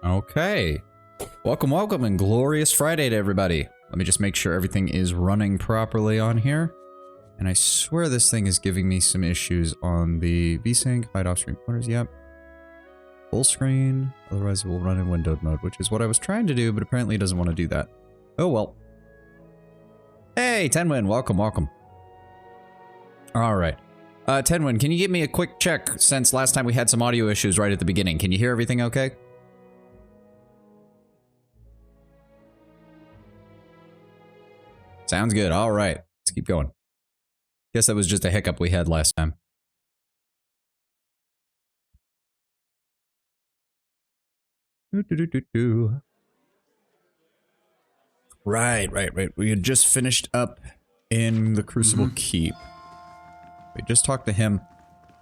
Okay. Welcome, welcome, and glorious Friday to everybody. Let me just make sure everything is running properly on here. And I swear this thing is giving me some issues on the VSync, hide off-screen pointers, yep. Full screen, otherwise it will run in windowed mode, which is what I was trying to do, but apparently it doesn't want to do that. Oh well. Hey, Tenwin, welcome, welcome. Alright. Tenwin, can you give me a quick check since last time we had some audio issues right at the beginning? Can you hear everything okay? Sounds good. All right. Let's keep going. Guess that was just a hiccup we had last time. Right. We had just finished up in the Crucible Keep. We just talked to him.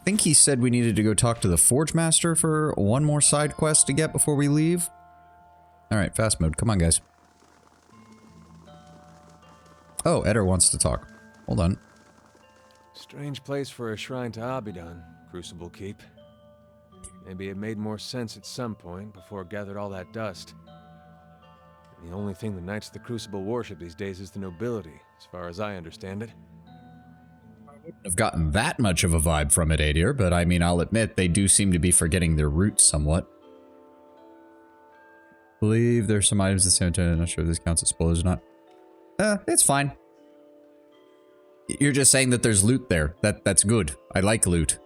I think he said we needed to go talk to the Forge Master for one more side quest to get before we leave. All right, fast mode. Come on, guys. Oh, Eder wants to talk. Hold on. Strange place for a shrine to Abidan, Crucible Keep. Maybe it made more sense at some point before it gathered all that dust. And the only thing the Knights of the Crucible worship these days is the nobility, as far as I understand it. I wouldn't have gotten that much of a vibe from it, Adir, but I mean, I'll admit they do seem to be forgetting their roots somewhat. I believe there's some items in the cemetery. I'm not sure if this counts as spoilers or not. It's fine. You're just saying that there's loot there. That's good. I like loot.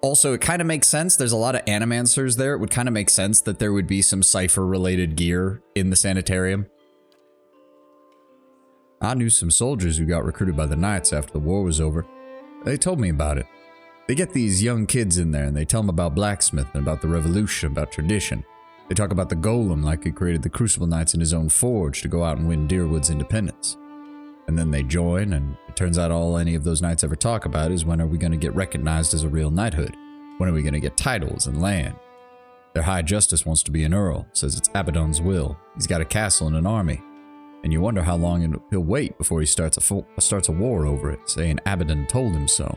Also, it kind of makes sense. There's a lot of animancers there. It would kind of make sense that there would be some Cypher-related gear in the sanitarium. I knew some soldiers who got recruited by the Knights after the war was over. They told me about it. They get these young kids in there and they tell them about blacksmith and about the revolution, about tradition. They talk about the golem like he created the Crucible Knights in his own forge to go out and win Deerwood's independence. And then they join, and it turns out all any of those knights ever talk about is when are we going to get recognized as a real knighthood? When are we going to get titles and land? Their High Justice wants to be an earl, says it's Abaddon's will. He's got a castle and an army. And you wonder how long he'll wait before he starts a war over it, saying Abaddon told him so.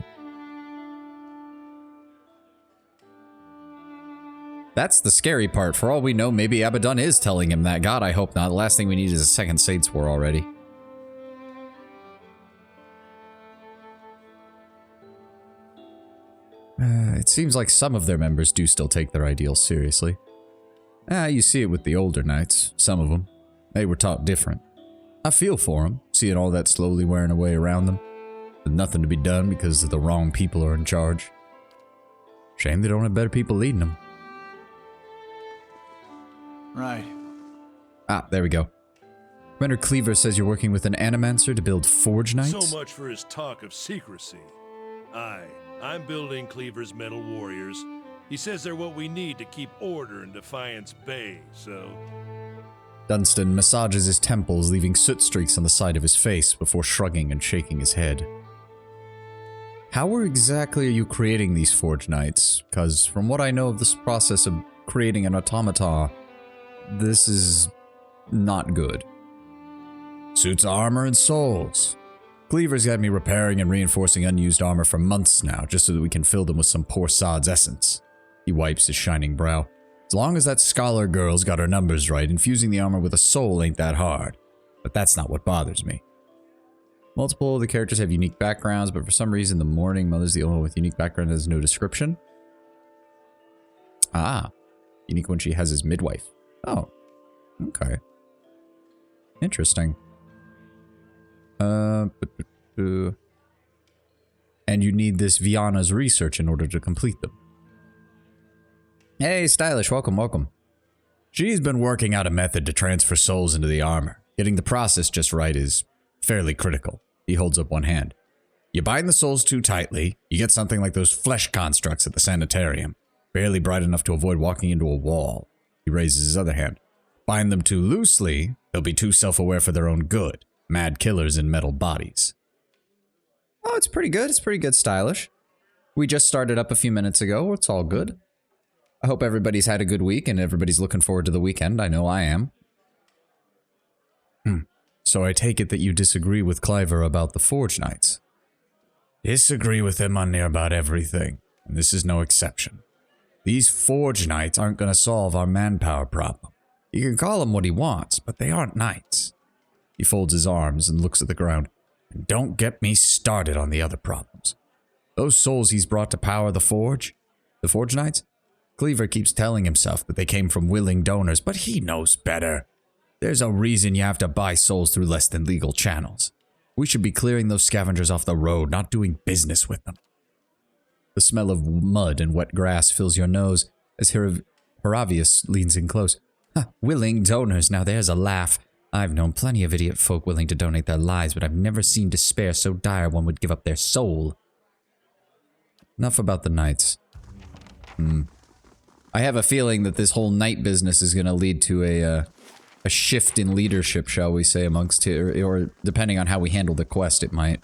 That's the scary part. For all we know, maybe Abaddon is telling him that. God, I hope not. The last thing we need is a second Saints War already. It seems like some of their members do still take their ideals seriously. You see it with the older knights, some of them. They were taught different. I feel for them, seeing all that slowly wearing away around them. With nothing to be done because the wrong people are in charge. Shame they don't have better people leading them. Right. Ah, there we go. Commander Cleaver says you're working with an animancer to build Forge Knights? So much for his talk of secrecy. I'm building Cleaver's Metal Warriors. He says they're what we need to keep order in Defiance Bay, so... Dunstan massages his temples, leaving soot streaks on the side of his face before shrugging and shaking his head. How exactly are you creating these Forge Knights? Because from what I know of this process of creating an automata, this is not good. Suits armor and souls. Cleaver's got me repairing and reinforcing unused armor for months now, just so that we can fill them with some poor sod's essence. He wipes his shining brow. As long as that scholar girl's got her numbers right, infusing the armor with a soul ain't that hard. But that's not what bothers me. Multiple of the characters have unique backgrounds, but for some reason the Mourning Mother's the only one with unique background that has no description. Ah. Unique one she has is midwife. Oh. Okay. Interesting. And you need this Viana's research in order to complete them. Hey, Stylish, welcome, welcome. She's been working out a method to transfer souls into the armor. Getting the process just right is fairly critical. He holds up one hand. You bind the souls too tightly, you get something like those flesh constructs at the sanitarium. Barely bright enough to avoid walking into a wall. He raises his other hand. Bind them too loosely, they'll be too self-aware for their own good. Mad killers in metal bodies. Oh, it's pretty good. It's pretty good, Stylish. We just started up a few minutes ago. It's all good. I hope everybody's had a good week and everybody's looking forward to the weekend. I know I am. So I take it that you disagree with Cliver about the Forge Knights. Disagree with him on near about everything, and this is no exception. These Forge Knights aren't going to solve our manpower problem. You can call them what he wants, but they aren't knights. He folds his arms and looks at the ground. And don't get me started on the other problems. Those souls he's brought to power the Forge Knights? Cleaver keeps telling himself that they came from willing donors, but he knows better. There's a reason you have to buy souls through less than legal channels. We should be clearing those scavengers off the road, not doing business with them. The smell of mud and wet grass fills your nose as Heravius leans in close. Huh, willing donors, now there's a laugh. I've known plenty of idiot folk willing to donate their lives, but I've never seen despair so dire one would give up their soul. Enough about the knights. I have a feeling that this whole knight business is going to lead to a shift in leadership, shall we say, amongst, or depending on how we handle the quest, it might.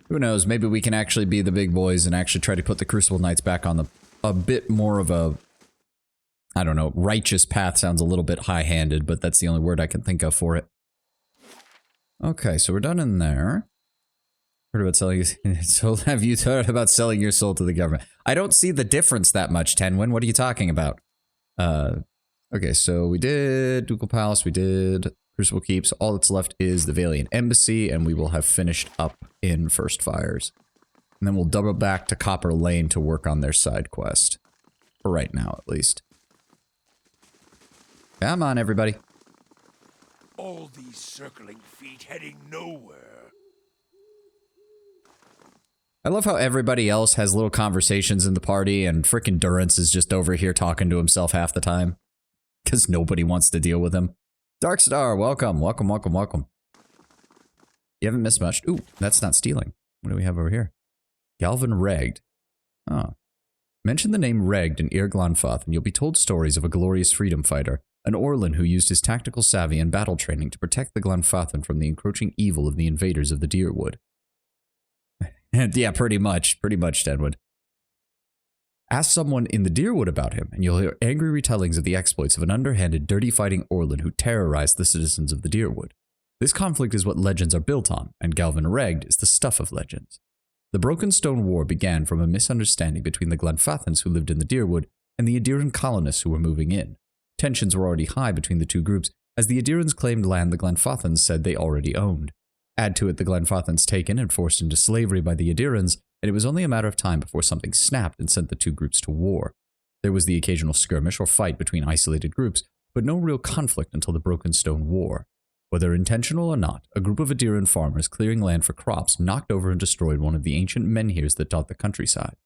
Who knows, maybe we can actually be the big boys and actually try to put the Crucible Knights back on a bit more of a, I don't know, righteous path sounds a little bit high-handed, but that's the only word I can think of for it. Okay, so we're done in there. Heard about selling so have you heard about selling your soul to the government? I don't see the difference that much, Tenwin. What are you talking about? Okay, so we did Ducal Palace, we did Crucible Keeps. All that's left is the Valiant Embassy, and we will have finished up in First Fires. And then we'll double back to Copper Lane to work on their side quest. For right now, at least. Come on, everybody. All these circling feet heading nowhere. I love how everybody else has little conversations in the party, and frickin' Durance is just over here talking to himself half the time. Because nobody wants to deal with him. Darkstar, welcome, welcome, welcome, welcome. You haven't missed much. Ooh, that's not stealing. What do we have over here? Galvin Regged. Oh. Mention the name Regged in Ir Glanfath, and you'll be told stories of a glorious freedom fighter, an Orlan who used his tactical savvy and battle training to protect the Glanfathan from the encroaching evil of the invaders of the Deerwood. Yeah, pretty much, Tenwood. Ask someone in the Deerwood about him, and you'll hear angry retellings of the exploits of an underhanded, dirty fighting Orlan who terrorized the citizens of the Deerwood. This conflict is what legends are built on, and Galvin Regged is the stuff of legends. The Broken Stone War began from a misunderstanding between the Glanfathans who lived in the Deerwood and the Adiran colonists who were moving in. Tensions were already high between the two groups, as the Adirans claimed land the Glanfathans said they already owned. Add to it the Glanfathans taken and forced into slavery by the Adirans, and it was only a matter of time before something snapped and sent the two groups to war. There was the occasional skirmish or fight between isolated groups, but no real conflict until the Broken Stone War. Whether intentional or not, a group of Adiran farmers clearing land for crops knocked over and destroyed one of the ancient menhirs that dot the countryside.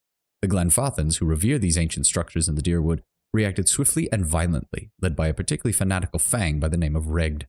The Glanfathans, who revere these ancient structures in the Deerwood, reacted swiftly and violently, led by a particularly fanatical Fang by the name of Regged.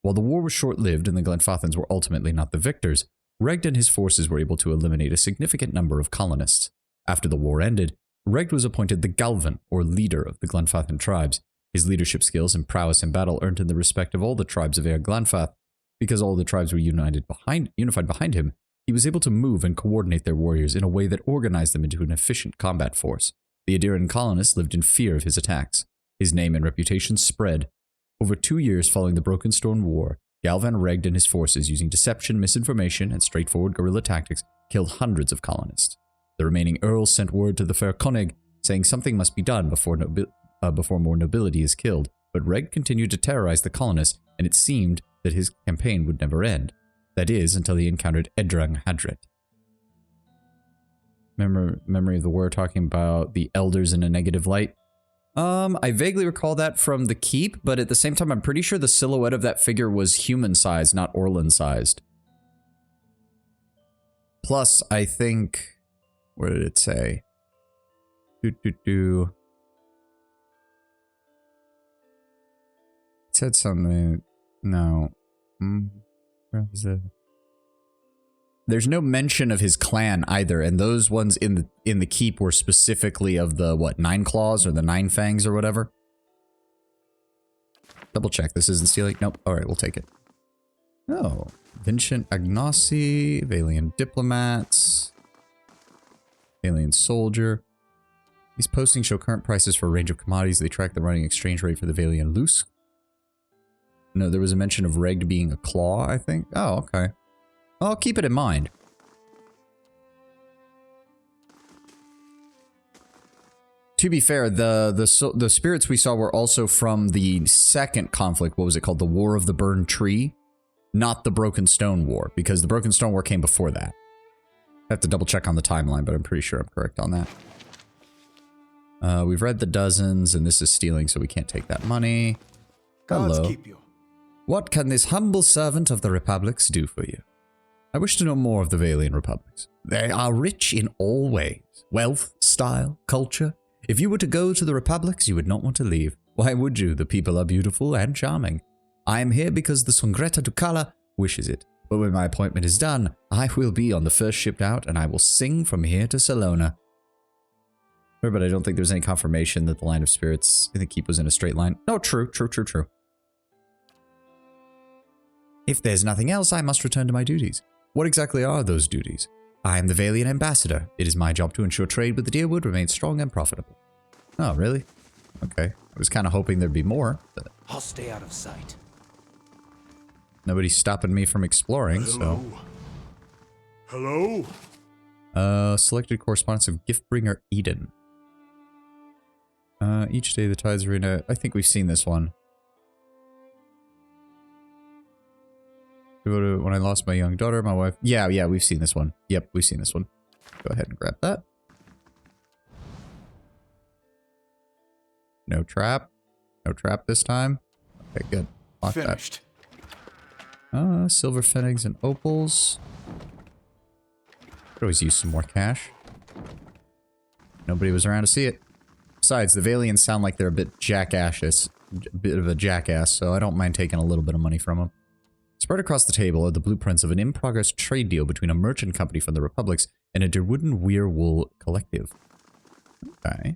While the war was short-lived and the Glanfathans were ultimately not the victors, Regged and his forces were able to eliminate a significant number of colonists. After the war ended, Regged was appointed the Galvan, or leader of the Glanfathan tribes. His leadership skills and prowess in battle earned him the respect of all the tribes of Air Glanfath. Because all the tribes were unified behind him, he was able to move and coordinate their warriors in a way that organized them into an efficient combat force. The Adiran colonists lived in fear of his attacks. His name and reputation spread. Over 2 years following the Broken Stone War, Galvan Regged and his forces, using deception, misinformation, and straightforward guerrilla tactics, killed hundreds of colonists. The remaining earls sent word to the fair Konig, saying something must be done before more nobility is killed, but Regged continued to terrorize the colonists, and it seemed that his campaign would never end. That is, until he encountered Edrang Hadret. Memory of the war talking about the elders in a negative light. I vaguely recall that from the Keep, but at the same time, I'm pretty sure the silhouette of that figure was human-sized, not Orlan-sized. Plus, I think... Where did it say? It said something... No. Where is it? There's no mention of his clan either, and those ones in the Keep were specifically of the, what, Nine Claws or the Nine Fangs or whatever? Double check, this isn't stealing? Nope, alright, we'll take it. Oh, Vincent Agnossi, Valian Diplomats, Alien Soldier. These postings show current prices for a range of commodities. They track the running exchange rate for the Valian Luce. No, there was a mention of Regged being a claw, I think. Oh, okay. I'll keep it in mind. To be fair, the spirits we saw were also from the second conflict. What was it called? The War of the Burned Tree, not the Broken Stone War, because the Broken Stone War came before that. I have to double check on the timeline, but I'm pretty sure I'm correct on that. We've read the dozens, and this is stealing, so we can't take that money. Gods Hello. keep you. What can this humble servant of the Republics do for you? I wish to know more of the Valian Republics. They are rich in all ways. Wealth, style, culture. If you were to go to the Republics, you would not want to leave. Why would you? The people are beautiful and charming. I am here because the Songreta Ducala wishes it. But when my appointment is done, I will be on the first ship out, and I will sing from here to Salona. But I don't think there's any confirmation that the line of spirits in the keep was in a straight line. No, true. If there's nothing else, I must return to my duties. What exactly are those duties? I am the Valian ambassador. It is my job to ensure trade with the Deerwood remains strong and profitable. Oh, really? Okay. I was kind of hoping there'd be more, but I'll stay out of sight. nobody's stopping me from exploring, so... Hello? Selected correspondence of Giftbringer Eden. Each day the tides are in a... I think we've seen this one. When I lost my young daughter, my wife... Yeah, we've seen this one. Yep, we've seen this one. Go ahead and grab that. No trap. No trap this time. Okay, good. Lock Finished. that. Silver finnings and opals. Could always use some more cash. Nobody was around to see it. Besides, the Valians sound like they're a bit jackass, so I don't mind taking a little bit of money from them. Spread across the table are the blueprints of an in-progress trade deal between a merchant company from the Republics and a Derwooden Weirwool collective. Okay.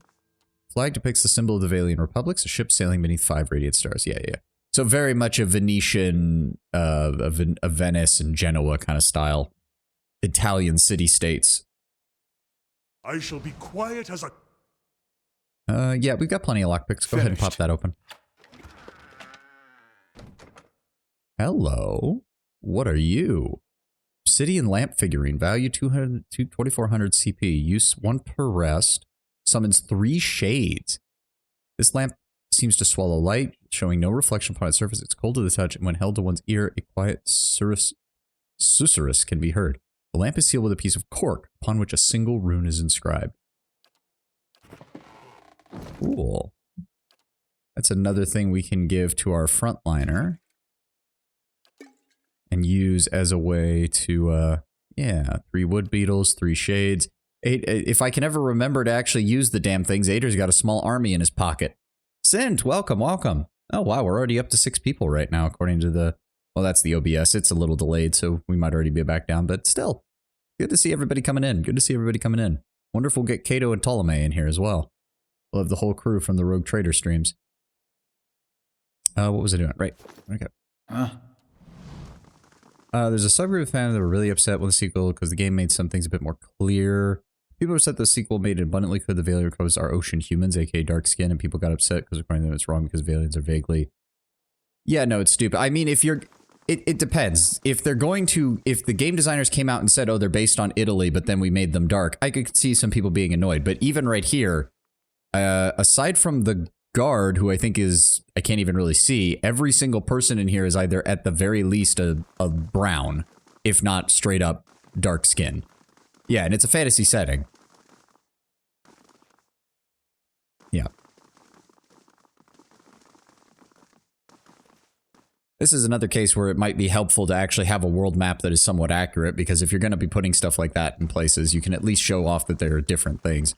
Flag depicts the symbol of the Valian Republics, a ship sailing beneath 5 radiant stars. Yeah. So very much a Venetian, a Venice and Genoa kind of style. Italian city-states. I shall be quiet as a... Yeah, we've got plenty of lockpicks. Go ahead and pop that open. Hello. What are you? Obsidian lamp figurine. Value 2400 CP. Use 1 per rest. Summons 3 shades. This lamp seems to swallow light, showing no reflection upon its surface. It's cold to the touch, and when held to one's ear, a quiet susurrus can be heard. The lamp is sealed with a piece of cork, upon which a single rune is inscribed. Cool. That's another thing we can give to our frontliner. And use as a way to, yeah, 3 wood beetles, 3 shades. If I can ever remember to actually use the damn things, Ader's got a small army in his pocket. Sint, welcome. Oh, wow, we're already up to 6 people right now, according to the... Well, that's the OBS. It's a little delayed, so we might already be back down, but still. Good to see everybody coming in. Wonder if we'll get Kato and Ptolemy in here as well. We'll have the whole crew from the Rogue Trader streams. What was I doing? Right. Okay. There's a subgroup of fans that were really upset with the sequel because the game made some things a bit more clear. People were upset the sequel made it abundantly clear the Valian Republics are ocean humans, aka dark skin, and people got upset because according to them it's wrong because Valians are vaguely... Yeah, no, it's stupid. I mean, if you're... It depends. If they're going to... If the game designers came out and said, oh, they're based on Italy, but then we made them dark, I could see some people being annoyed. But even right here, aside from the guard, who I think is... I can't even really see, every single person in here is either at the very least a brown, if not straight up dark skin. Yeah, and it's a fantasy setting. Yeah. This is another case where it might be helpful to actually have a world map that is somewhat accurate, because if you're going to be putting stuff like that in places, you can at least show off that there are different things.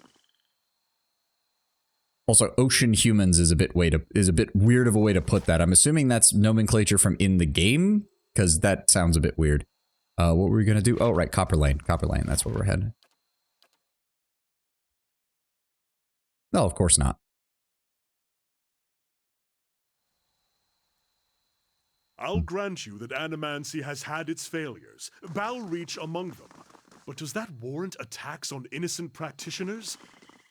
Also, ocean humans is a bit weird of a way to put that. I'm assuming that's nomenclature from in the game, because that sounds a bit weird. What were we going to do? Oh, right, Copper Lane. That's where we're heading. No, of course not. I'll grant you that animancy has had its failures, Balreach among them. But does that warrant attacks on innocent practitioners?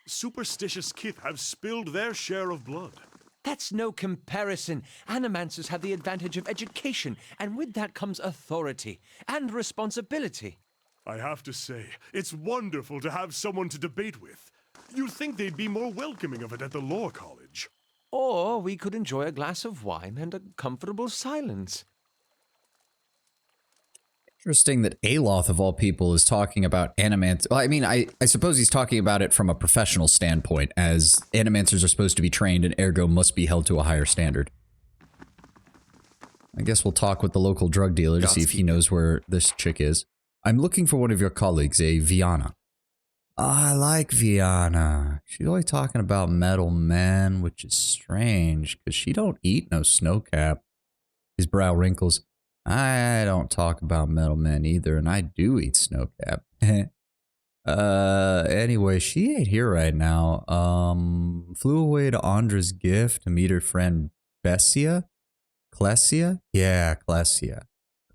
Superstitious kith have spilled their share of blood. That's no comparison. Animancers have the advantage of education, and with that comes authority and responsibility. I have to say, it's wonderful to have someone to debate with. You'd think they'd be more welcoming of it at the Law College. Or we could enjoy a glass of wine and a comfortable silence. Interesting that Aloth, of all people, is talking about animants. Well, I mean, I suppose he's talking about it from a professional standpoint, as animancers are supposed to be trained and ergo must be held to a higher standard. I guess we'll talk with the local drug dealer to see if he knows where this chick is. I'm looking for one of your colleagues, a Viana. I like Viana. She's always talking about metal men, which is strange, because she don't eat no snowcap. His brow wrinkles. I don't talk about metal men either, and I do eat snowcap. Anyway, she ain't here right now. Flew away to Andra's gift to meet her friend Bessia? Clesia? Yeah, Clesia.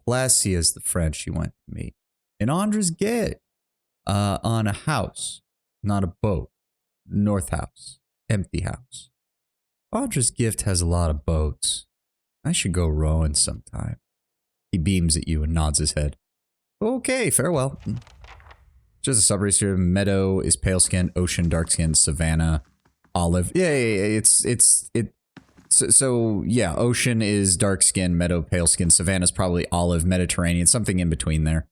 Clesia is the friend she went to meet. And Andra's gift. On a house, not a boat. North house. Empty house. Andra's gift has a lot of boats. I should go rowing sometime. He beams at you and nods his head. Okay, farewell. Just a subrace here. Meadow is pale skin, ocean dark skin, savannah, olive. Yeah. So yeah, ocean is dark skin, meadow pale skin, savannah's probably olive, Mediterranean, something in between there.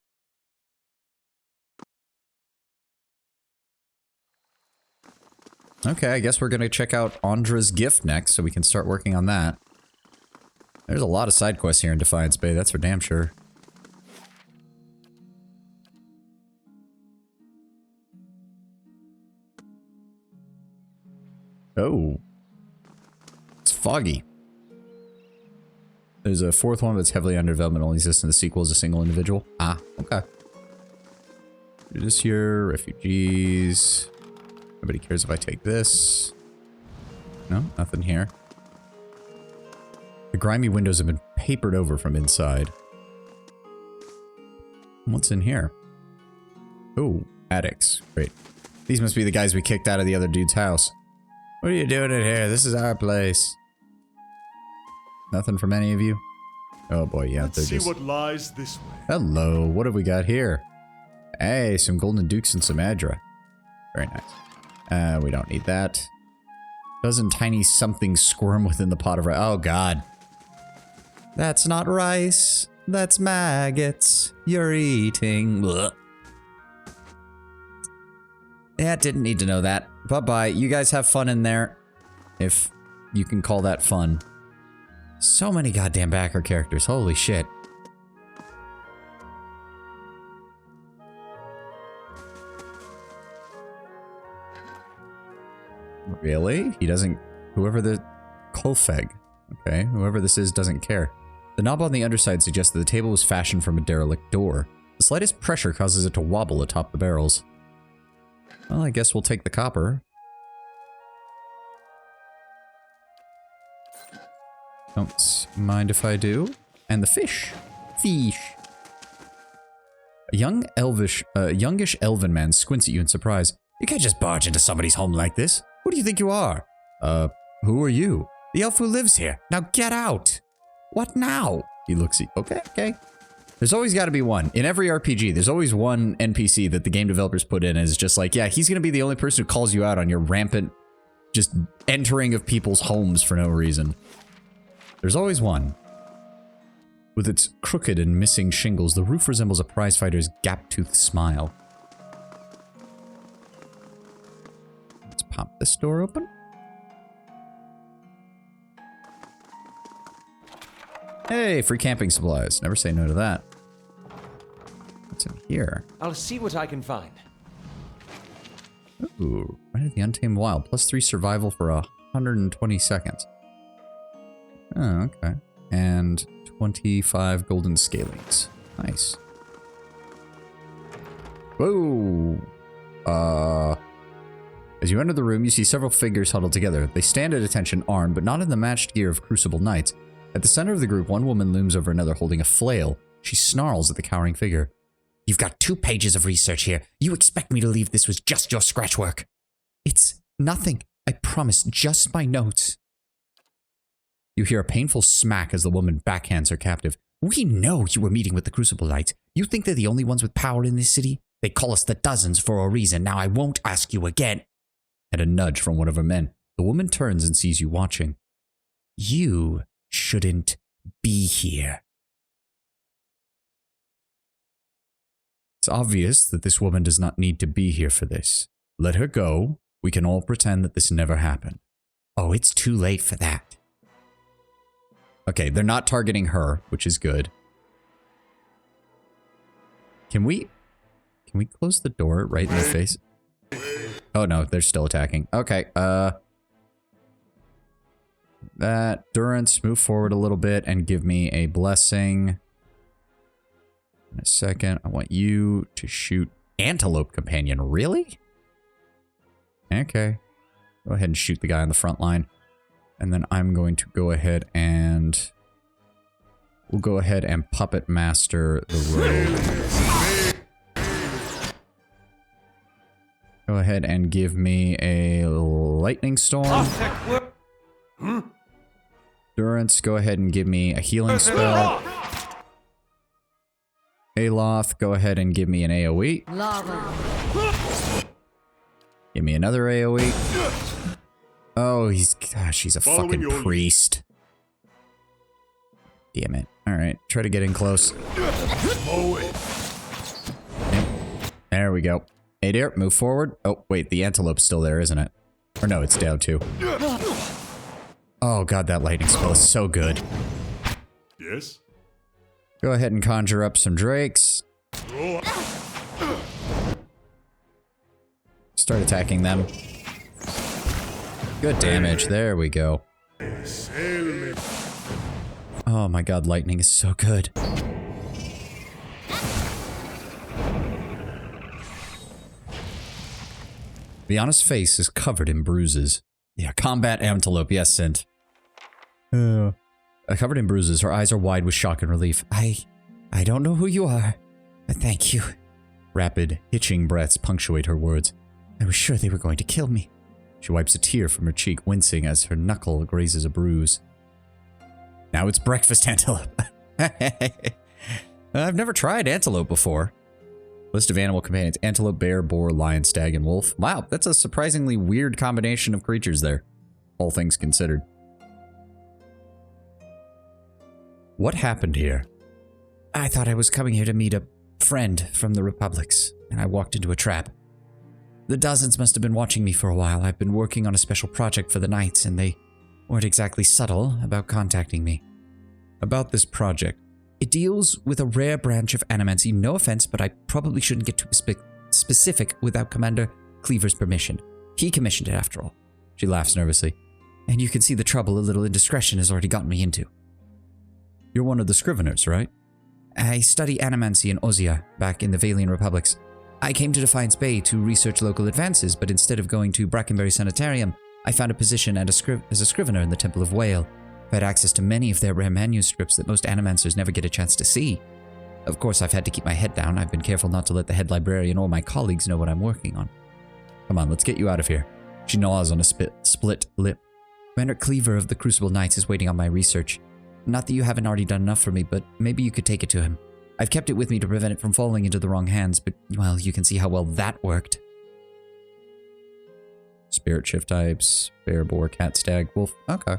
Okay, I guess we're gonna check out Andra's gift next, so we can start working on that. There's a lot of side quests here in Defiance Bay, that's for damn sure. Oh. It's foggy. There's a fourth one that's heavily under development, only exists in the sequel as a single individual. Ah, okay. Do this here, refugees. Nobody cares if I take this. No, nothing here. The grimy windows have been papered over from inside. What's in here? Oh, attics. Great. These must be the guys we kicked out of the other dude's house. What are you doing in here? This is our place. Nothing from any of you? Oh boy, yeah, Let's see what lies this way. Hello, what have we got here? Hey, some golden dukes and some adra. Very nice. We don't need that. Doesn't tiny something squirm within the pot of rice? Oh god. That's not rice. That's maggots. You're eating. Blech. Yeah, didn't need to know that. Bye-bye. You guys have fun in there. If you can call that fun. So many goddamn backer characters. Holy shit. Really? He doesn't... Whoever the... Kolfeg. Okay, whoever this is doesn't care. The knob on the underside suggests that the table was fashioned from a derelict door. The slightest pressure causes it to wobble atop the barrels. Well, I guess we'll take the copper. Don't mind if I do. And the fish. Fish. A youngish elven man squints at you in surprise. You can't just barge into somebody's home like this. Who do you think you are? Who are you? The elf who lives here. Now get out. What now? He looks at you. Okay. There's always got to be one. In every RPG, there's always one NPC that the game developers put in as just like, yeah, he's going to be the only person who calls you out on your rampant just entering of people's homes for no reason. There's always one. With its crooked and missing shingles, the roof resembles a prizefighter's gap-toothed smile. Let's pop this door open. Hey, free camping supplies. Never say no to that. What's in here? I'll see what I can find. Ooh, right at the Untamed Wild. +3 survival for 120 seconds. Oh, okay. And 25 golden scalings. Nice. Whoa! As you enter the room, you see several figures huddled together. They stand at attention, armed, but not in the matched gear of Crucible Knights. At the center of the group, one woman looms over another holding a flail. She snarls at the cowering figure. You've got 2 pages of research here. You expect me to leave this was just your scratch work? It's nothing. I promise, just my notes. You hear a painful smack as the woman backhands her captive. We know you were meeting with the Crucible Knights. You think they're the only ones with power in this city? They call us the Dozens for a reason. Now I won't ask you again. and a nudge from one of her men. The woman turns and sees you watching. You shouldn't be here. It's obvious that this woman does not need to be here for this. Let her go. We can all pretend that this never happened. Oh, it's too late for that. Okay, they're not targeting her, which is good. Can we close the door right in their face? Oh no, they're still attacking. Okay, that Durance, move forward a little bit and give me a blessing. In a second, I want you to shoot Antelope Companion. Really? Okay. Go ahead and shoot the guy on the front line. And then I'm going to go ahead and... We'll go ahead and Puppet Master the rogue. Go ahead and give me a Lightning Storm. Durance, go ahead and give me a healing spell. Aloth, go ahead and give me an AoE. Lava. Give me another AoE. Oh, gosh, he's a fucking priest. Damn it. Alright, try to get in close. Yep. There we go. Hey dear, move forward. Oh, wait, the antelope's still there, isn't it? Or no, it's down too. Oh god, that lightning spell is so good. Yes? Go ahead and conjure up some drakes. Start attacking them. Good damage, there we go. Oh my god, lightning is so good. Viana's face is covered in bruises. Yeah, combat antelope, yes, Sint. Covered in bruises, her eyes are wide with shock and relief. I don't know who you are, but thank you. Rapid, hitching breaths punctuate her words. I was sure they were going to kill me. She wipes a tear from her cheek, wincing as her knuckle grazes a bruise. Now it's breakfast antelope. I've never tried antelope before. List of animal companions: antelope, bear, boar, lion, stag, and wolf. Wow, that's a surprisingly weird combination of creatures there, all things considered. What happened here? I thought I was coming here to meet a friend from the Republics, and I walked into a trap. The dozens must have been watching me for a while. I've been working on a special project for the Knights, and they weren't exactly subtle about contacting me. About this project. It deals with a rare branch of animancy. No offense, but I probably shouldn't get too specific without Commander Cleaver's permission. He commissioned it after all. She laughs nervously. And you can see the trouble a little indiscretion has already gotten me into. You're one of the Scriveners, right? I study animancy in Ozia, back in the Valian Republics. I came to Defiance Bay to research local advances, but instead of going to Brackenbury Sanitarium, I found a position as a Scrivener in the Temple of Whale. I had access to many of their rare manuscripts that most animancers never get a chance to see. Of course, I've had to keep my head down. I've been careful not to let the head librarian or my colleagues know what I'm working on. Come on, let's get you out of here. She gnaws on a split lip. Commander Cleaver of the Crucible Knights is waiting on my research. Not that you haven't already done enough for me, but maybe you could take it to him. I've kept it with me to prevent it from falling into the wrong hands, but, well, you can see how well that worked. Spirit shift types, bear, boar, cat, stag, wolf. Okay.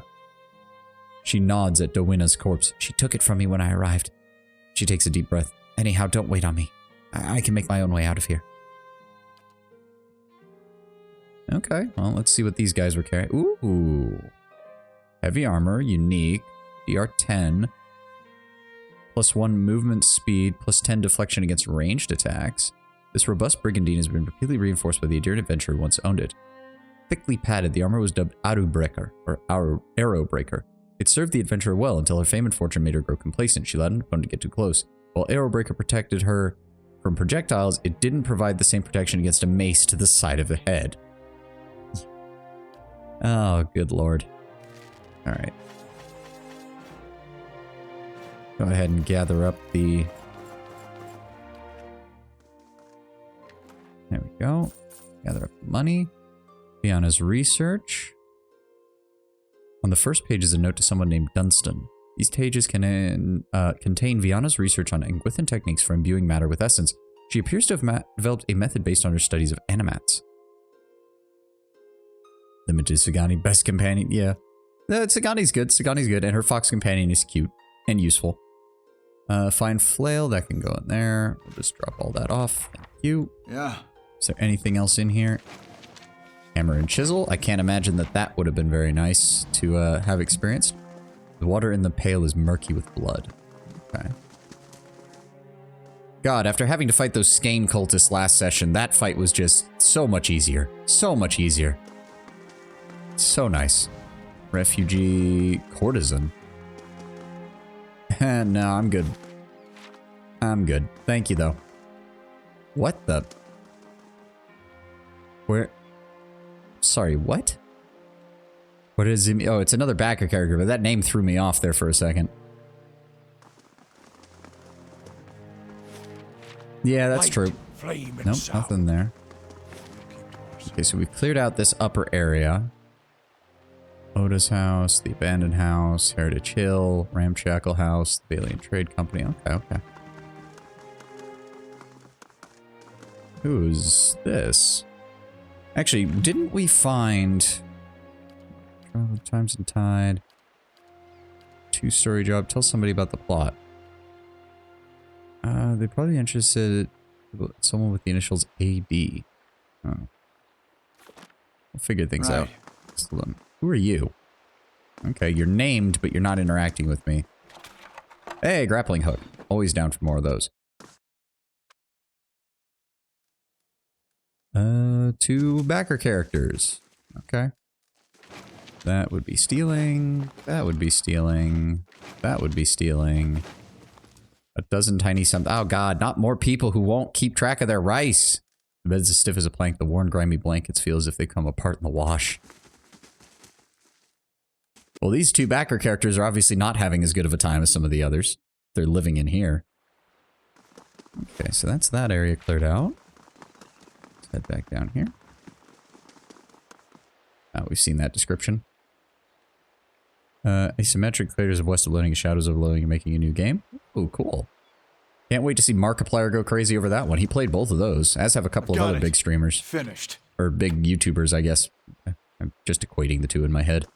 She nods at Dowina's corpse. She took it from me when I arrived. She takes a deep breath. Anyhow, don't wait on me. I can make my own way out of here. Okay, well, let's see what these guys were carrying. Ooh. Heavy armor, unique, DR10. +1 movement speed, +10 deflection against ranged attacks. This robust brigandine has been repeatedly reinforced by the enduring adventurer who once owned it. Thickly padded, the armor was dubbed Arrowbreaker, or Arrowbreaker. It served the adventurer well until her fame and fortune made her grow complacent. She allowed an opponent to get too close. While Arrowbreaker protected her from projectiles, it didn't provide the same protection against a mace to the side of the head. Oh, good lord. Alright. Go ahead and gather up the... There we go. Gather up the money. Viana's research. On the first page is a note to someone named Dunstan. These pages contain Viana's research on Anguithan techniques for imbuing matter with essence. She appears to have developed a method based on her studies of animats. Limited Sagani, best companion. Yeah. Sagani's good. Sagani's good. And her fox companion is cute and useful. Find flail. That can go in there. We'll just drop all that off. Thank you. Yeah. Is there anything else in here? Hammer and chisel. I can't imagine that that would have been very nice to have experienced. The water in the pail is murky with blood. Okay. God, after having to fight those Skane cultists last session, that fight was just so much easier. So much easier. So nice. Refugee courtesan. No, I'm good. I'm good. Thank you, though. What the? Where? Sorry, what? What is it? Oh, it's another backer character, but that name threw me off there for a second. Yeah, that's true. Nope, nothing there. Okay, so we've cleared out this upper area. Oda's house, the abandoned house, Heritage Hill, Ramshackle House, the Alien Trade Company. Okay, okay. Who's this? Actually, didn't we find... Times and Tide. 2-story job. Tell somebody about the plot. They're probably interested in someone with the initials AB. Oh. We'll figure things out. Who are you? Okay, you're named, but you're not interacting with me. Hey, grappling hook. Always down for more of those. 2 backer characters. Okay. That would be stealing. That would be stealing. That would be stealing. A dozen tiny something. Oh god, not more people who won't keep track of their rice. The bed's as stiff as a plank. The worn, grimy blankets feel as if they come apart in the wash. Well, these 2 backer characters are obviously not having as good of a time as some of the others. They're living in here. Okay, so that's that area cleared out. Let's head back down here. We've seen that description. Asymmetric craters of west of loading and shadows overloading and making a new game. Oh, cool. Can't wait to see Markiplier go crazy over that one. He played both of those, as have a couple of other big streamers. Finished. Or big YouTubers, I guess. I'm just equating the two in my head.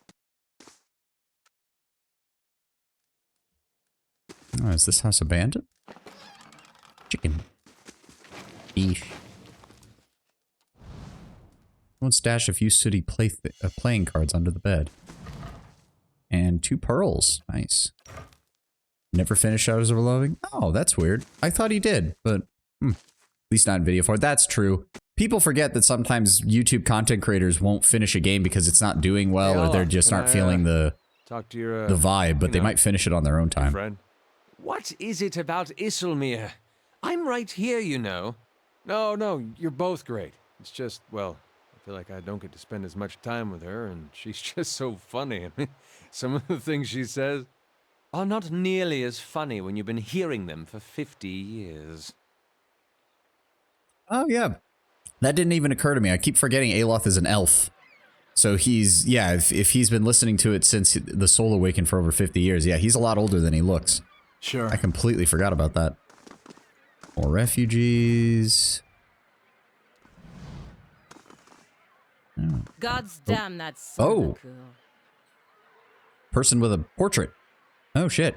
Oh, is this house abandoned? Chicken. Eesh. Someone stashed a few sooty playing cards under the bed. And 2 pearls. Nice. Never finished Shadows Overloading? Oh, that's weird. I thought he did, but at least not in video form. That's true. People forget that sometimes YouTube content creators won't finish a game because it's not doing well or they just aren't feeling the vibe, but they might finish it on their own time. Friend. What is it about Isilmir? I'm right here, you know. No, you're both great. It's just, well, I feel like I don't get to spend as much time with her, and she's just so funny. I mean, some of the things she says are not nearly as funny when you've been hearing them for 50 years. Oh, yeah. That didn't even occur to me. I keep forgetting Aloth is an elf. So he's, yeah, if he's been listening to it since the Soul Awakened for over 50 years, yeah, he's a lot older than he looks. Sure. I completely forgot about that. More refugees. Oh. God's damn, that's Oh. cool. Person with a portrait. Oh, shit.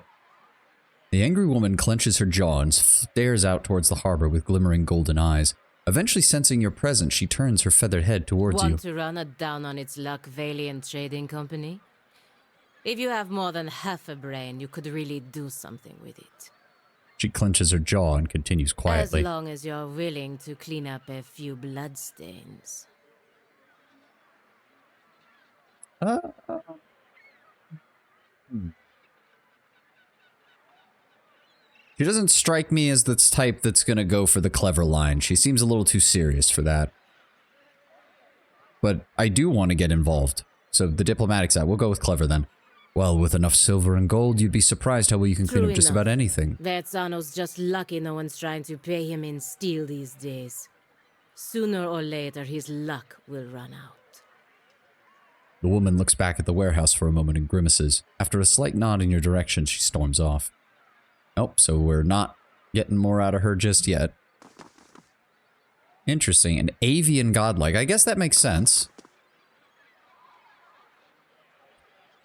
The angry woman clenches her jaw and stares out towards the harbor with glimmering golden eyes. Eventually sensing your presence, she turns her feathered head towards you. Want to run it down on its luck, Valiant Trading Company? If you have more than half a brain, you could really do something with it. She clenches her jaw and continues quietly. As long as you're willing to clean up a few bloodstains. She doesn't strike me as the type that's gonna go for the clever line. She seems a little too serious for that. But I do want to get involved. So the diplomatic side, we'll go with clever then. Well, with enough silver and gold, you'd be surprised how well you can clean up just about anything. Verzano's just lucky no one's trying to pay him in steel these days. Sooner or later, his luck will run out. The woman looks back at the warehouse for a moment and grimaces. After a slight nod in your direction, she storms off. Nope, so we're not getting more out of her just yet. Interesting. An avian godlike. I guess that makes sense.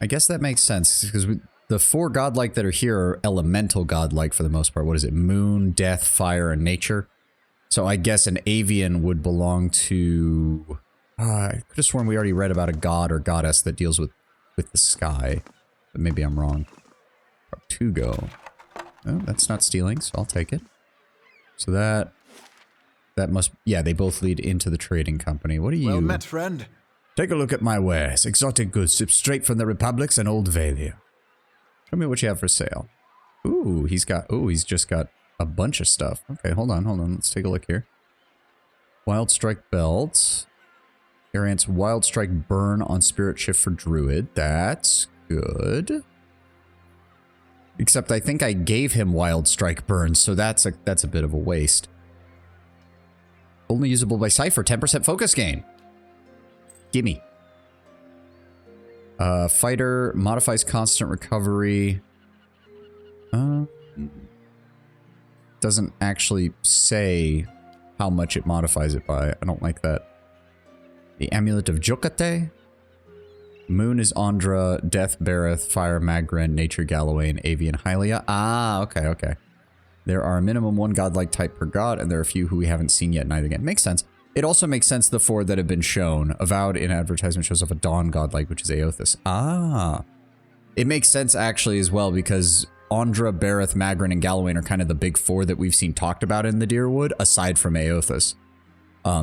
I guess that makes sense, because the 4 godlike that are here are elemental godlike for the most part. What is it? Moon, death, fire, and nature. So I guess an avian would belong to... I could have sworn we already read about a god or goddess that deals with the sky. But maybe I'm wrong. Tortugo. Oh, that's not stealing, so I'll take it. So that must... Yeah, they both lead into the trading company. What are you... Well met, friend. Take a look at my wares. Exotic goods shipped straight from the Republics and Old Valia. Show me what you have for sale. Ooh, he's just got a bunch of stuff. Okay, hold on. Let's take a look here. Wild Strike Belt. Ariant's Wild Strike Burn on Spirit Shift for Druid. That's good. Except I think I gave him Wild Strike Burn, so that's a bit of a waste. Only usable by Cypher, 10% focus gain. Gimme. Fighter modifies constant recovery. Doesn't actually say how much it modifies it by. I don't like that. The Amulet of Jokate. Moon is Andra, Death Bareth, Fire Magrin, Nature Galloway, and Avian Hylia. Ah, okay. There are a minimum 1 godlike type per god, and there are a few who we haven't seen yet in either game. Makes sense. It also makes sense the 4 that have been shown. Avowed in advertisement shows off a Dawn godlike, which is Aothus. Ah. It makes sense actually as well, because Andra, Bareth, Magrin, and Galloway are kind of the big 4 that we've seen talked about in the Deerwood, aside from Aothus.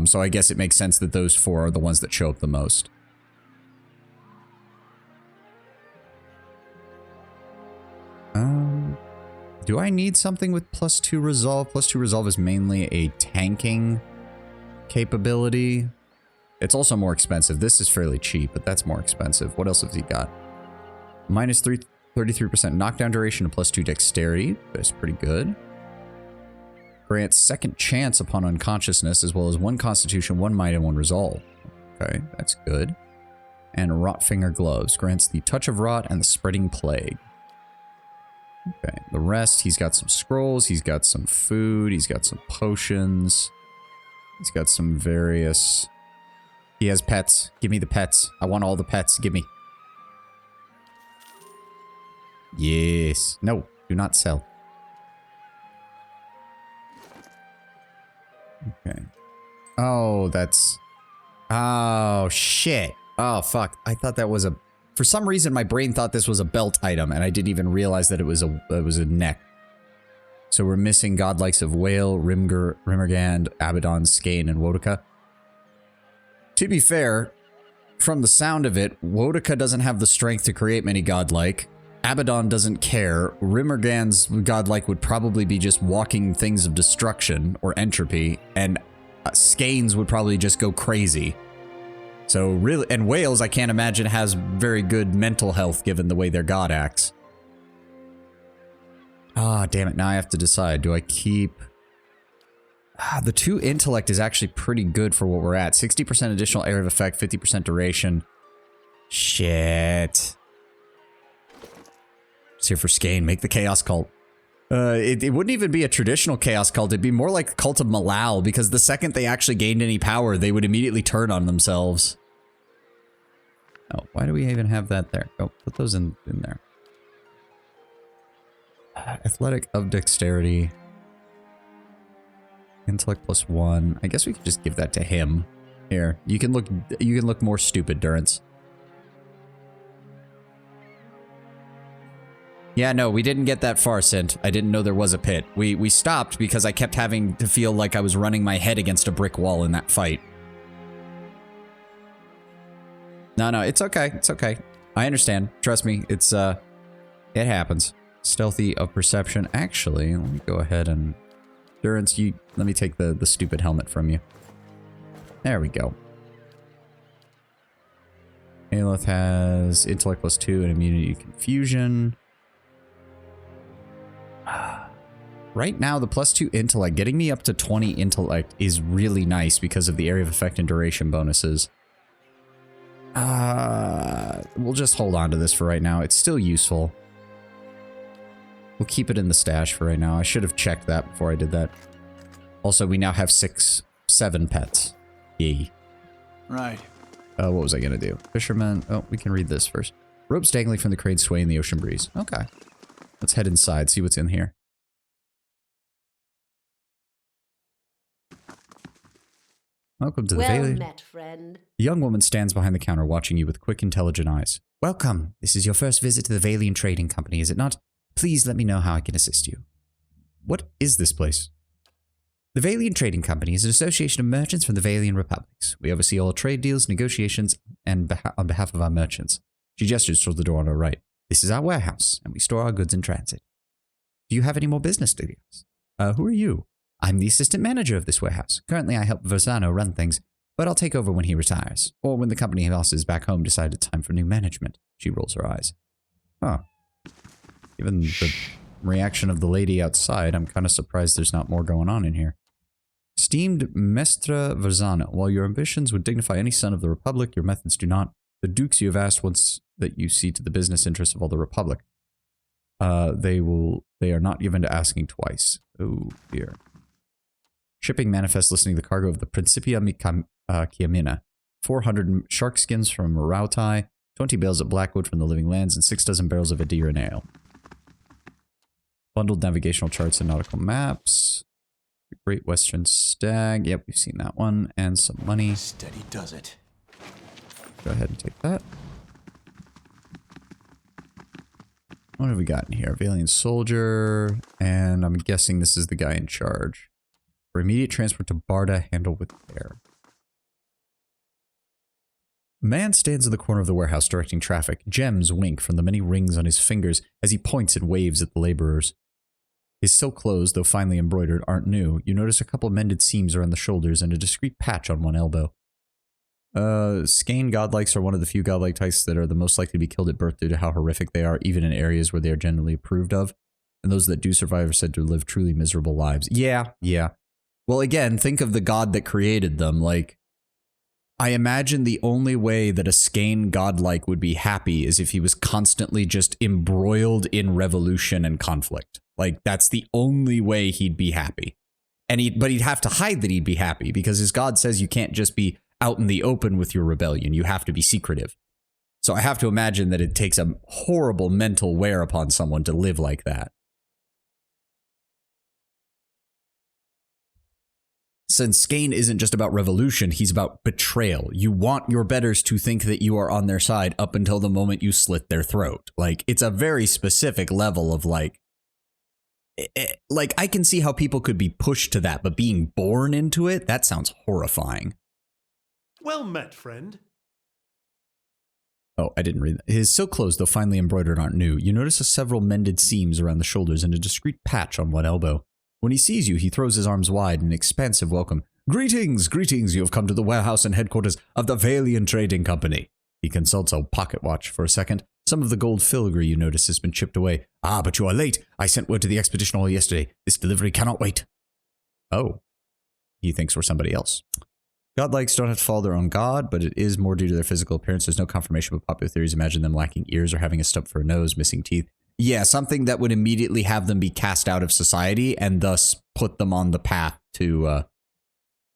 So I guess it makes sense that those 4 are the ones that show up the most. Do I need something with +2 resolve? +2 resolve is mainly a tanking capability. It's also more expensive. This is fairly cheap, but that's more expensive. What else has he got? -33% knockdown duration and +2 dexterity. That's pretty good. Grants second chance upon unconsciousness, as well as 1 constitution, 1 might, and 1 resolve. Okay, that's good. And Rotfinger gloves. Grants the touch of rot and the spreading plague. Okay, the rest, he's got some scrolls, he's got some food, he's got some potions. He's got some various... He has pets. Give me the pets. I want all the pets. Give me. Yes. No, do not sell. Okay. Oh, that's... Oh, shit. Oh, fuck. I thought that was a... For some reason, my brain thought this was a belt item, and I didn't even realize that it was a neck. So we're missing godlikes of Whale, Rimmergand, Abaddon, Skane, and Wotica. To be fair, from the sound of it, Wotica doesn't have the strength to create many godlike. Abaddon doesn't care. Rimmergand's godlike would probably be just walking things of destruction or entropy, and Skane's would probably just go crazy. So really, and Whales I can't imagine has very good mental health given the way their god acts. Ah, damn it, now I have to decide. Do I keep... the 2 intellect is actually pretty good for what we're at. 60% additional area of effect, 50% duration. Shit. It's here for Skane. Make the Chaos Cult. It wouldn't even be a traditional Chaos Cult. It'd be more like Cult of Malal, because the second they actually gained any power, they would immediately turn on themselves. Oh, why do we even have that there? Oh, put those in there. Athletic of Dexterity. Intellect +1. I guess we could just give that to him. Here, you can look more stupid, Durance. Yeah, no, we didn't get that far, Sint. I didn't know there was a pit. We stopped because I kept having to feel like I was running my head against a brick wall in that fight. No, it's okay. It's okay. I understand. Trust me, it's, it happens. Stealthy of Perception. Actually, let me go ahead and... Durance, let me take the stupid helmet from you. There we go. Aelith has Intellect +2 and Immunity to Confusion. Right now, the +2 Intellect, getting me up to 20 Intellect is really nice because of the area of effect and duration bonuses. We'll just hold on to this for right now. It's still useful. We'll keep it in the stash for right now. I should have checked that before I did that. Also, we now have 7 pets. Yay. Right. What was I gonna do? Fisherman. Oh, we can read this first. Ropes dangling from the crane sway in the ocean breeze. Okay. Let's head inside, see what's in here. Welcome to the Well Valiant. met, friend. A young woman stands behind the counter watching you with quick, intelligent eyes. Welcome. This is your first visit to the Valiant Trading Company, is it not? Please let me know how I can assist you. What is this place? The Valiant Trading Company is an association of merchants from the Valiant Republics. We oversee all trade deals, negotiations, and on behalf of our merchants. She gestures towards the door on her right. This is our warehouse, and we store our goods in transit. Do you have any more business to us? Who are you? I'm the assistant manager of this warehouse. Currently, I help Versano run things, but I'll take over when he retires, or when the company bosses back home decide it's time for new management. She rolls her eyes. Huh. Given the reaction of the lady outside, I'm kind of surprised there's not more going on in here. Esteemed Mestre Versano, while your ambitions would dignify any son of the Republic, your methods do not. The dukes you have asked once that you see to the business interests of all the Republic. They are not given to asking twice. Oh, dear. Shipping manifest listing the cargo of the Principia Chiamina. 400 shark skins from Marautai, 20 bales of blackwood from the living lands, and 6 dozen barrels of Adiran ale. Bundled navigational charts and nautical maps. Great Western Stag. Yep, we've seen that one. And some money. Steady does it. Go ahead and take that. What have we got in here? Valiant Soldier. And I'm guessing this is the guy in charge. For immediate transport to Barda, handle with care. A man stands in the corner of the warehouse directing traffic. Gems wink from the many rings on his fingers as he points and waves at the laborers. His silk clothes, though finely embroidered, aren't new. You notice a couple mended seams around the shoulders and a discreet patch on one elbow. Skane godlikes are one of the few godlike types that are the most likely to be killed at birth due to how horrific they are, even in areas where they are generally approved of. And those that do survive are said to live truly miserable lives. Yeah. Well, again, think of the god that created them. Like, I imagine the only way that a Skane godlike would be happy is if he was constantly just embroiled in revolution and conflict. Like, that's the only way he'd be happy. But he'd have to hide that he'd be happy because his god says you can't just be out in the open with your rebellion. You have to be secretive. So I have to imagine that it takes a horrible mental wear upon someone to live like that. Since Skane isn't just about revolution, he's about betrayal. You want your betters to think that you are on their side up until the moment you slit their throat. Like, it's a very specific level of like I can see how people could be pushed to that, but being born into it, that sounds horrifying. Well met, friend. Oh, I didn't read that. His silk clothes, though finely embroidered, aren't new. You notice several mended seams around the shoulders and a discreet patch on one elbow. When he sees you, he throws his arms wide in an expansive welcome. Greetings, greetings, you have come to the warehouse and headquarters of the Valiant Trading Company. He consults a pocket watch for a second. Some of the gold filigree you notice has been chipped away. Ah, but you are late. I sent word to the expedition hall yesterday. This delivery cannot wait. Oh. He thinks we're somebody else. Godlikes don't have to follow their own god, but it is more due to their physical appearance. There's no confirmation, but popular theories imagine them lacking ears or having a stump for a nose, missing teeth. Yeah, something that would immediately have them be cast out of society and thus put them on the path to...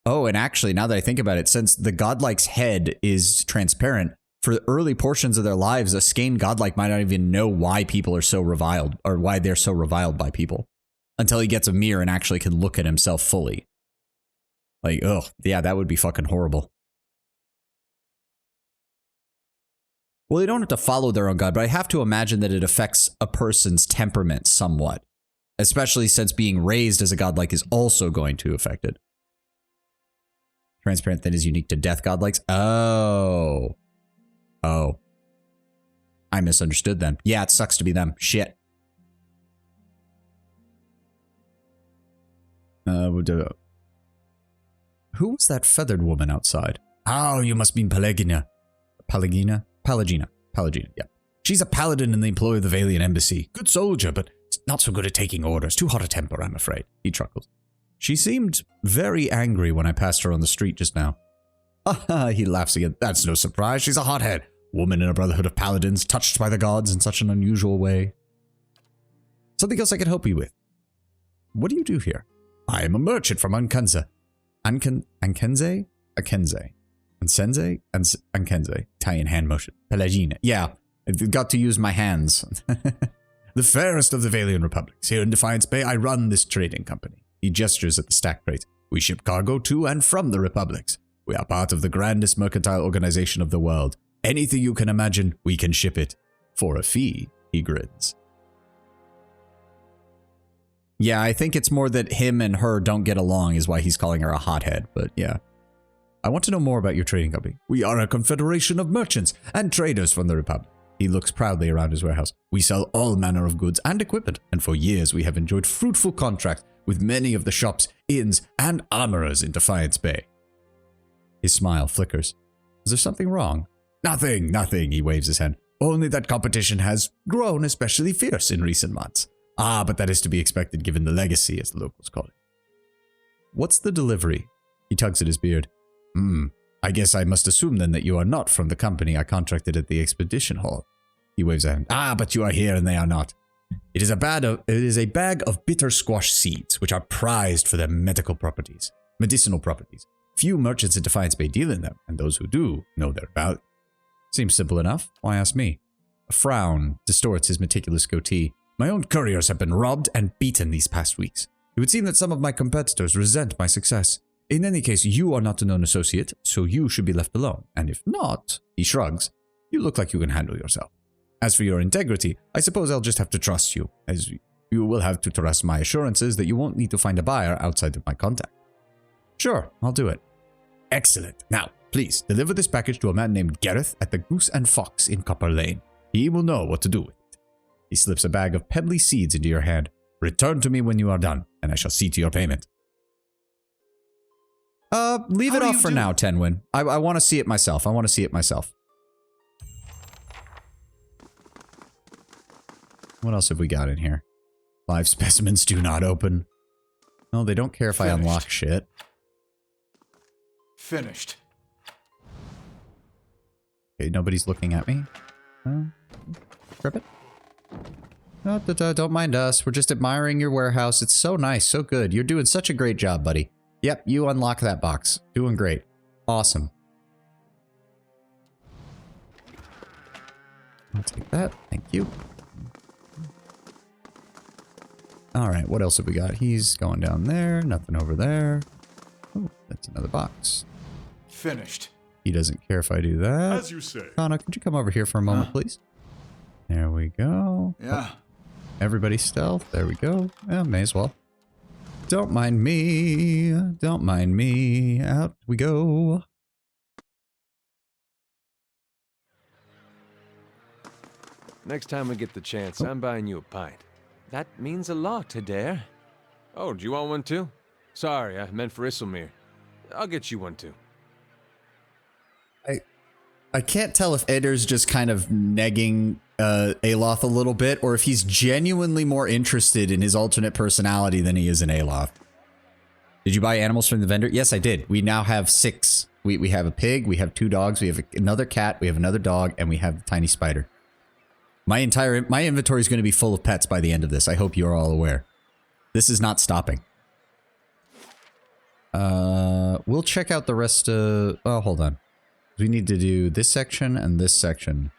Oh, and actually, now that I think about it, since the godlike's head is transparent, for early portions of their lives, a Skane godlike might not even know why people are so reviled, or why they're so reviled by people, until he gets a mirror and actually can look at himself fully. Like, ugh, yeah, that would be fucking horrible. Well, they don't have to follow their own god, but I have to imagine that it affects a person's temperament somewhat. Especially since being raised as a godlike is also going to affect it. Transparent thin is unique to death godlikes. Oh. Oh. I misunderstood them. Yeah, it sucks to be them. Shit. Who was that feathered woman outside? Oh, you must mean Pelagina. Pelagina? Pelagina, yeah. She's a paladin in the employ of the Valiant Embassy. Good soldier, but not so good at taking orders. Too hot a temper, I'm afraid. He chuckles. She seemed very angry when I passed her on the street just now. He laughs again. That's no surprise. She's a hothead. Woman in a brotherhood of paladins, touched by the gods in such an unusual way. Something else I can help you with. What do you do here? I am a merchant from Ankenze. Ankenze? Ankenze. Ankenze? Italian hand motion. Pelagina. Yeah. I got to use my hands. The fairest of the Valian republics. Here in Defiance Bay, I run this trading company. He gestures at the stack crate. We ship cargo to and from the republics. We are part of the grandest mercantile organization of the world. Anything you can imagine, we can ship it. For a fee, he grins. Yeah, I think it's more that him and her don't get along is why he's calling her a hothead, but yeah. I want to know more about your trading company. We are a confederation of merchants and traders from the Republic. He looks proudly around his warehouse. We sell all manner of goods and equipment, and for years we have enjoyed fruitful contracts with many of the shops, inns, and armorers in Defiance Bay. His smile flickers. Is there something wrong? Nothing, nothing, he waves his hand. Only that competition has grown especially fierce in recent months. Ah, but that is to be expected given the legacy, as the locals call it. What's the delivery? He tugs at his beard. I guess I must assume then that you are not from the company I contracted at the expedition hall. He waves a hand. Ah, but you are here and they are not. It is a bag of bitter squash seeds, which are prized for their medicinal properties. Few merchants in Defiance Bay deal in them, and those who do know their value. Seems simple enough. Why ask me? A frown distorts his meticulous goatee. My own couriers have been robbed and beaten these past weeks. It would seem that some of my competitors resent my success. In any case, you are not a known associate, so you should be left alone. And if not, he shrugs, you look like you can handle yourself. As for your integrity, I suppose I'll just have to trust you, as you will have to trust my assurances that you won't need to find a buyer outside of my contact. Sure, I'll do it. Excellent. Now, please, deliver this package to a man named Gareth at the Goose and Fox in Copper Lane. He will know what to do with it. He slips a bag of pebbly seeds into your hand. Return to me when you are done, and I shall see to your payment. Leave it off for now, Tenwin. I want to see it myself. What else have we got in here? Live specimens do not open. No, they don't care if I unlock shit. Finished. Okay, nobody's looking at me. Grab it. No, don't mind us. We're just admiring your warehouse. It's so nice, so good. You're doing such a great job, buddy. Yep, you unlock that box. Doing great. Awesome. I'll take that. Thank you. Alright, what else have we got? He's going down there. Nothing over there. Oh, that's another box. Finished. He doesn't care if I do that. As you say. Kana, could you come over here for a moment, please? There we go. Yeah. Everybody stealth. There we go. Yeah, may as well. Don't mind me. Don't mind me. Out we go. Next time we get the chance, I'm buying you a pint. That means a lot to Dare. Oh, do you want one too? Sorry, I meant for Isselmere. I'll get you one too. I can't tell if Eder's just kind of negging Aloth a little bit, or if he's genuinely more interested in his alternate personality than he is in Aloth. Did you buy animals from the vendor? Yes, I did. We now have 6. We have a pig, we have 2 dogs, we have another cat, we have another dog, and we have a tiny spider. My inventory is going to be full of pets by the end of this. I hope you're all aware. This is not stopping. We'll check out the rest of... Oh, hold on. We need to do this section and this section.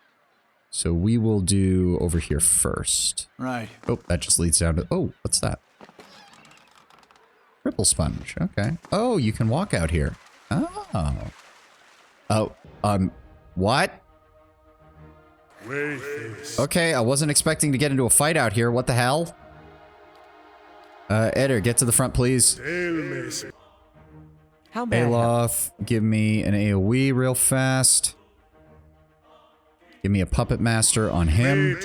So we will do over here first. Right. Oh, that just leads down to... Oh, what's that? Triple sponge. Okay. Oh, you can walk out here. Oh. Oh, what? Wait. Okay, I wasn't expecting to get into a fight out here. What the hell? Eder, get to the front, please. How bad? Aloth, give me an AoE real fast. Give me a Puppet Master on him.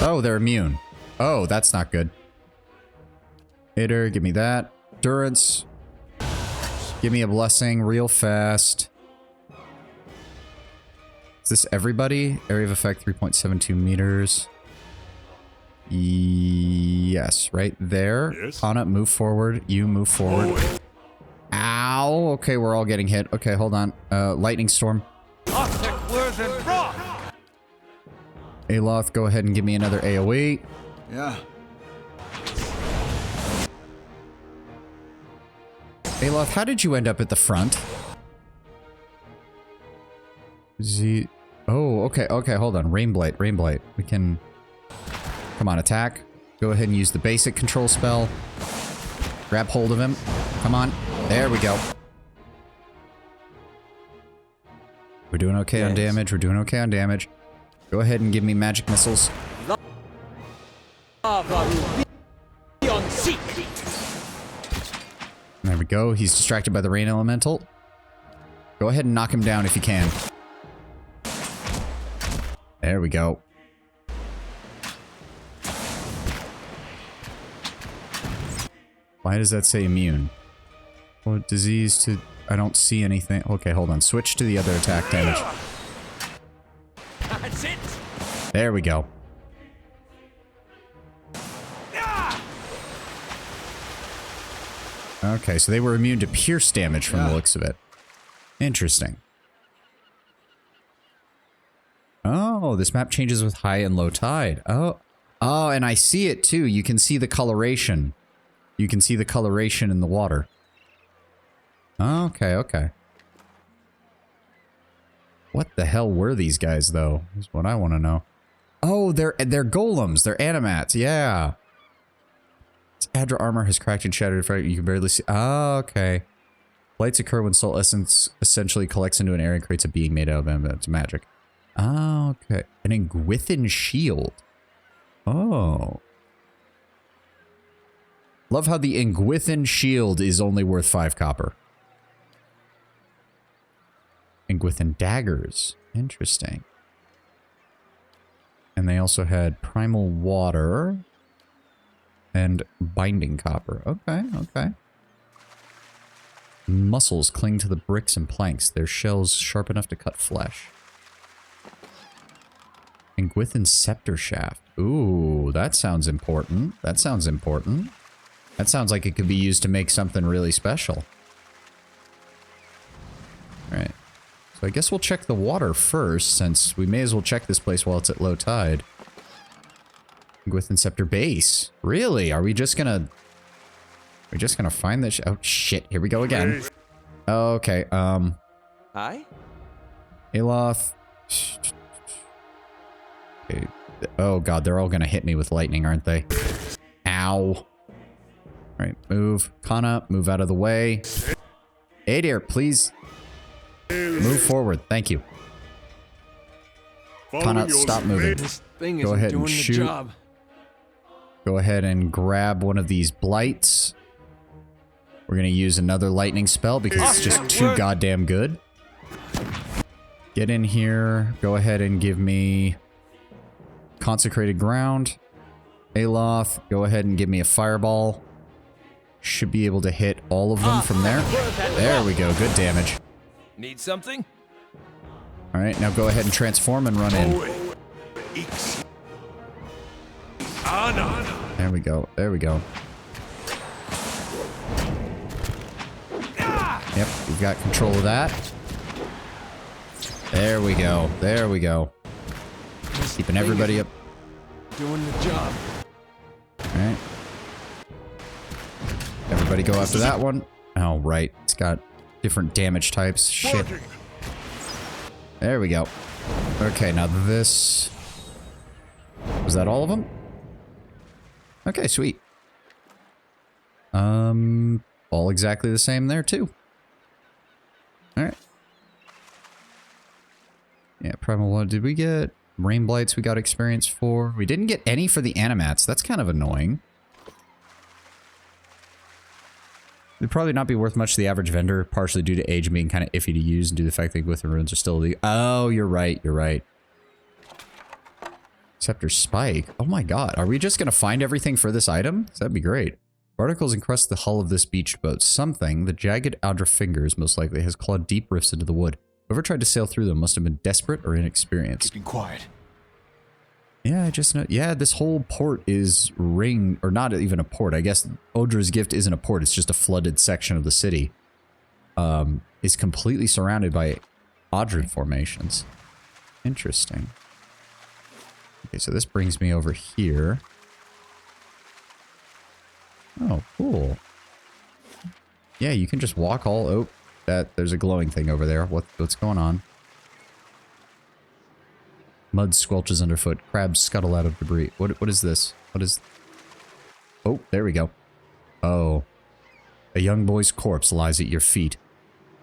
Oh, they're immune. Oh, that's not good. Eder, give me that. Durance. Give me a Blessing real fast. Is this everybody? Area of effect 3.72 meters. Yes, right there. Yes. Kana, move forward. You move forward. Ow. Okay, we're all getting hit. Okay, hold on. Lightning storm. Aloth, go ahead and give me another AoE. Yeah. Aloth, how did you end up at the front? Oh, okay, okay, hold on. Rain Blight, Rain Blight. We can... Come on, attack. Go ahead and use the basic control spell. Grab hold of him. Come on. There we go. We're doing okay on damage. We're doing okay on damage. Go ahead and give me magic missiles. There we go. He's distracted by the rain elemental. Go ahead and knock him down if you can. There we go. Why does that say immune? What disease to... I don't see anything. Okay, hold on. Switch to the other attack damage. That's it. There we go. Okay, so they were immune to pierce damage from the looks of it. Interesting. Oh, this map changes with high and low tide. Oh, and I see it too. You can see the coloration. You can see the coloration in the water. Okay, okay. What the hell were these guys, though? Is what I want to know. Oh, they're golems. They're animats. Yeah. Its Adra armor has cracked and shattered in front of you. You can barely see. Oh, okay. Blights occur when soul essence essentially collects into an area and creates a being made out of them. It's magic. Oh, okay. An Engwithin shield. Oh. Love how the Engwithin shield is only worth 5 copper. Engwithin daggers. Interesting. And they also had primal water and binding copper. Okay, okay. Muscles cling to the bricks and planks. Their shells sharp enough to cut flesh. Engwithin scepter shaft. Ooh, that sounds important. That sounds important. That sounds like it could be used to make something really special. Alright. So I guess we'll check the water first, since we may as well check this place while it's at low tide. Engwithin scepter base. Really? Are we just gonna... We're just gonna find this... Oh, shit. Here we go again. Okay, Hi? Aloth. Okay. Oh god, they're all gonna hit me with lightning, aren't they? Ow. Alright, move. Kana, move out of the way. Hey dear, please. Move forward. Thank you. Kana, stop moving. This thing Go isn't ahead and doing the shoot. job. Go ahead and grab one of these blights. We're gonna use another lightning spell because it's just too goddamn good. Get in here. Go ahead and give me consecrated ground. Aloth, go ahead and give me a fireball. Should be able to hit all of them from there. There we go. Good damage. Need something? All right, now go ahead and transform and run in. There we go. There we go. Yep, we've got control of that. There we go. There we go. Keeping everybody up. Doing the job. Alright. Everybody go after that one. Oh, right. It's got different damage types. Shit. There we go. Okay, now this... Was that all of them? Okay, sweet. All exactly the same there, too. Alright. Yeah, Primal One. Did we get Rain Blights we got experience for? We didn't get any for the Animats. That's kind of annoying. It'd probably not be worth much to the average vendor, partially due to age and being kind of iffy to use and due to the fact that Gwithin runes are still the... Oh, you're right, you're right. Scepter Spike. Oh my god, are we just going to find everything for this item? That'd be great. Particles encrust the hull of this beached boat. Something, the jagged Audra fingers most likely, has clawed deep rifts into the wood. Whoever tried to sail through them must have been desperate or inexperienced. Keeping quiet. Yeah, I just know. Yeah, this whole port is ringed, or not even a port. I guess Audra's Gift isn't a port. It's just a flooded section of the city. Is completely surrounded by Audrid formations. Interesting. Okay, so this brings me over here. Oh, cool. Yeah, you can just walk all... Oh, there's a glowing thing over there. What's going on? Mud squelches underfoot. Crabs scuttle out of debris. What is this? What is... Oh, there we go. Oh. A young boy's corpse lies at your feet.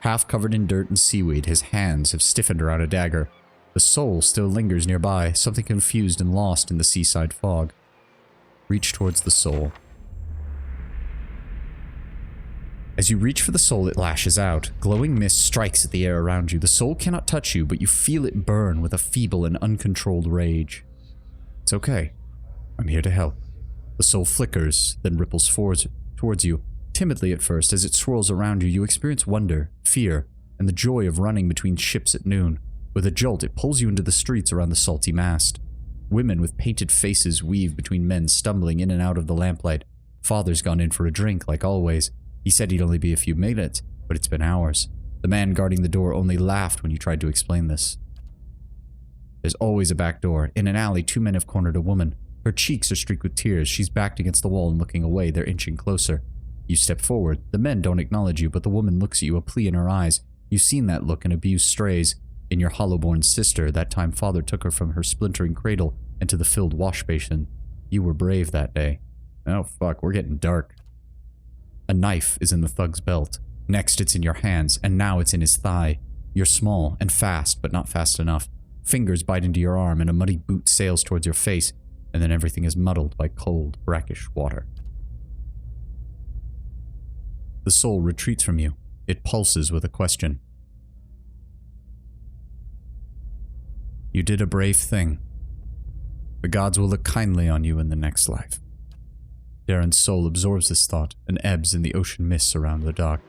Half covered in dirt and seaweed, his hands have stiffened around a dagger. The soul still lingers nearby, something confused and lost in the seaside fog. Reach towards the soul. As you reach for the soul, it lashes out. Glowing mist strikes at the air around you. The soul cannot touch you, but you feel it burn with a feeble and uncontrolled rage. It's okay. I'm here to help. The soul flickers, then ripples towards you. Timidly at first, as it swirls around you, you experience wonder, fear, and the joy of running between ships at noon. With a jolt, it pulls you into the streets around the salty mast. Women with painted faces weave between men stumbling in and out of the lamplight. Father's gone in for a drink, like always. He said he'd only be a few minutes, but it's been hours. The man guarding the door only laughed when you tried to explain this. There's always a back door. In an alley, 2 men have cornered a woman. Her cheeks are streaked with tears. She's backed against the wall and looking away. They're inching closer. You step forward. The men don't acknowledge you, but the woman looks at you, a plea in her eyes. You've seen that look in abused strays. In your hollow-born sister, that time father took her from her splintering cradle into the filled wash basin. You were brave that day. Oh fuck, we're getting dark. A knife is in the thug's belt. Next it's in your hands, and now it's in his thigh. You're small and fast, but not fast enough. Fingers bite into your arm and a muddy boot sails towards your face, and then everything is muddled by cold, brackish water. The soul retreats from you. It pulses with a question. You did a brave thing. The gods will look kindly on you in the next life. Darren's soul absorbs this thought and ebbs in the ocean mists around the dock.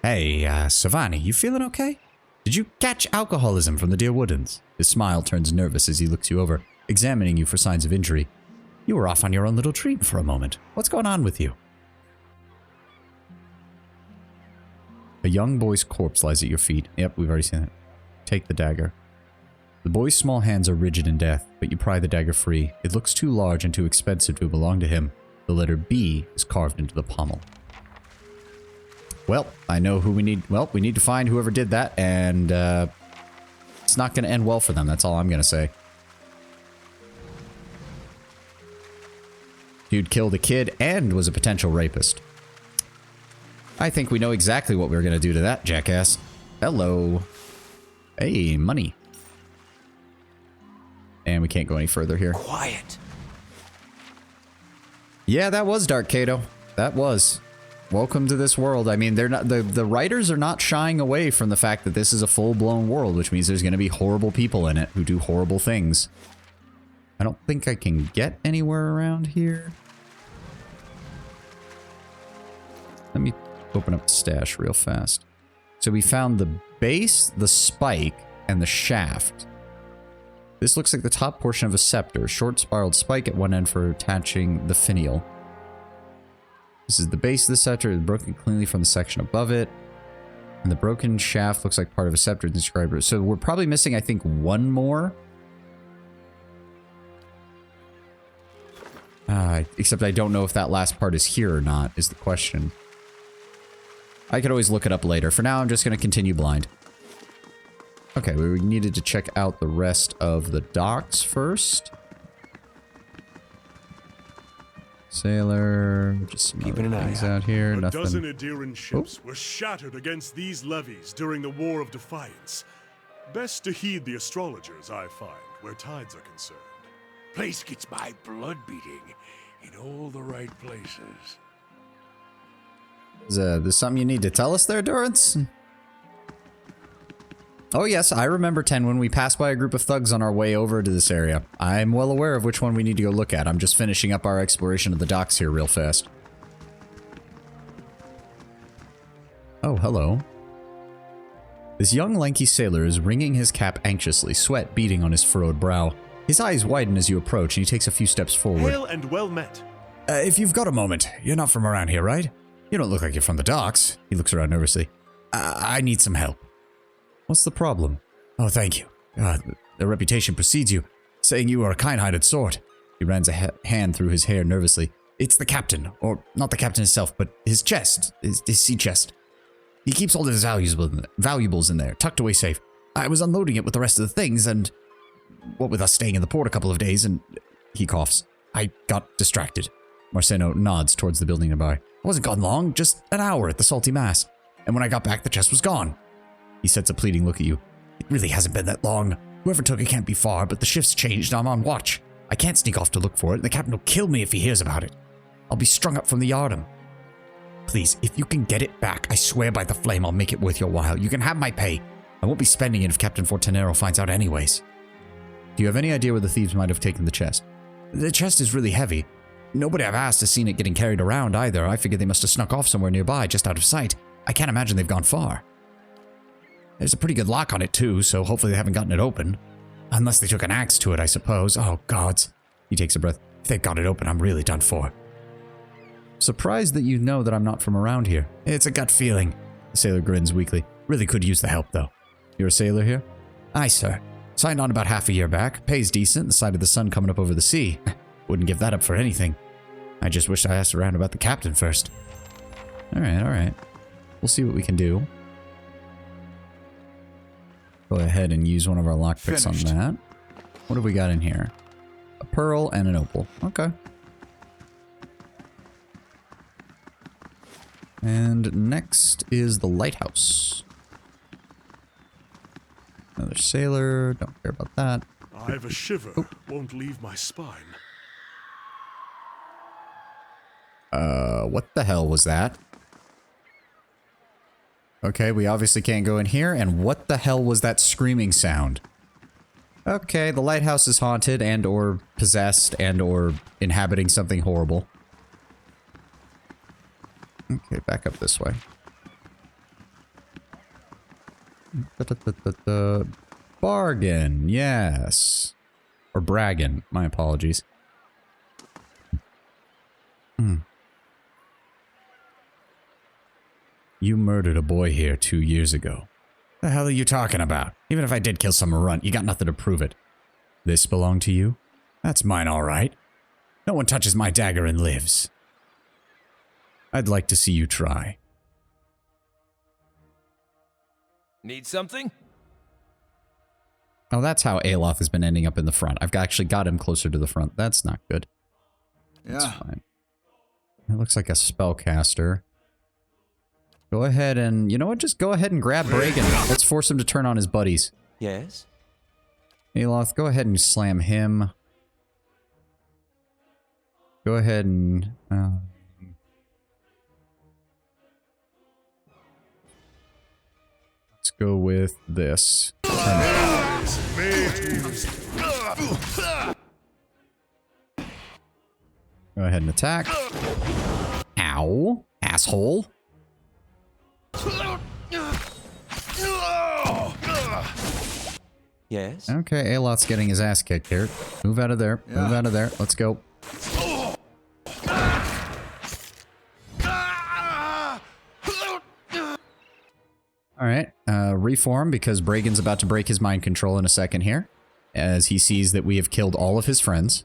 Hey, Savani, you feeling okay? Did you catch alcoholism from the Dear Woodens? His smile turns nervous as he looks you over, examining you for signs of injury. You were off on your own little dream for a moment. What's going on with you? A young boy's corpse lies at your feet. Yep, we've already seen it. Take the dagger. The boy's small hands are rigid in death, but you pry the dagger free. It looks too large and too expensive to belong to him. The letter B is carved into the pommel. Well, I know who we need. Well, we need to find whoever did that, and it's not going to end well for them. That's all I'm going to say. Dude killed a kid and was a potential rapist. I think we know exactly what we're going to do to that jackass. Hello. Hey, money. And we can't go any further here. Quiet. Yeah, that was Dark Kato. That was. Welcome to this world. I mean, they're not the writers are not shying away from the fact that this is a full-blown world, which means there's going to be horrible people in it who do horrible things. I don't think I can get anywhere around here. Let me open up the stash real fast. So we found the base, the spike, and the shaft. This looks like the top portion of a scepter. Short spiraled spike at one end for attaching the finial. This is the base of the scepter, broken cleanly from the section above it. And the broken shaft looks like part of a scepter inscribed. So we're probably missing, I think, one more. Except I don't know if that last part is here or not, is the question. I could always look it up later. For now, I'm just going to continue blind. Okay, we needed to check out the rest of the docks first. Sailor, just some Keeping other an eye things out here. A Nothing. dozen Adiran ships were shattered against these levees during the War of Defiance. Best to heed the astrologers, I find, where tides are concerned. Place gets my blood beating in all the right places. Is this something you need to tell us there, Durance? Oh yes, I remember 10 when we passed by a group of thugs on our way over to this area. I'm well aware of which one we need to go look at. I'm just finishing up our exploration of the docks here real fast. Oh, hello. This young lanky sailor is wringing his cap anxiously, sweat beading on his furrowed brow. His eyes widen as you approach, and he takes a few steps forward. Hail and well met. If you've got a moment, you're not from around here, right? You don't look like you're from the docks. He looks around nervously. I need some help. What's the problem? Oh, thank you. The reputation precedes you, saying you are a kind-hearted sort. He runs a hand through his hair nervously. It's the captain, or not the captain himself, but his chest, his sea chest. He keeps all his valuables in there, tucked away safe. I was unloading it with the rest of the things, and what with us staying in the port a couple of days and... He coughs. I got distracted. Marceno nods towards the building nearby. I wasn't gone long, just an hour at the Salty Mass. And when I got back, the chest was gone. He sets a pleading look at you. It really hasn't been that long. Whoever took it can't be far, but the shift's changed and I'm on watch. I can't sneak off to look for it, and the captain will kill me if he hears about it. I'll be strung up from the yardum. Please, if you can get it back, I swear by the flame I'll make it worth your while. You can have my pay. I won't be spending it if Captain Fortanero finds out anyways. Do you have any idea where the thieves might have taken the chest? The chest is really heavy. Nobody I've asked has seen it getting carried around either. I figured they must have snuck off somewhere nearby, just out of sight. I can't imagine they've gone far. There's a pretty good lock on it too, so hopefully they haven't gotten it open. Unless they took an axe to it, I suppose. Oh, gods. He takes a breath. If they've got it open, I'm really done for. Surprised that you know that I'm not from around here. It's a gut feeling. The sailor grins weakly. Really could use the help, though. You're a sailor here? Aye, sir. Signed on about half a year back. Pays decent, the sight of the sun coming up over the sea. Wouldn't give that up for anything. I just wish I asked around about the captain first. Alright. We'll see what we can do. Go ahead and use one of our lockpicks on that. What have we got in here? A pearl and an opal. Okay. And next is the lighthouse. Another sailor. Don't care about that. I've a shiver. Won't leave my spine. What the hell was that? Okay, we obviously can't go in here. And what the hell was that screaming sound? Okay, the lighthouse is haunted and or possessed and or inhabiting something horrible. Okay, back up this way. Bargain, yes. Or braggin, my apologies. You murdered a boy here 2 years ago. The hell are you talking about? Even if I did kill some runt, you got nothing to prove it. This belonged to you? That's mine, all right. No one touches my dagger and lives. I'd like to see you try. Need something? Oh, that's how Aloth has been ending up in the front. I've actually got him closer to the front. That's not good. That's fine. It looks like a spellcaster. Go ahead and... You know what? Just go ahead and grab Bragan. Let's force him to turn on his buddies. Yes? Aloth, go ahead and slam him. Go ahead and... let's go with this. Go ahead and attack. Ow. Asshole. Yes? Okay, Aloth's getting his ass kicked here. Move out of there. Yeah. Move out of there. Let's go. Alright, reform because Bragan's about to break his mind control in a second here. As he sees that we have killed all of his friends.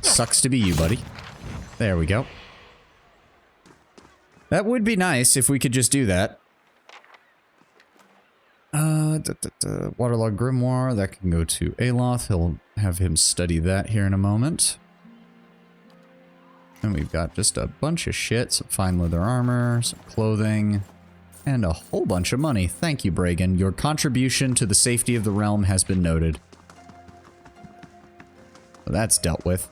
Sucks to be you, buddy. There we go. That would be nice if we could just do that. Waterlogged Grimoire, that can go to Aloth. He'll have him study that here in a moment. And we've got just a bunch of shit. Some fine leather armor, some clothing, and a whole bunch of money. Thank you, Bragan. Your contribution to the safety of the realm has been noted. So that's dealt with.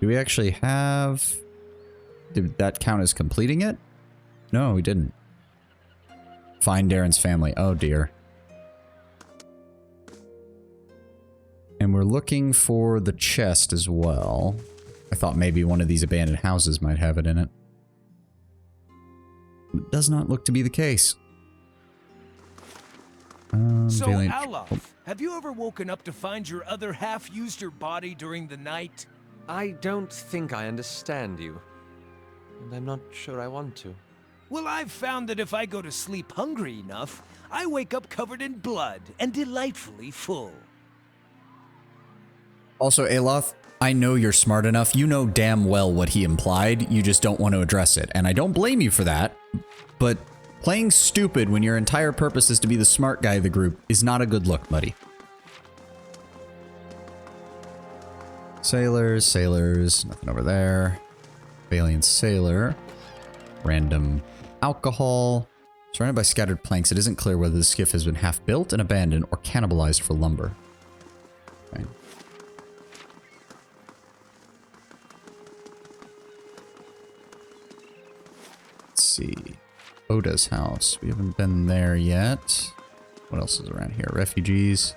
Do we actually have... Did that count as completing it? No, we didn't. Find Darren's family. Oh, dear. And we're looking for the chest as well. I thought maybe one of these abandoned houses might have it in it. It does not look to be the case. So, Valiant... Alof, have you ever woken up to find your other half used your body during the night? I don't think I understand you. And I'm not sure I want to. Well, I've found that if I go to sleep hungry enough, I wake up covered in blood and delightfully full. Also, Aloth, I know you're smart enough. You know damn well what he implied. You just don't want to address it. And I don't blame you for that. But Playing stupid when your entire purpose is to be the smart guy of the group is not a good look, buddy. Sailors, sailors, nothing over there. Alien sailor. Random alcohol. Surrounded by scattered planks, it isn't clear whether the skiff has been half built and abandoned or cannibalized for lumber. Okay. Let's see. Oda's house. We haven't been there yet. What else is around here? Refugees.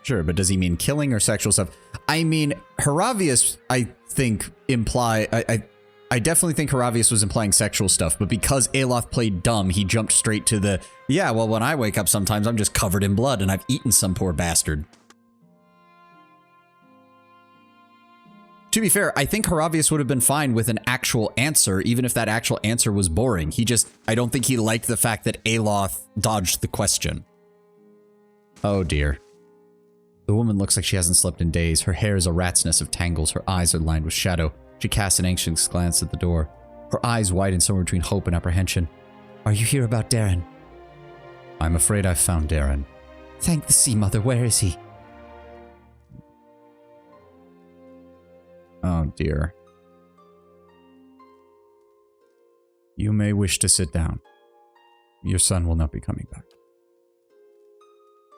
Sure, but does he mean killing or sexual stuff? I mean, Haravius, I think, I definitely think Haravius was implying sexual stuff, but because Aloth played dumb, he jumped straight to the, yeah, well, when I wake up sometimes I'm just covered in blood and I've eaten some poor bastard. To be fair, I think Haravius would have been fine with an actual answer, even if that actual answer was boring. He just, I don't think he liked the fact that Aloth dodged the question. Oh dear. The woman looks like she hasn't slept in days. Her hair is a rat's nest of tangles. Her eyes are lined with shadow. She casts an anxious glance at the door. Her eyes widen somewhere between hope and apprehension. Are you here about Darren? I'm afraid I've found Darren. Thank the Sea Mother. Where is he? Oh dear. You may wish to sit down. Your son will not be coming back.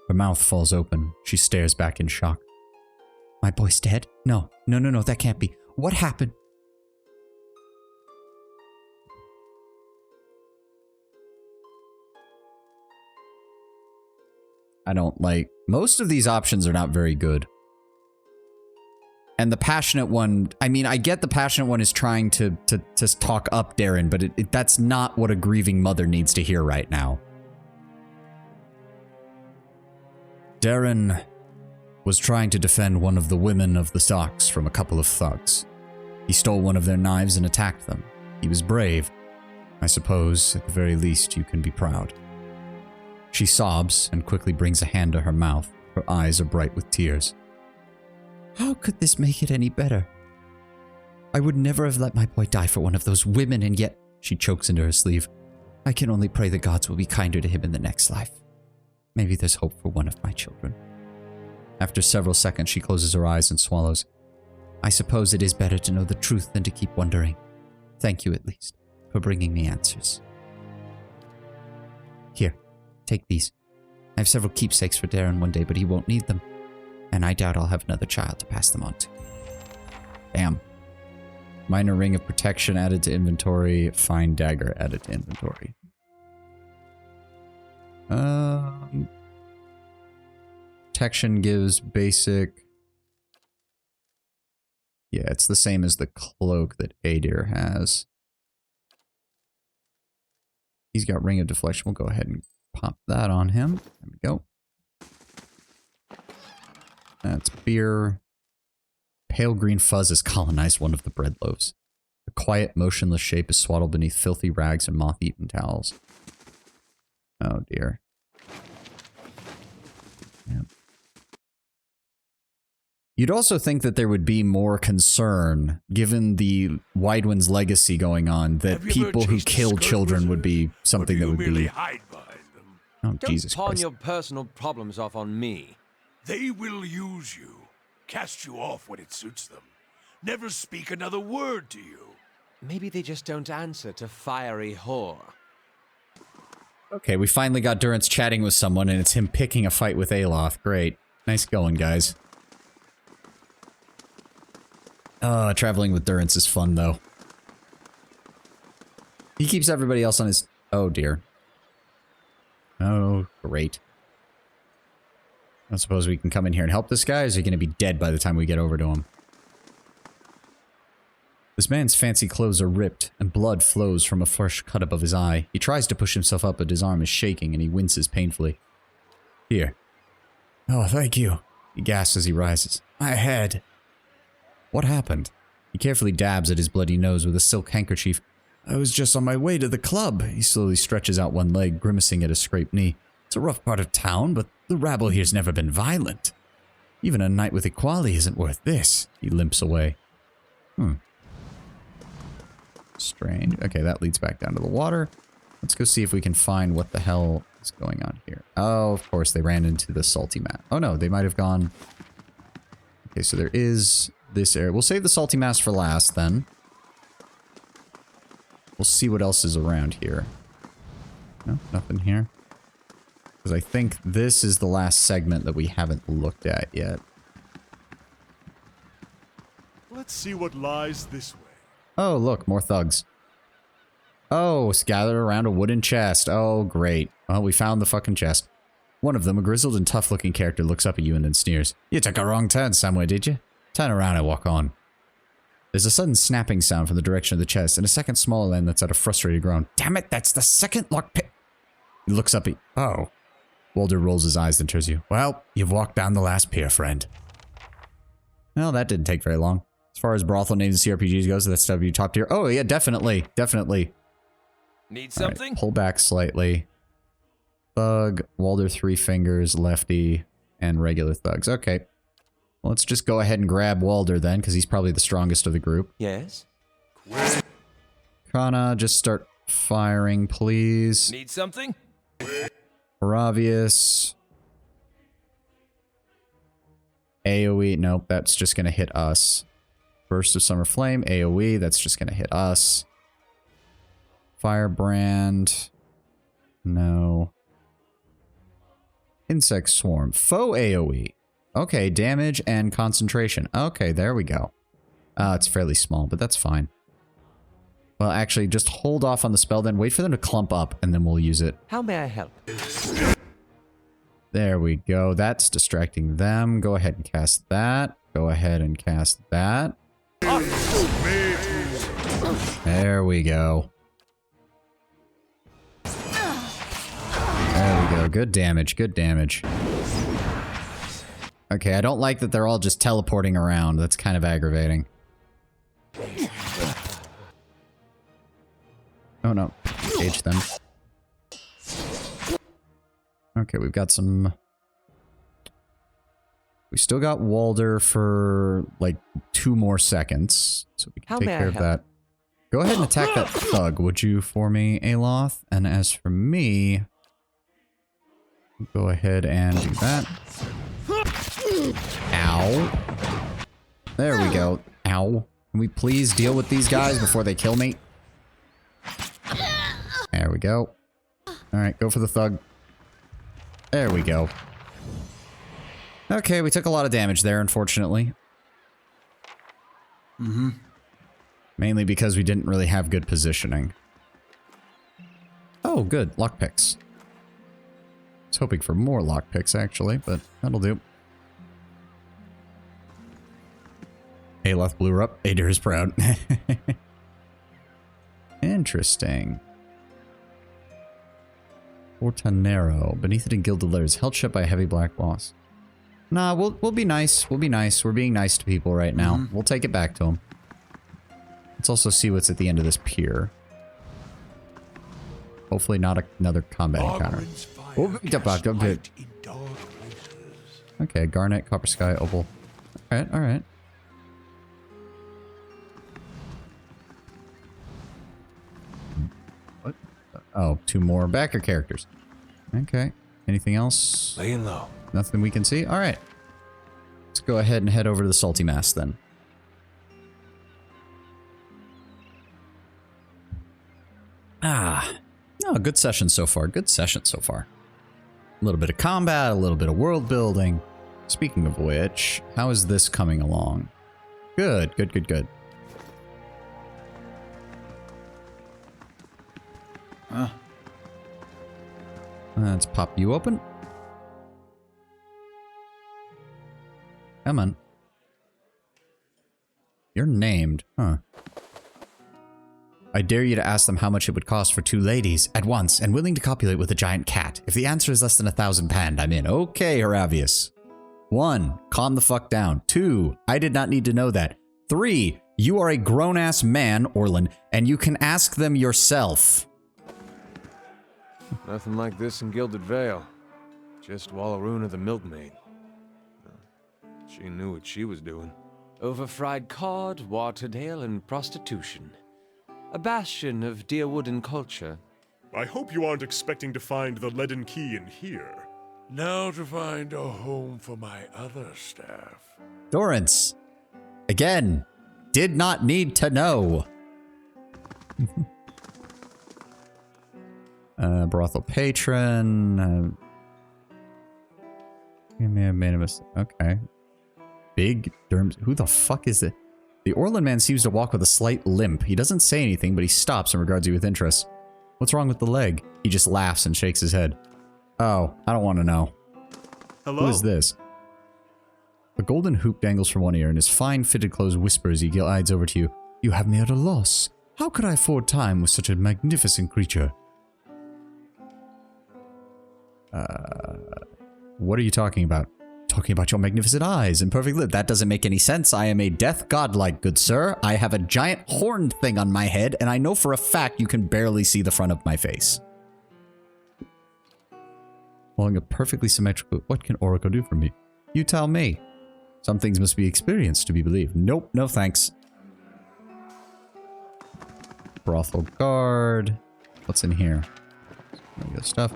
Her mouth falls open. She stares back in shock. My boy's dead? No, that can't be. What happened? I don't like... Most of these options are not very good. And the passionate one... I mean, I get the passionate one is trying to talk up Darren, but that's not what a grieving mother needs to hear right now. Darren was trying to defend one of the women of the docks from a couple of thugs. He stole one of their knives and attacked them. He was brave. I suppose, at the very least, you can be proud. She sobs and quickly brings a hand to her mouth. Her eyes are bright with tears. How could this make it any better? I would never have let my boy die for one of those women, and yet... She chokes into her sleeve. I can only pray the gods will be kinder to him in the next life. Maybe there's hope for one of my children. After several seconds, she closes her eyes and swallows. I suppose it is better to know the truth than to keep wondering. Thank you, at least, for bringing me answers. Here, take these. I have several keepsakes for Darren one day, but he won't need them. And I doubt I'll have another child to pass them on to. Damn. Minor ring of protection added to inventory. Fine dagger added to inventory. Protection gives basic. Yeah, it's the same as the cloak that Adir has. He's got ring of deflection. We'll go ahead and pop that on him. There we go. That's beer. Pale green fuzz has colonized one of the bread loaves. A quiet, motionless shape is swaddled beneath filthy rags and moth-eaten towels. Oh dear. Yep. You'd also think that there would be more concern, given the Widewind's legacy going on, that people who kill children would be something that would be... Oh, Jesus Christ. Don't pawn your personal problems off on me. They will use you, cast you off when it suits them, never speak another word to you. Maybe they just don't answer to fiery whore. Okay, we finally got Durance chatting with someone, and it's him picking a fight with Aloth. Great. Nice going, guys. Traveling with Durance is fun, though. He keeps everybody else on his... Oh, dear. Oh, great. I suppose we can come in here and help this guy, or is he going to be dead by the time we get over to him? This man's fancy clothes are ripped, and blood flows from a fresh cut above his eye. He tries to push himself up, but his arm is shaking, and he winces painfully. Here. Oh, thank you. He gasps as he rises. My head. What happened? He carefully dabs at his bloody nose with a silk handkerchief. I was just on my way to the club. He slowly stretches out one leg, grimacing at a scraped knee. It's a rough part of town, but the rabble here's never been violent. Even a night with Equali isn't worth this. He limps away. Strange. Okay, that leads back down to the water. Let's go see if we can find what the hell is going on here. Oh, of course, they ran into the salty mat. Oh no, they might have gone... Okay, so there is this area. We'll save the salty mass for last, then. We'll see what else is around here. No, nothing here. Because I think this is the last segment that we haven't looked at yet. Let's see what lies this way. Oh, look, more thugs. Oh, it's gathered around a wooden chest. Oh, great. Well, we found the fucking chest. One of them, a grizzled and tough-looking character, looks up at you and then sneers. You took a wrong turn somewhere, did you? Turn around and walk on. There's a sudden snapping sound from the direction of the chest, and a second smaller end that's at a frustrated groan. Damn it, that's the second lockpick. He looks up at you. Oh. Walder rolls his eyes and turns to you. Well, you've walked down the last pier, friend. Well, that didn't take very long. As far as brothel names and CRPGs goes, that's W top tier. Oh, yeah, definitely. Definitely. Need something? Right, pull back slightly. Thug, Walder 3 fingers, lefty, and regular thugs. Okay. Well, let's just go ahead and grab Walder then, because he's probably the strongest of the group. Yes? Kana, just start firing, please. Need something? Moravius. AoE, nope, that's just going to hit us. Burst of Summer Flame, AoE, that's just going to hit us. Firebrand. No. Insect Swarm. Faux AoE. Okay, damage and concentration. Okay, there we go. It's fairly small, but that's fine. Well, actually, just hold off on the spell then. Wait for them to clump up, and then we'll use it. How may I help? There we go. That's distracting them. Go ahead and cast that. Go ahead and cast that. There we go. There we go. Good damage. Good damage. Okay, I don't like that they're all just teleporting around. That's kind of aggravating. Oh no. Engage them. Okay, we've got some... We still got Walder for, like, 2 more seconds. So we can take care of that. Go ahead and attack that thug, would you, for me, Aloth? And as for me... Go ahead and do that. Ow. There we go. Ow. Can we please deal with these guys before they kill me? There we go. Alright, go for the thug. There we go. Okay, we took a lot of damage there, unfortunately. Mm-hmm. Mainly because we didn't really have good positioning. Oh, good. Lockpicks. I was hoping for more lockpicks, actually, but that'll do. Aloth blew her up. Ader is proud. Interesting. Fortanero. Beneath it in gilded letters. Held shut by a heavy black boss. Nah, we'll be nice. We'll be nice. We're being nice to people right now. We'll take it back to them. Let's also see what's at the end of this pier. Hopefully not another combat encounter. Okay, garnet, copper sky, opal. Alright, alright. What? Oh, 2 more backer characters. Okay. Anything else? Laying low. Nothing we can see? Alright. Let's go ahead and head over to the Salty Mass then. Oh, good session so far. Good session so far. A little bit of combat, a little bit of world building. Speaking of which, how is this coming along? Good, good, good, good. Let's pop you open. Come on. You're named, huh? I dare you to ask them how much it would cost for 2 ladies at once and willing to copulate with a giant cat. If the answer is less than 1,000 pand, I'm in. Okay, Horavius. 1, calm the fuck down. 2, I did not need to know that. 3, you are a grown-ass man, Orlin, and you can ask them yourself. Nothing like this in Gilded Vale. Just Wallaruna the milkmaid. She knew what she was doing. Overfried cod, watered ale, and prostitution. A bastion of Deerwooden culture. I hope you aren't expecting to find the leaden key in here. Now to find a home for my other staff. Dorrance. Again. Did not need to know. Brothel patron. You may have made a mistake. Okay. Big Derms. Who the fuck is it? The Orland man seems to walk with a slight limp. He doesn't say anything, but he stops and regards you with interest. What's wrong with the leg? He just laughs and shakes his head. Oh, I don't want to know. Hello? Who is this? A golden hoop dangles from one ear, and his fine fitted clothes whisper as he glides over to you. You have me at a loss. How could I afford time with such a magnificent creature? What are you talking about? Talking about your magnificent eyes and perfect lip. That doesn't make any sense. I am a death godlike, good sir. I have a giant horned thing on my head, and I know for a fact you can barely see the front of my face. Holding a perfectly symmetrical... What can Oracle do for me? You tell me. Some things must be experienced to be believed. Nope, no thanks. Brothel guard. What's in here? Good stuff.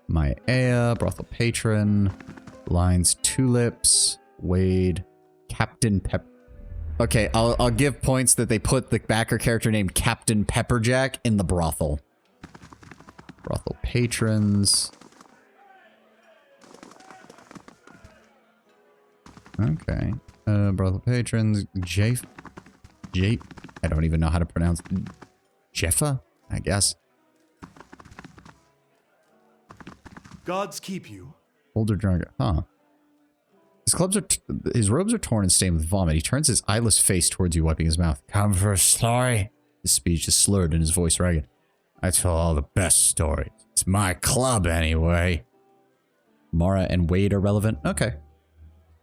My Aya, brothel patron, lines tulips, Wade, Captain Pep. Okay, I'll give points that they put the backer character named Captain Pepperjack in the brothel. Brothel patrons. Okay. Brothel patrons. I don't even know how to pronounce Jeffa, I guess. Gods keep you. Older dragon. Huh. His robes are torn and stained with vomit. He turns his eyeless face towards you, wiping his mouth. Come for a story? His speech is slurred and his voice ragged. I tell all the best stories. It's my club, anyway. Mara and Wade are relevant? Okay.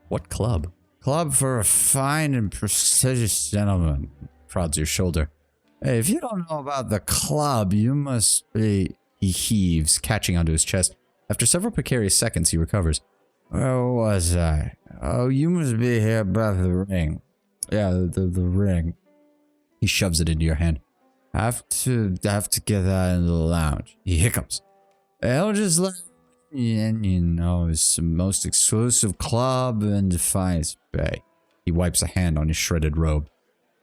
What club? Club for a fine and prestigious gentleman. Prods your shoulder. Hey, if you don't know about the club, you must be... He heaves, catching onto his chest. After several precarious seconds, he recovers. Where was I? Oh, you must be here about the ring. Yeah, the ring. He shoves it into your hand. Have to get that in the lounge. He hiccups. I'll just let you in, you know, it's the most exclusive club in Defiance Bay. He wipes a hand on his shredded robe.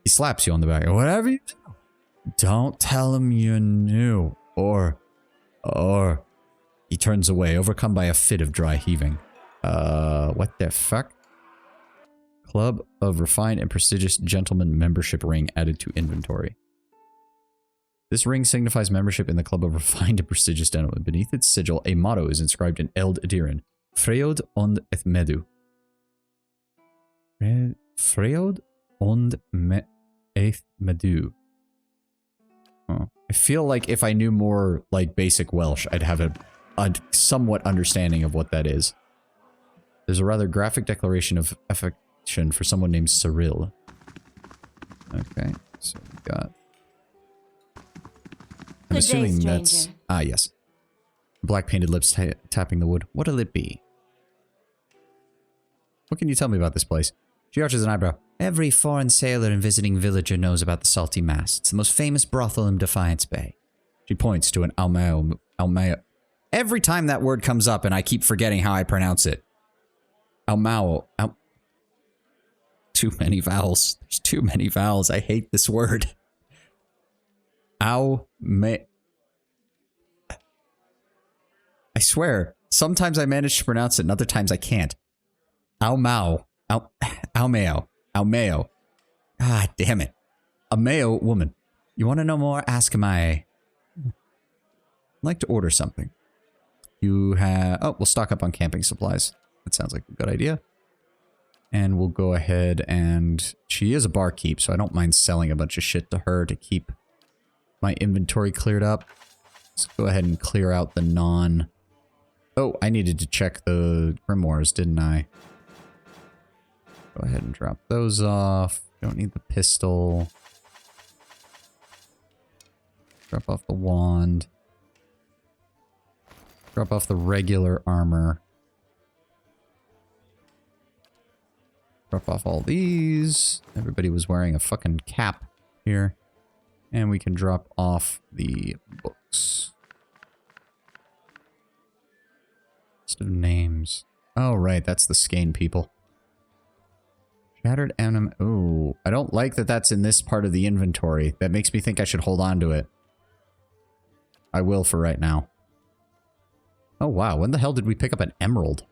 He slaps you on the back. Whatever you do, don't tell him you're new. Or... He turns away, overcome by a fit of dry heaving. What the fuck? Club of Refined and Prestigious Gentlemen membership ring added to inventory. This ring signifies membership in the Club of Refined and Prestigious Gentlemen. Beneath its sigil, a motto is inscribed in Eld Adiran. Freod ond et medu. Freod ond eth medu. Oh. I feel like if I knew more, like, basic Welsh, I'd have a somewhat understanding of what that is. There's a rather graphic declaration of affection for someone named Cyril. Okay, so we got... I'm assuming that's... Ah, yes. Black painted lips tapping the wood. What'll it be? What can you tell me about this place? She arches an eyebrow. Every foreign sailor and visiting villager knows about the Salty Mass. It's the most famous brothel in Defiance Bay. She points to an Almao. Every time that word comes up and I keep forgetting how I pronounce it. Almao. Too many vowels. There's too many vowels. I hate this word. I swear, sometimes I manage to pronounce it and other times I can't. Almao. Almao. Ah, damn it. Almao woman. You want to know more? Ask my... I'd like to order something. You have... Oh, we'll stock up on camping supplies. That sounds like a good idea. And we'll go ahead and... She is a barkeep, so I don't mind selling a bunch of shit to her to keep my inventory cleared up. Let's go ahead and clear out the non... Oh, I needed to check the grimoires, didn't I? Go ahead and drop those off. Don't need the pistol. Drop off the wand. Drop off the regular armor. Drop off all these. Everybody was wearing a fucking cap here. And we can drop off the books. List of names. Oh, right. That's the Skane people. Shattered anim. Oh, I don't like that that's in this part of the inventory. That makes me think I should hold on to it. I will for right now. Oh, wow. When the hell did we pick up an emerald?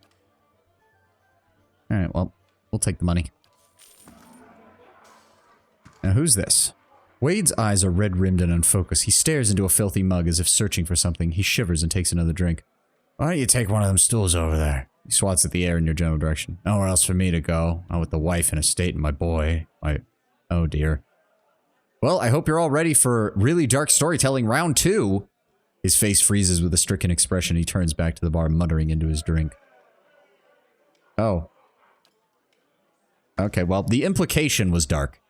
Alright, well, we'll take the money. Now, who's this? Wade's eyes are red-rimmed and unfocused. He stares into a filthy mug as if searching for something. He shivers and takes another drink. Why don't you take one of them stools over there? He swats at the air in your general direction. Nowhere else for me to go. Not with the wife and estate and my boy. Oh dear. Well, I hope you're all ready for really dark storytelling round 2. His face freezes with a stricken expression. He turns back to the bar, muttering into his drink. Oh. Okay, well, the implication was dark.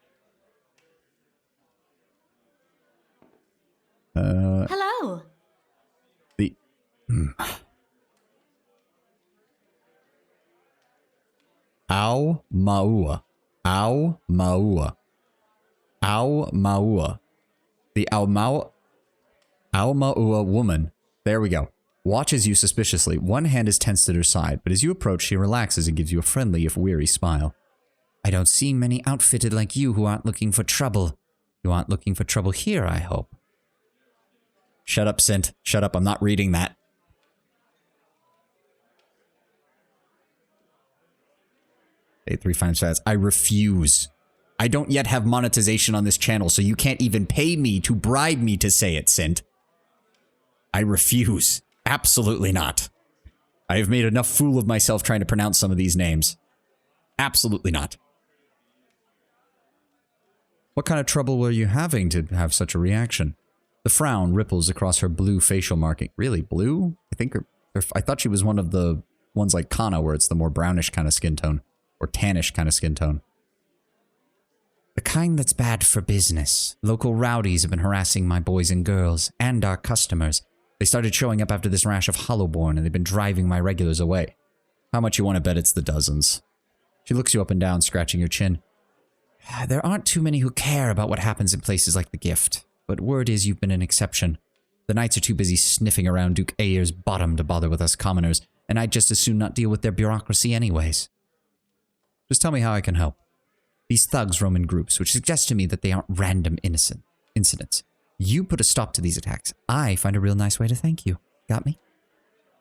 Hello. The... Au Maua. Au Maua. Au Maua. The Au Maua woman. There we go. Watches you suspiciously. One hand is tensed at her side, but as you approach, she relaxes and gives you a friendly, if weary, smile. I don't see many outfitted like you who aren't looking for trouble. You aren't looking for trouble here, I hope. Shut up, Sint. Shut up, I'm not reading that. Hey, 3 times fast. I refuse. I don't yet have monetization on this channel, so you can't even pay me to bribe me to say it, Sint. I refuse. Absolutely not. I have made enough fool of myself trying to pronounce some of these names. Absolutely not. What kind of trouble were you having to have such a reaction? The frown ripples across her blue facial marking. Really? Blue? I thought she was one of the ones like Kana, where it's the more brownish kind of skin tone. Or tannish kind of skin tone. The kind that's bad for business. Local rowdies have been harassing my boys and girls, and our customers. They started showing up after this rash of Hollowborn, and they've been driving my regulars away. How much you want to bet it's the dozens? She looks you up and down, scratching her chin. There aren't too many who care about what happens in places like the Gift. But word is you've been an exception. The knights are too busy sniffing around Duke Ayer's bottom to bother with us commoners, and I'd just as soon not deal with their bureaucracy anyways. Just tell me how I can help. These thugs roam in groups, which suggests to me that they aren't random innocent incidents. You put a stop to these attacks. I find a real nice way to thank you. Got me?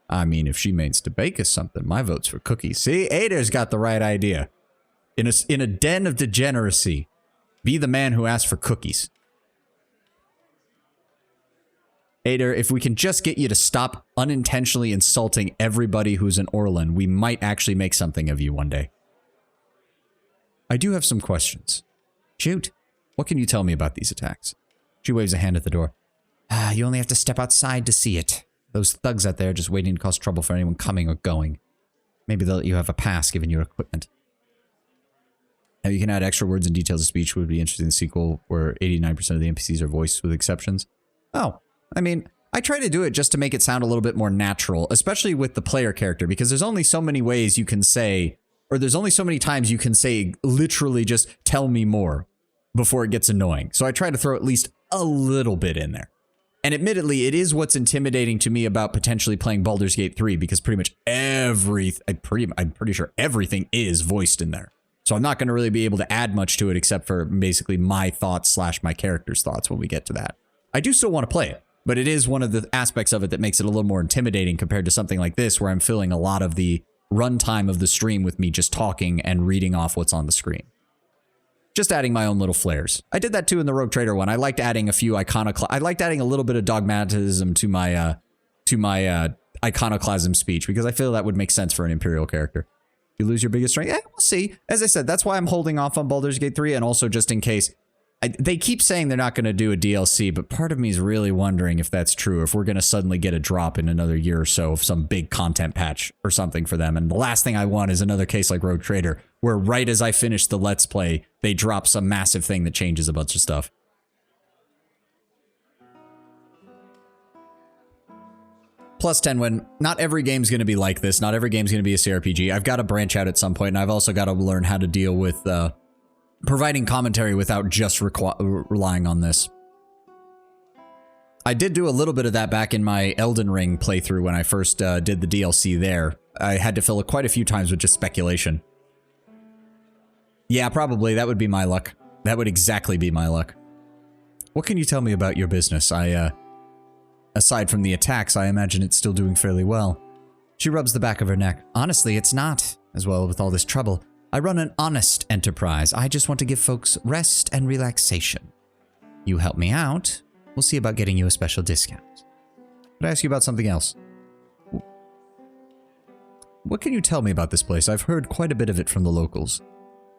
I mean, if she means to bake us something, my vote's for cookies. See, Ader's got the right idea. In a den of degeneracy, be the man who asks for cookies. Ader, if we can just get you to stop unintentionally insulting everybody who's in Orlan, we might actually make something of you one day. I do have some questions. Shoot. What can you tell me about these attacks? She waves a hand at the door. You only have to step outside to see it. Those thugs out there just waiting to cause trouble for anyone coming or going. Maybe they'll let you have a pass given your equipment. Now you can add extra words and details of speech, would be interesting in the sequel where 89% of the NPCs are voiced with exceptions. Oh. I mean, I try to do it just to make it sound a little bit more natural, especially with the player character, because there's only so many ways you can say, or there's only so many times you can say literally just tell me more before it gets annoying. So I try to throw at least a little bit in there. And admittedly, it is what's intimidating to me about potentially playing Baldur's Gate 3, because pretty much I'm pretty sure everything is voiced in there. So I'm not going to really be able to add much to it except for basically my thoughts / my character's thoughts when we get to that. I do still want to play it. But it is one of the aspects of it that makes it a little more intimidating compared to something like this, where I'm filling a lot of the runtime of the stream with me just talking and reading off what's on the screen. Just adding my own little flares. I did that too in the Rogue Trader one. I liked adding a few I liked adding a little bit of dogmatism to my iconoclasm speech, because I feel that would make sense for an Imperial character. You lose your biggest strength? Yeah, we'll see. As I said, that's why I'm holding off on Baldur's Gate 3, and also just in case. They keep saying they're not going to do a DLC, but part of me is really wondering if that's true, if we're going to suddenly get a drop in another year or so of some big content patch or something for them. And the last thing I want is another case like Rogue Trader, where right as I finish the Let's Play, they drop some massive thing that changes a bunch of stuff. Plus 10 when not every game's going to be like this. Not every game's going to be a CRPG. I've got to branch out at some point, and I've also got to learn how to deal with providing commentary without just relying on this. I did do a little bit of that back in my Elden Ring playthrough when I first did the DLC there. I had to fill it quite a few times with just speculation. Yeah, probably. That would be my luck. That would exactly be my luck. What can you tell me about your business? Aside from the attacks, I imagine it's still doing fairly well. She rubs the back of her neck. Honestly, it's not, as well with all this trouble. I run an honest enterprise. I just want to give folks rest and relaxation. You help me out, we'll see about getting you a special discount. Could I ask you about something else? What can you tell me about this place? I've heard quite a bit of it from the locals.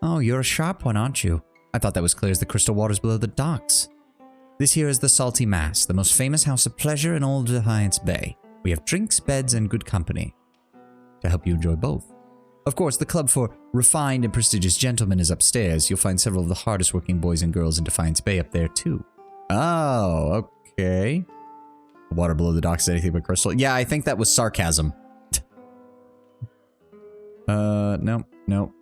Oh, you're a sharp one, aren't you? I thought that was clear as the crystal waters below the docks. This here is the Salty Mass, the most famous house of pleasure in all Defiance Bay. We have drinks, beds, and good company to help you enjoy both. Of course, the club for refined and prestigious gentlemen is upstairs. You'll find several of the hardest working boys and girls in Defiance Bay up there, too. Oh, okay. The water below the docks is anything but crystal. Yeah, I think that was sarcasm. No.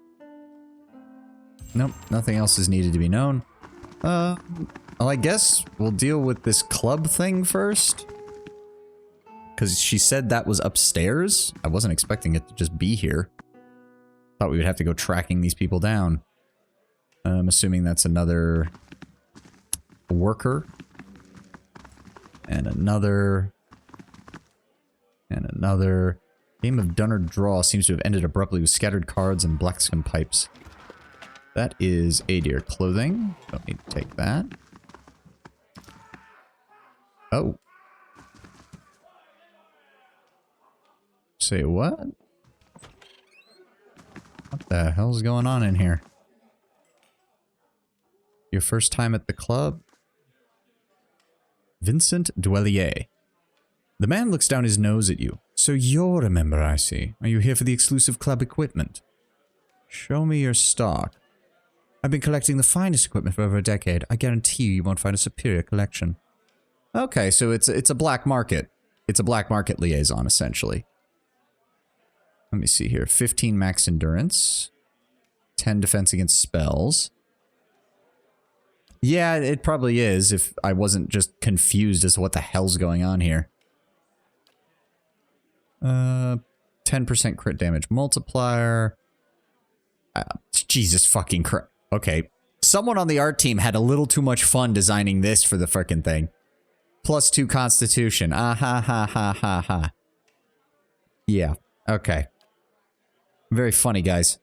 Nope, nothing else is needed to be known. Well, I guess we'll deal with this club thing first. Because she said that was upstairs. I wasn't expecting it to just be here. Thought we would have to go tracking these people down. I'm assuming that's another worker. And another. And another. Game of Dun or Draw seems to have ended abruptly with scattered cards and blackskin pipes. That is a deer clothing. Don't need to take that. Oh. Say what? What the hell's going on in here? Your first time at the club? Vincent Dwellier. The man looks down his nose at you. So you're a member, I see. Are you here for the exclusive club equipment? Show me your stock. I've been collecting the finest equipment for over a decade. I guarantee you won't find a superior collection. Okay, so it's a black market. It's a black market liaison, essentially. Let me see here. 15 max endurance. 10 defense against spells. Yeah, it probably is if I wasn't just confused as to what the hell's going on here. 10% crit damage multiplier. Jesus fucking Christ. Okay. Someone on the art team had a little too much fun designing this for the frickin' thing. +2 constitution. Ah ha ha ha ha ha. Yeah. Okay. Very funny, guys.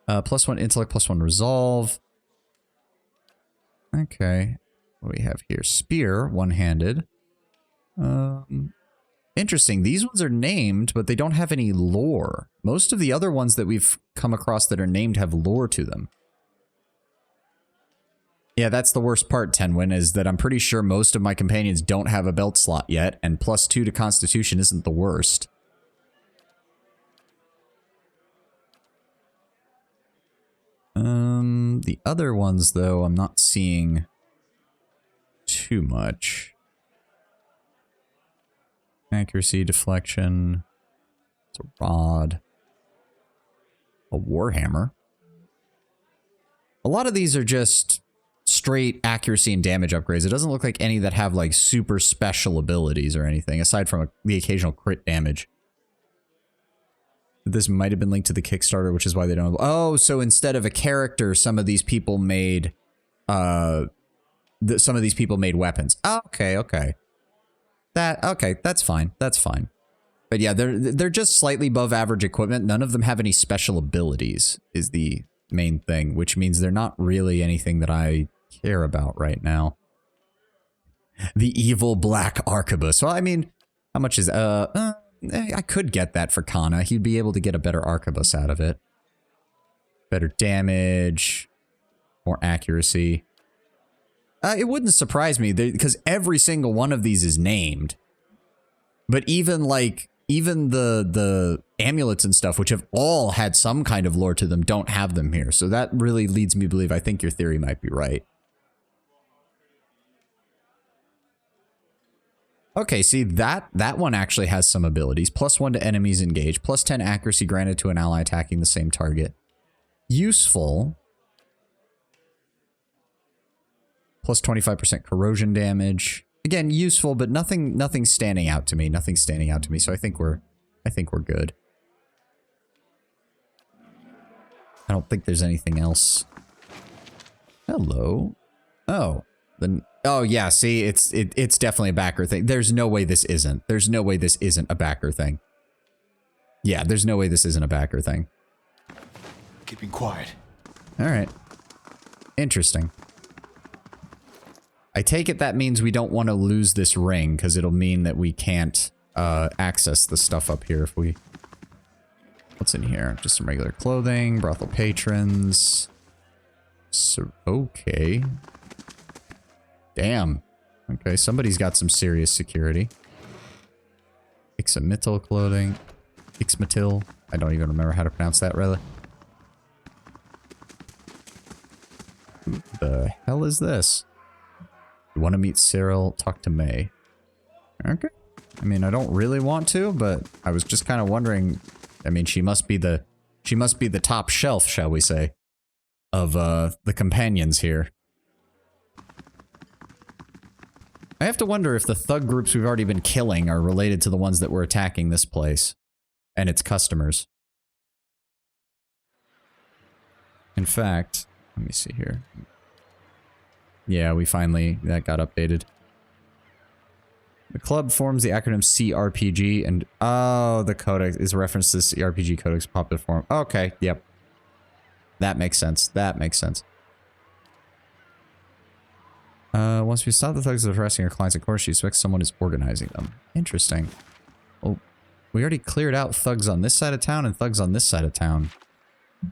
+1 intellect, +1 resolve. Okay. What do we have here? Spear, one-handed. Interesting. These ones are named, but they don't have any lore. Most of the other ones that we've come across that are named have lore to them. Yeah, that's the worst part, Tenwin, is that I'm pretty sure most of my companions don't have a belt slot yet, and +2 to Constitution isn't the worst. The other ones, though, I'm not seeing too much. Accuracy, deflection, it's a rod, a warhammer. A lot of these are just straight accuracy and damage upgrades. It doesn't look like any that have like super special abilities or anything, aside from the occasional crit damage. This might have been linked to the Kickstarter, which is why they don't... Oh, so instead of a character, some of these people made... some of these people made weapons. Oh, okay, okay. Okay, that's fine. That's fine. But yeah, they're just slightly above average equipment. None of them have any special abilities, is the main thing, which means they're not really anything that I care about right now. The evil black arquebus. Well, I mean, how much is... I could get that for Kana. He'd be able to get a better arquebus out of it. Better damage. More accuracy. It wouldn't surprise me, because every single one of these is named. But even, like, even the amulets and stuff, which have all had some kind of lore to them, don't have them here. So that really leads me to believe I think your theory might be right. Okay, see, that one actually has some abilities. +1 to enemies engaged. +10 accuracy granted to an ally attacking the same target. Useful. +25% corrosion damage. Again, useful, but nothing standing out to me. Nothing standing out to me. So I think we're good. I don't think there's anything else. Hello. Oh. Then oh yeah, see, it's definitely a backer thing. There's no way this isn't. There's no way this isn't a backer thing. Yeah, there's no way this isn't a backer thing. Keeping quiet. All right. Interesting. I take it that means we don't want to lose this ring, because it'll mean that we can't access the stuff up here if we... What's in here? Just some regular clothing, brothel patrons. So, okay. Damn. Okay, somebody's got some serious security. Ixamitil clothing. Ixmatil. I don't even remember how to pronounce that, really. Who the hell is this? You want to meet Cyril? Talk to May. Okay. I mean, I don't really want to, but I was just kind of wondering. I mean, she must be the top shelf, shall we say, of the companions here. I have to wonder if the thug groups we've already been killing are related to the ones that were attacking this place and its customers. In fact, let me see here. Yeah, that got updated. The club forms the acronym CRPG, and oh, the codex is referenced to the CRPG codex popular form. Okay, yep. That makes sense. That makes sense. Once we stop the thugs that are harassing our clients, of course, she expects someone is organizing them. Interesting. Well, we already cleared out thugs on this side of town and thugs on this side of town.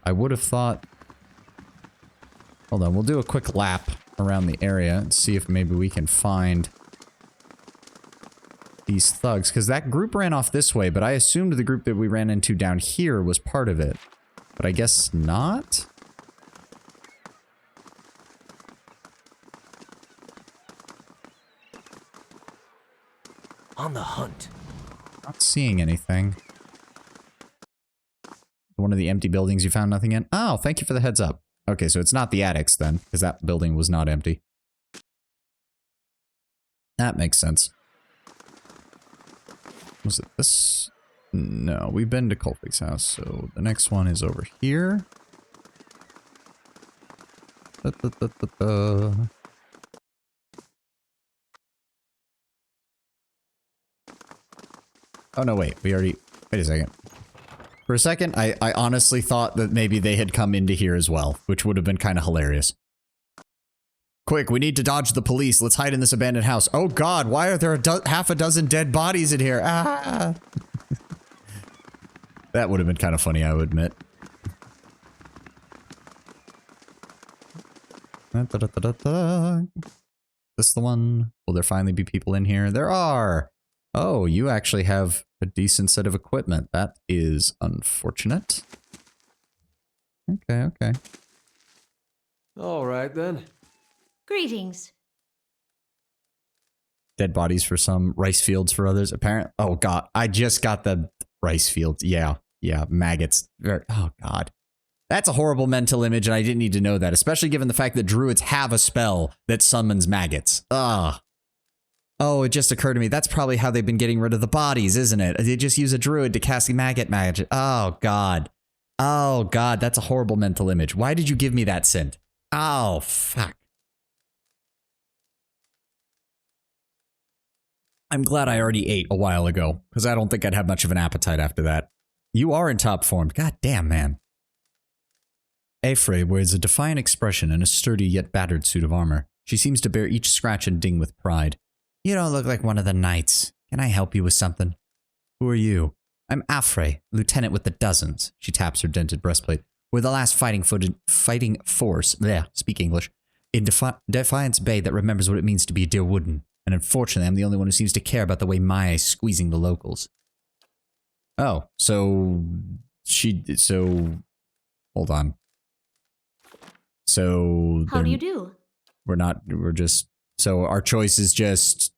I would have thought... Hold on, we'll do a quick lap around the area and see if maybe we can find these thugs. Because that group ran off this way, but I assumed the group that we ran into down here was part of it. But I guess not? On the hunt. Not seeing anything. One of the empty buildings you found nothing in? Oh, thank you for the heads up. Okay, so it's not the attics then, because that building was not empty. That makes sense. Was it this? No, we've been to Kolfig's house, so the next one is over here. Oh no, wait, we already... Wait a second. For a second, I honestly thought that maybe they had come into here as well, which would have been kind of hilarious. Quick, we need to dodge the police. Let's hide in this abandoned house. Oh god, why are there half a dozen dead bodies in here? Ah! That would have been kind of funny, I would admit. This the one? Will there finally be people in here? There are! Oh, you actually have a decent set of equipment. That is unfortunate. Okay, okay. All right, then. Greetings. Dead bodies for some, rice fields for others. Apparently, oh god, I just got the rice fields. Yeah, maggots. Oh god. That's a horrible mental image, and I didn't need to know that, especially given the fact that druids have a spell that summons maggots. Ugh. Oh, it just occurred to me, that's probably how they've been getting rid of the bodies, isn't it? They just use a druid to cast the maggot magic. Oh, God. Oh, God, that's a horrible mental image. Why did you give me that scent? Oh, fuck. I'm glad I already ate a while ago, because I don't think I'd have much of an appetite after that. You are in top form. God damn, man. Aphre wears a defiant expression and a sturdy yet battered suit of armor. She seems to bear each scratch and ding with pride. You don't look like one of the knights. Can I help you with something? Who are you? I'm Aphre, lieutenant with the dozens. She taps her dented breastplate. We're the last fighting force, speak English, in Defiance Bay that remembers what it means to be a dear wooden. And unfortunately, I'm the only one who seems to care about the way Maya is squeezing the locals. Oh, so... Hold on. So... How do you do? We're just... So our choice is just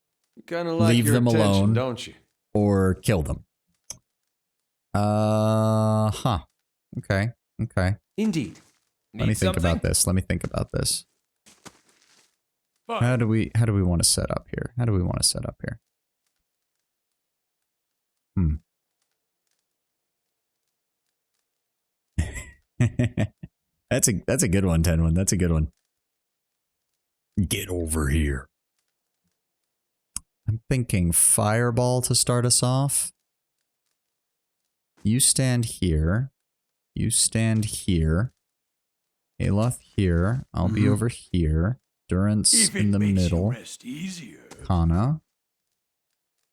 Kinda like leave your them attention, alone, don't you? or kill them. Okay. Indeed. Let me think about this. How do we want to set up here? How do we want to set up here? That's a good one, 10-1. That's a good one. Get over here. I'm thinking fireball to start us off. You stand here. You stand here. Aloth here. I'll be over here. Durance in the middle. Rest easier. Kana.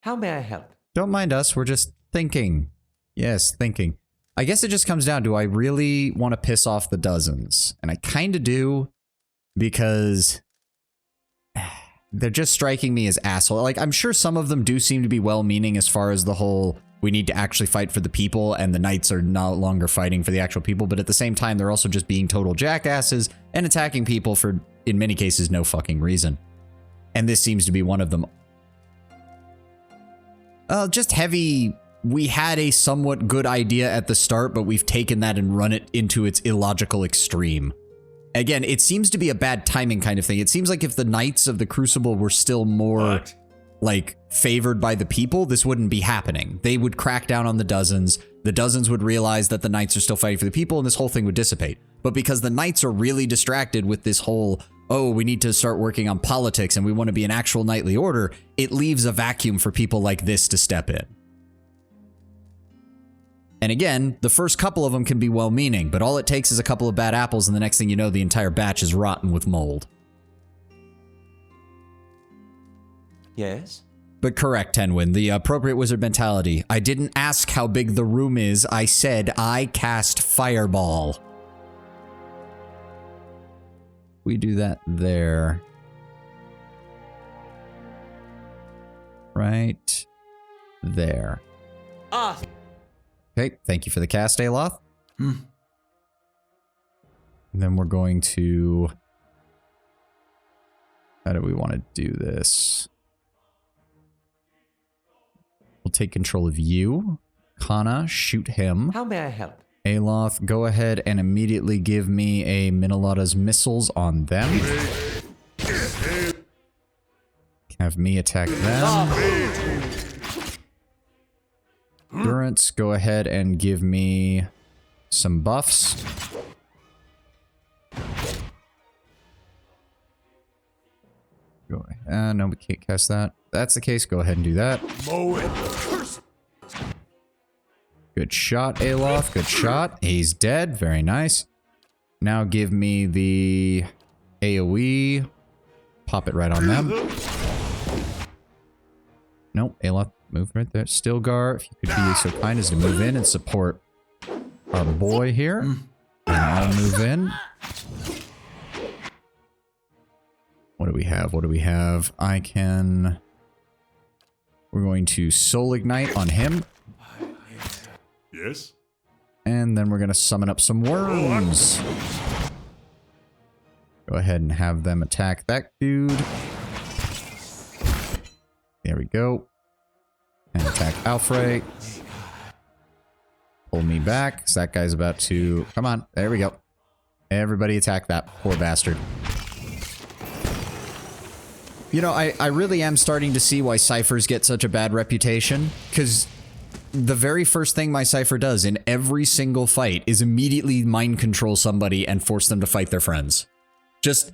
How may I help? Don't mind us. We're just thinking. Yes, thinking. I guess it just comes down to, I really want to piss off the dozens. And I kind of do, because they're just striking me as asshole. Like, I'm sure some of them do seem to be well-meaning as far as the whole, we need to actually fight for the people, and the knights are no longer fighting for the actual people. But at the same time, they're also just being total jackasses and attacking people for, in many cases, no fucking reason. And this seems to be one of them. Just heavy. We had a somewhat good idea at the start, but we've taken that and run it into its illogical extreme. Again, it seems to be a bad timing kind of thing. It seems like if the Knights of the Crucible were still more, like, favored by the people, this wouldn't be happening. They would crack down on the dozens would realize that the Knights are still fighting for the people, and this whole thing would dissipate. But because the Knights are really distracted with this whole, oh, we need to start working on politics and we want to be an actual knightly order, it leaves a vacuum for people like this to step in. And again, the first couple of them can be well-meaning, but all it takes is a couple of bad apples, and the next thing you know, the entire batch is rotten with mold. Yes? But correct, Tenwin, the appropriate wizard mentality. I didn't ask how big the room is, I said I cast Fireball. We do that there. Right there. Ah! Okay, thank you for the cast, Aloth. And then we're going to... How do we want to do this? We'll take control of you. Kana, shoot him. How may I help? Aloth, go ahead and immediately give me a Minolada's missiles on them. Have me attack them. Durance, go ahead and give me some buffs. Go ahead. No, we can't cast that. If that's the case, go ahead and do that. Good shot, Aloth. Good shot. He's dead. Very nice. Now give me the AoE. Pop it right on them. Nope, Aloth, move right there. Stilgar, if you could be so kind as to move in and support our boy here. And I'll move in. What do we have? What do we have? I can... We're going to Soul Ignite on him. Yes? And then we're going to summon up some worms. Go ahead and have them attack that dude. There we go. And attack Alfrey. Pull me back, because that guy's about to... Come on, there we go. Everybody attack that poor bastard. You know, I really am starting to see why ciphers get such a bad reputation, because the very first thing my cipher does in every single fight is immediately mind control somebody and force them to fight their friends. Just...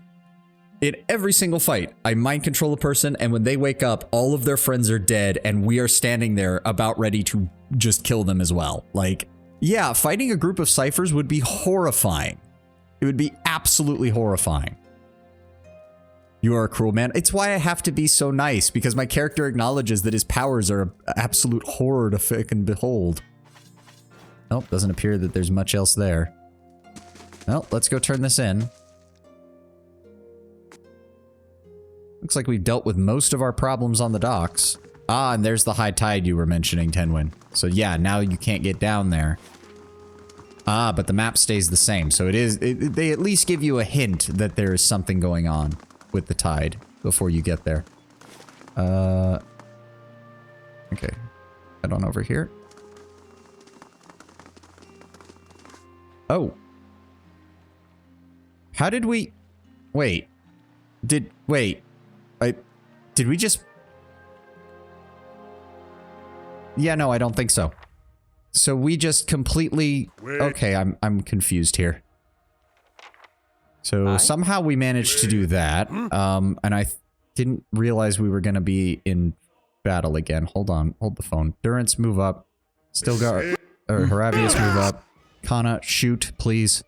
In every single fight, I mind control a person, and when they wake up, all of their friends are dead, and we are standing there about ready to just kill them as well. Like, yeah, fighting a group of ciphers would be horrifying. It would be absolutely horrifying. You are a cruel man. It's why I have to be so nice, because my character acknowledges that his powers are an absolute horror to fucking behold. Nope, doesn't appear that there's much else there. Well, let's go turn this in. Looks like we've dealt with most of our problems on the docks. Ah, and there's the high tide you were mentioning, Tenwin. So yeah, now you can't get down there. Ah, but the map stays the same. So they at least give you a hint that there is something going on with the tide before you get there. Okay. Head on over here. Oh. How did we... Wait. Wait. Did we just... Yeah, no, I don't think so. So we just completely... Okay, I'm confused here. So somehow we managed to do that. And I didn't realize we were going to be in battle again. Hold on. Hold the phone. Durance, move up. Still got... Or Harabius, move up. Kana, shoot, please.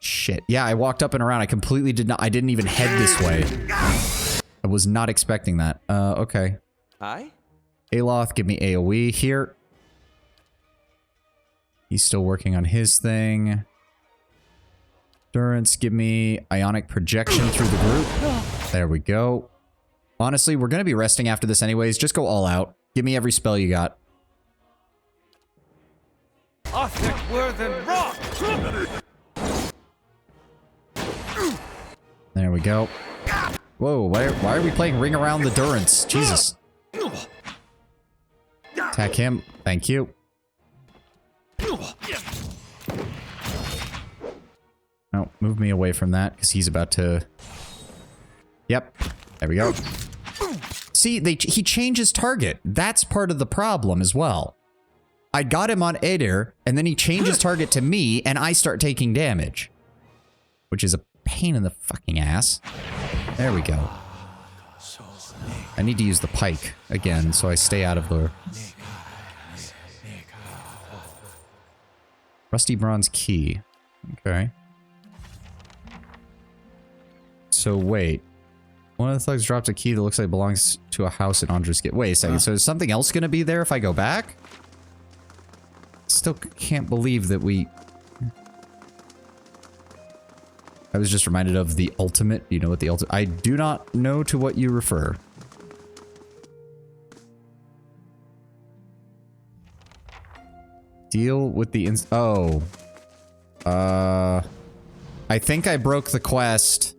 Shit. Yeah, I walked up and around. I completely did not... I didn't even head this way. I was not expecting that. Okay. Aye? Aloth, give me AoE here. He's still working on his thing. Durance, give me ionic projection through the group. There we go. Honestly, we're going to be resting after this anyways. Just go all out. Give me every spell you got. There we go. Whoa, why are we playing Ring Around the Durance? Jesus. Attack him. Thank you. No, move me away from that, because he's about to... Yep. There we go. See, he changes target. That's part of the problem as well. I got him on Eder, and then he changes target to me, and I start taking damage. Which is a pain in the fucking ass. There we go. I need to use the pike again, so I stay out of the... Rusty bronze key. Okay. So wait. One of the thugs dropped a key that looks like it belongs to a house in Andre's Gate. Wait a second. So is something else going to be there if I go back? Still can't believe that we... I was just reminded of the ultimate. You know what the ultimate... I do not know to what you refer. Deal with the... Oh. I think I broke the quest.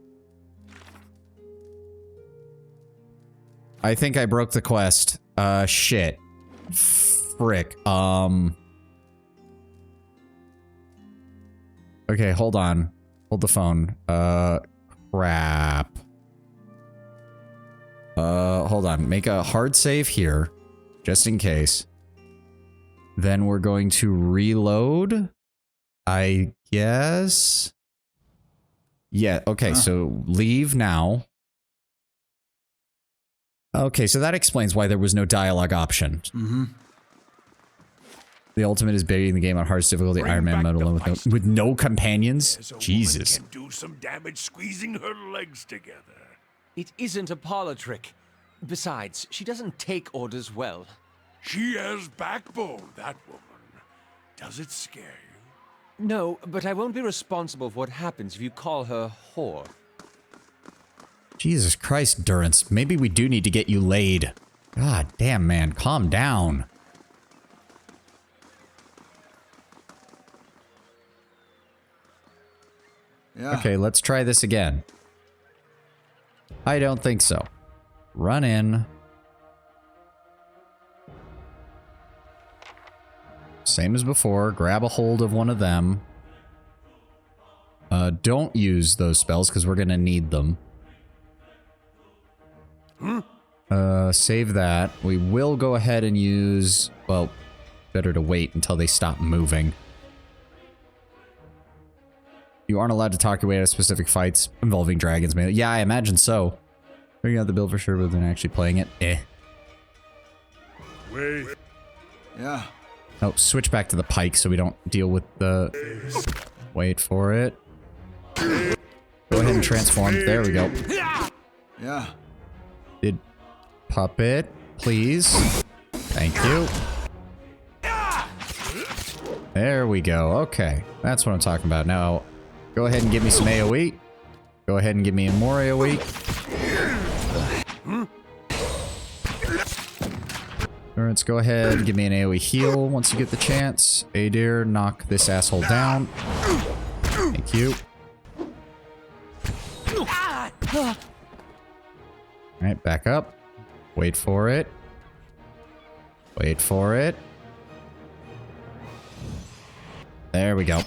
I think I broke the quest. Shit. Frick. Okay, hold on. Hold the phone. Crap. Hold on. Make a hard save here. Just in case. Then we're going to reload. I guess. Yeah, okay, so leave now. Okay, so that explains why there was no dialogue option. The ultimate is buried in the game on hardest difficulty, Iron Man mode alone with no companions. Jesus. Can do some damage squeezing her legs together. It isn't a parlor trick. Besides, she doesn't take orders well. She has backbone, that woman. Does it scare you? No, but I won't be responsible for what happens if you call her whore. Jesus Christ, Durance. Maybe we do need to get you laid. God damn, man. Calm down. Yeah. Okay, let's try this again. I don't think so. Run in. Same as before. Grab a hold of one of them. Don't use those spells because we're going to need them. Save that. We will go ahead and use... Well, better to wait until they stop moving. You aren't allowed to talk your way out of specific fights involving dragons, man. Yeah, I imagine so. Figuring out the build for sure, but then actually playing it, Wait. Yeah. Oh, switch back to the pike so we don't deal with the... Wait for it. Go ahead and transform. There we go. Yeah. Did puppet, please. Thank you. There we go. Okay. That's what I'm talking about. Now, go ahead and give me some AoE. Go ahead and give me more AoE. Let's go ahead and give me an AoE heal once you get the chance. Adair, knock this asshole down. Thank you. Alright, back up. Wait for it. Wait for it. There we go.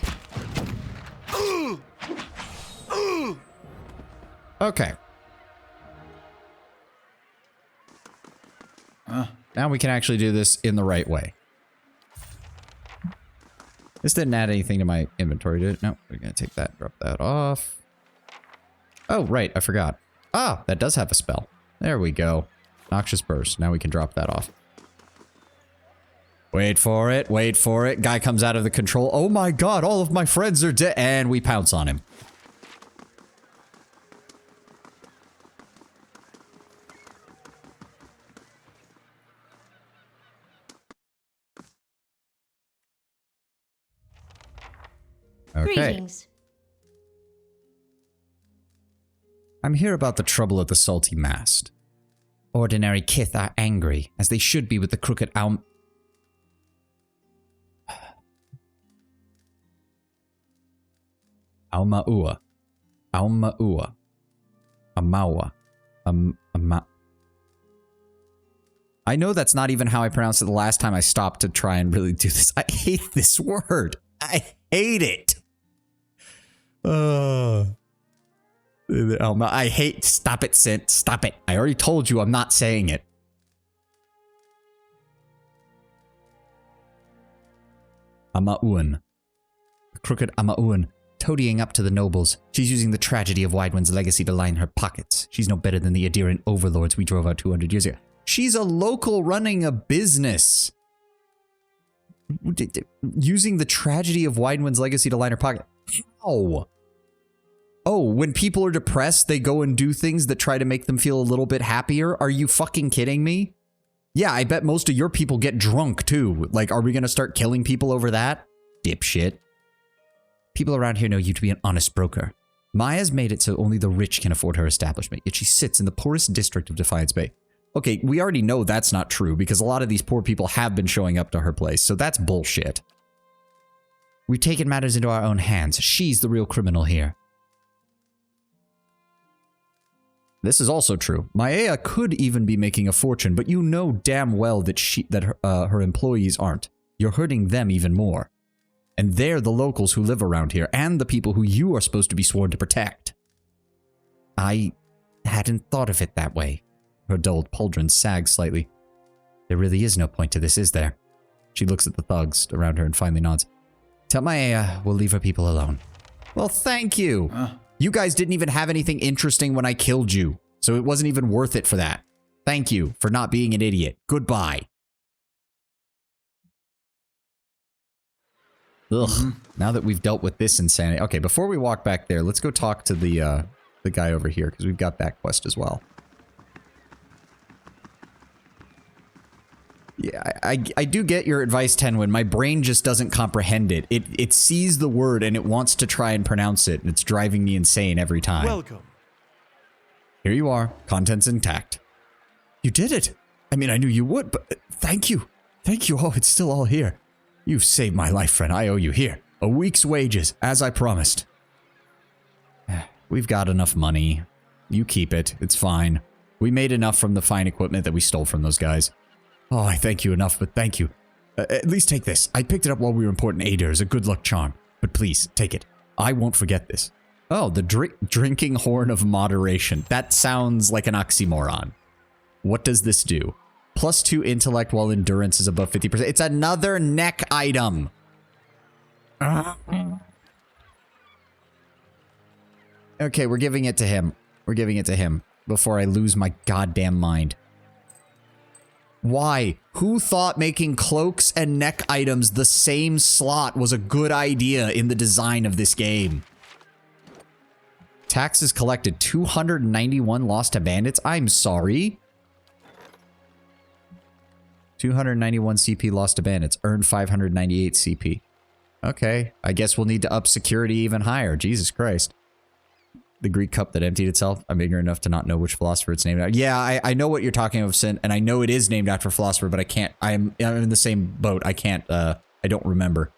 Okay. Now we can actually do this in the right way. This didn't add anything to my inventory, did it? No, we're gonna take that, drop that off. Oh, right, I forgot. Ah, that does have a spell. There we go. Noxious Burst. Now we can drop that off. Wait for it, wait for it. Guy comes out of the control. Oh my god, all of my friends are dead. And we pounce on him. Okay. Greetings. I'm here about the trouble at the Salty Mast. Ordinary Kith are angry, as they should be with the crooked Aumaua. Aumaua. Amawa. I know that's not even how I pronounced it the last time I stopped to try and really do this. I hate this word. I hate it. I hate. Stop it, Sint. Stop it. I already told you I'm not saying it. Amauan. Crooked Amauan. Toadying up to the nobles. She's using the tragedy of Widewind's legacy to line her pockets. She's no better than the adherent overlords we drove out 200 years ago. She's a local running a business. Using the tragedy of Widewind's legacy to line her pocket. How? Oh, when people are depressed, they go and do things that try to make them feel a little bit happier? Are you fucking kidding me? Yeah, I bet most of your people get drunk too. Like, are we gonna start killing people over that? Dipshit. People around here know you to be an honest broker. Maya's made it so only the rich can afford her establishment, yet she sits in the poorest district of Defiance Bay. Okay, we already know that's not true because a lot of these poor people have been showing up to her place, so that's bullshit. We've taken matters into our own hands. She's the real criminal here. This is also true. Maya could even be making a fortune, but you know damn well that her employees aren't. You're hurting them even more. And they're the locals who live around here, and the people who you are supposed to be sworn to protect. I hadn't thought of it that way. Her dulled pauldron sags slightly. There really is no point to this, is there? She looks at the thugs around her and finally nods. Tell Maya we'll leave her people alone. Well, thank you. You guys didn't even have anything interesting when I killed you, so it wasn't even worth it for that. Thank you for not being an idiot. Goodbye. Ugh. Now that we've dealt with this insanity. Okay, before we walk back there, let's go talk to the guy over here, because we've got that quest as well. Yeah, I do get your advice, Tenwin. My brain just doesn't comprehend it. It sees the word and it wants to try and pronounce it, and it's driving me insane every time. Welcome. Here you are. Contents intact. You did it. I mean, I knew you would, but thank you. Thank you. Oh, it's still all here. You've saved my life, friend. I owe you here. A week's wages, as I promised. We've got enough money. You keep it. It's fine. We made enough from the fine equipment that we stole from those guys. Oh, I thank you enough, but thank you. At least take this. I picked it up while we were in Port Nader as a good luck charm. But please, take it. I won't forget this. Oh, the drinking horn of moderation. That sounds like an oxymoron. What does this do? +2 intellect while endurance is above 50%. It's another neck item. Okay, we're giving it to him. We're giving it to him before I lose my goddamn mind. Why? Who thought making cloaks and neck items the same slot was a good idea in the design of this game? Taxes collected 291 lost to bandits? I'm sorry. 291 CP lost to bandits. Earned 598 CP. Okay, I guess we'll need to up security even higher. Jesus Christ. The Greek cup that emptied itself. I'm ignorant enough to not know which philosopher it's named after. Yeah, I know what you're talking about, Sin, and I know it is named after a philosopher, but I can't. I'm in the same boat. I can't. I don't remember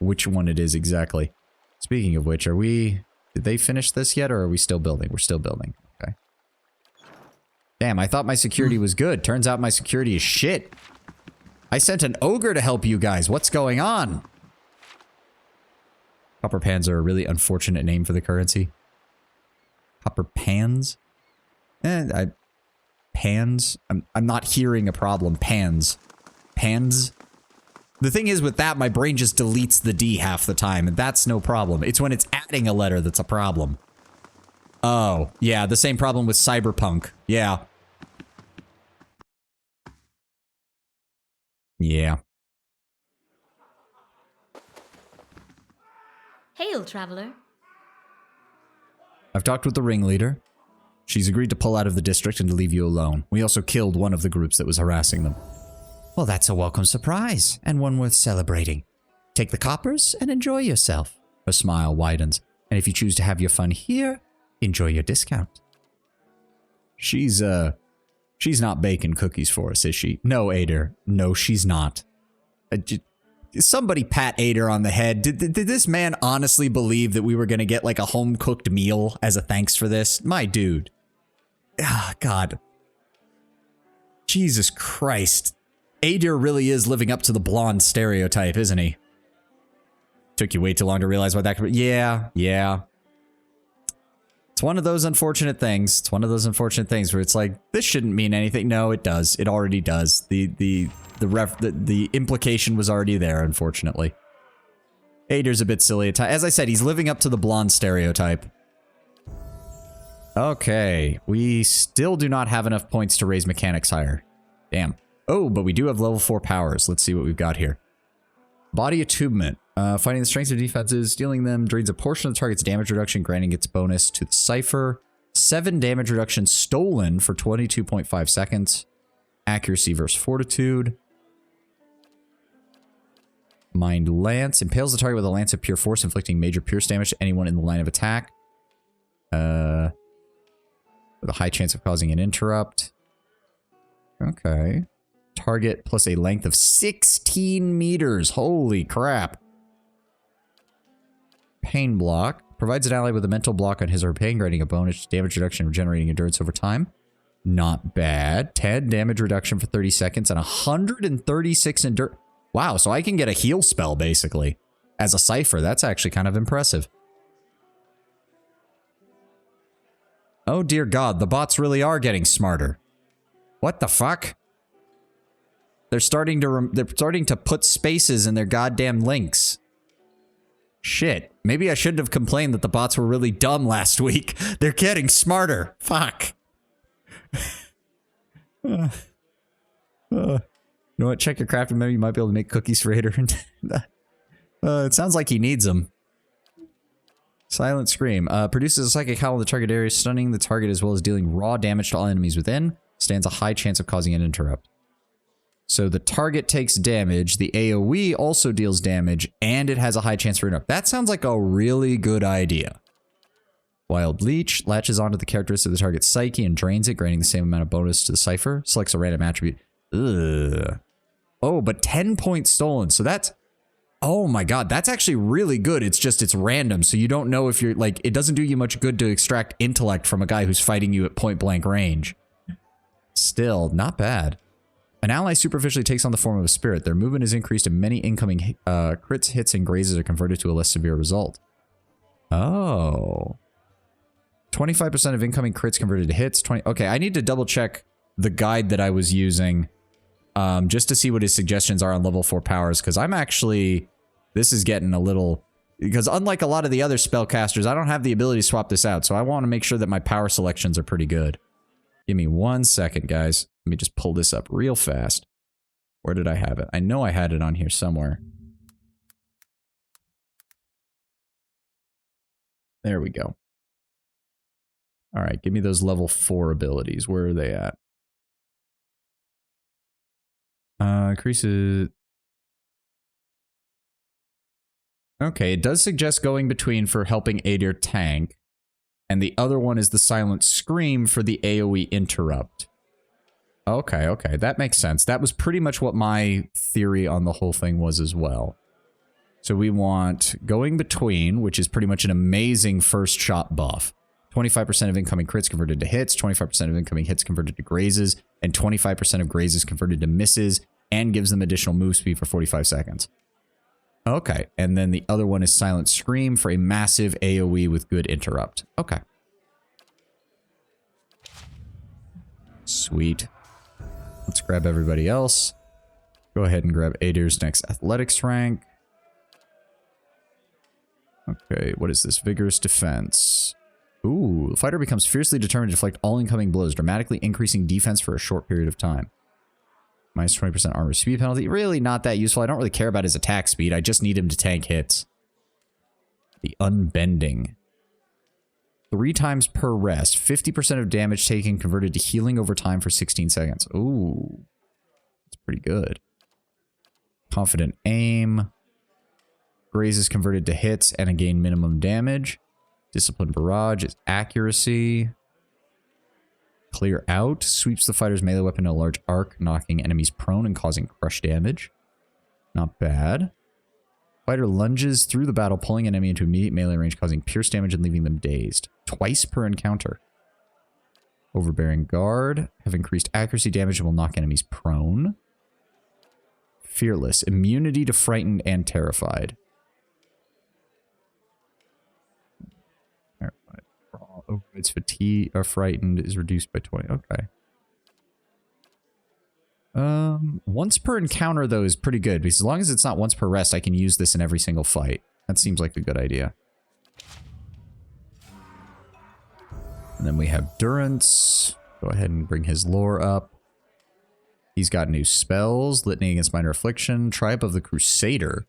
which one it is exactly. Speaking of which, did they finish this yet, or are we still building? We're still building. Okay. Damn, I thought my security was good. Turns out my security is shit. I sent an ogre to help you guys. What's going on? Copper pans are a really unfortunate name for the currency. Copper pans? Pans? I'm not hearing a problem. Pans. Pans? The thing is with that, my brain just deletes the D half the time, and that's no problem. It's when it's adding a letter that's a problem. Oh, yeah, the same problem with Cyberpunk. Yeah. Yeah. Hail, traveler. I've talked with the ringleader. She's agreed to pull out of the district and to leave you alone. We also killed one of the groups that was harassing them. Well, that's a welcome surprise, and one worth celebrating. Take the coppers and enjoy yourself. Her smile widens. And if you choose to have your fun here, enjoy your discount. She's not baking cookies for us, is she? No, Ader. No, she's not. Somebody pat Ader on the head. Did this man honestly believe that we were going to get like a home-cooked meal as a thanks for this? My dude. Ah, God. Jesus Christ. Ader really is living up to the blonde stereotype, isn't he? Took you way too long to realize what that could be. Yeah, yeah. It's one of those unfortunate things. It's one of those unfortunate things where it's like, this shouldn't mean anything. No, it does. It already does. The implication was already there, unfortunately. Ader's a bit silly at times. As I said, he's living up to the blonde stereotype. Okay, we still do not have enough points to raise mechanics higher. Damn. Oh, but we do have level 4 powers. Let's see what we've got here. Body attunement. Fighting the strengths of defenses, stealing them, drains a portion of the target's damage reduction, granting its bonus to the cipher. 7 damage reduction stolen for 22.5 seconds. Accuracy versus fortitude. Mind Lance. Impales the target with a lance of pure force, inflicting major pierce damage to anyone in the line of attack. With a high chance of causing an interrupt. Okay. Target plus a length of 16 meters. Holy crap. Pain block. Provides an ally with a mental block on his or her pain, granting a bonus to damage reduction and regenerating endurance over time. Not bad. 10 damage reduction for 30 seconds and 136 endurance. Wow, so I can get a heal spell, basically. As a cipher, that's actually kind of impressive. Oh dear God, the bots really are getting smarter. What the fuck? They're starting to put spaces in their goddamn links. Shit. Maybe I shouldn't have complained that the bots were really dumb last week. They're getting smarter. Fuck. You know what? Check your crafting menu. You might be able to make cookies for Ader. It sounds like he needs them. Silent Scream. Produces a psychic howl in the target area, stunning the target as well as dealing raw damage to all enemies within. Stands a high chance of causing an interrupt. So the target takes damage, the AoE also deals damage, and it has a high chance for interrupt. That sounds like a really good idea. Wild Leech latches onto the characteristic of the target's psyche and drains it, granting the same amount of bonus to the cipher. Selects a random attribute. Ugh. Oh, but 10 points stolen. So that's... Oh my God, that's actually really good. It's just, it's random. So you don't know if you're like, it doesn't do you much good to extract intellect from a guy who's fighting you at point blank range. Still, not bad. An ally superficially takes on the form of a spirit. Their movement is increased and many incoming crits, hits, and grazes are converted to a less severe result. Oh. 25% of incoming crits converted to hits. Okay, I need to double check the guide that I was using just to see what his suggestions are on level 4 powers, because I'm actually... This is getting a little... Because unlike a lot of the other spellcasters, I don't have the ability to swap this out, so I want to make sure that my power selections are pretty good. Give me 1 second, guys. Let me just pull this up real fast. Where did I have it? I know I had it on here somewhere. There we go. All right, give me those level 4 abilities. Where are they at? Increases... Okay, it does suggest going between for helping Ader tank. And the other one is the Silent Scream for the AoE interrupt. Okay, okay, that makes sense. That was pretty much what my theory on the whole thing was as well. So we want Going Between, which is pretty much an amazing first shot buff. 25% of incoming crits converted to hits, 25% of incoming hits converted to grazes, and 25% of grazes converted to misses, and gives them additional move speed for 45 seconds. Okay, and then the other one is Silent Scream for a massive AoE with good interrupt. Okay. Sweet. Let's grab everybody else. Go ahead and grab Adir's next athletics rank. Okay, what is this? Vigorous defense. Ooh, the fighter becomes fiercely determined to deflect all incoming blows, dramatically increasing defense for a short period of time. Minus 20% armor speed penalty. Really not that useful. I don't really care about his attack speed. I just need him to tank hits. The unbending. 3 times per rest. 50% of damage taken converted to healing over time for 16 seconds. Ooh. That's pretty good. Confident aim. Graze is converted to hits and again minimum damage. Disciplined barrage is accuracy. Clear out. Sweeps the fighter's melee weapon in a large arc, knocking enemies prone and causing crush damage. Not bad. Fighter lunges through the battle, pulling an enemy into immediate melee range, causing pierce damage and leaving them dazed. Twice per encounter. Overbearing guard. Have increased accuracy damage and will knock enemies prone. Fearless. Immunity to frightened and terrified. Overrides fatigue or frightened is reduced by 20. Okay. Once per encounter though is pretty good because as long as it's not once per rest, I can use this in every single fight. That seems like a good idea. And then we have Durance. Go ahead and bring his lore up. He's got new spells. Litany against minor affliction. Triumph of the Crusader.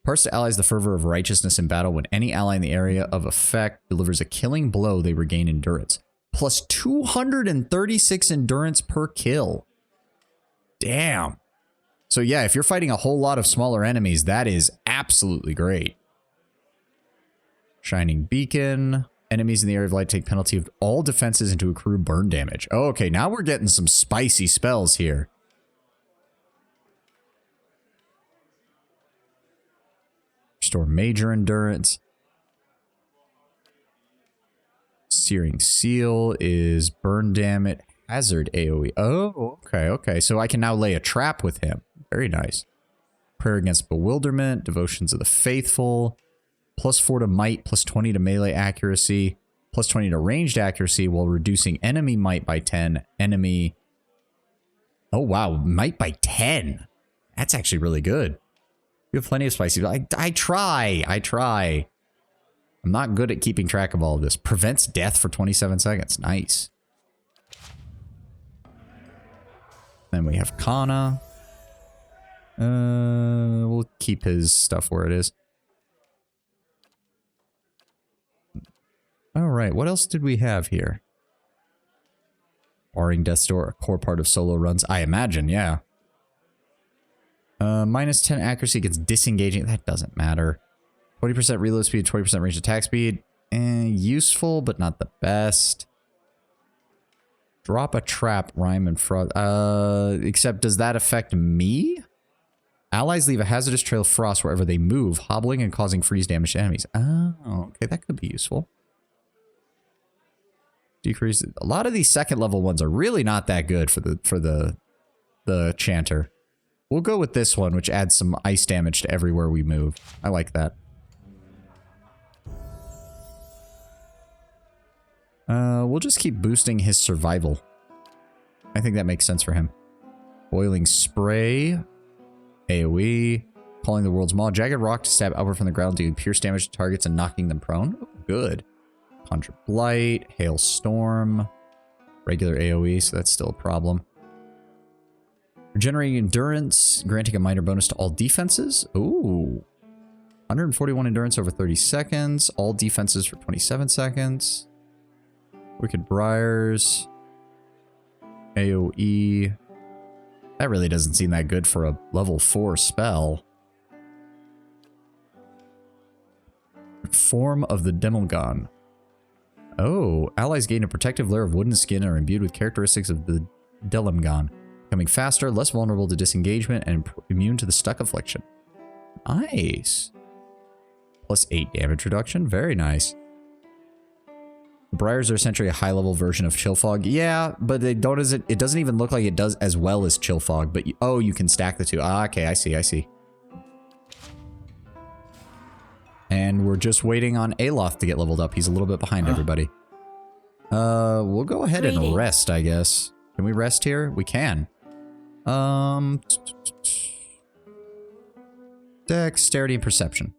Imparts to allies the fervor of righteousness in battle. When any ally in the area of effect delivers a killing blow, they regain endurance. Plus 236 endurance per kill. Damn. So yeah, if you're fighting a whole lot of smaller enemies, that is absolutely great. Shining Beacon. Enemies in the area of light take penalty of all defenses and to accrue burn damage. Oh, okay, now we're getting some spicy spells here. Restore major endurance. Searing Seal is burn damage, hazard AoE. Oh, okay, okay. So I can now lay a trap with him. Very nice. Prayer against bewilderment, devotions of the faithful, plus 4 to might, plus 20 to melee accuracy, plus 20 to ranged accuracy while reducing enemy might by 10. Enemy. Oh, wow. Might by 10. That's actually really good. We have plenty of spicy. I try. I'm not good at keeping track of all of this. Prevents death for 27 seconds. Nice. Then we have Kana. We'll keep his stuff where it is. All right. What else did we have here? Barring Death's Door, a core part of solo runs. I imagine, yeah. Minus 10 accuracy against disengaging. That doesn't matter. 20% reload speed, 20% range attack speed. Useful, but not the best. Drop a trap, rhyme and fraud. Except does that affect me? Allies leave a hazardous trail of frost wherever they move, hobbling and causing freeze damage to enemies. Oh, okay, that could be useful. Decrease. A lot of these second level ones are really not that good for the chanter. We'll go with this one, which adds some ice damage to everywhere we move. I like that. We'll just keep boosting his survival. I think that makes sense for him. Boiling Spray. AoE. Calling the World's Maw. Jagged Rock to stab upward from the ground, dealing pierce damage to targets and knocking them prone. Oh, good. Conjure Blight. Hailstorm. Regular AoE, so that's still a problem. Regenerating Endurance, granting a minor bonus to all defenses. Ooh. 141 endurance over 30 seconds. All defenses for 27 seconds. Wicked Briars. AoE. That really doesn't seem that good for a level 4 spell. Form of the Demogon. Oh, allies gain a protective layer of wooden skin and are imbued with characteristics of the Delemgon. Becoming faster, less vulnerable to disengagement, and immune to the stuck affliction. Nice. Plus 8 damage reduction. Very nice. The Briars are essentially a high-level version of Chill Fog. Yeah, but it doesn't even look like it does as well as Chill Fog. But oh, you can stack the two. Ah, okay, I see. And we're just waiting on Aloth to get leveled up. He's a little bit behind everybody. We'll go ahead and rest, I guess. Can we rest here? We can. Dexterity and perception.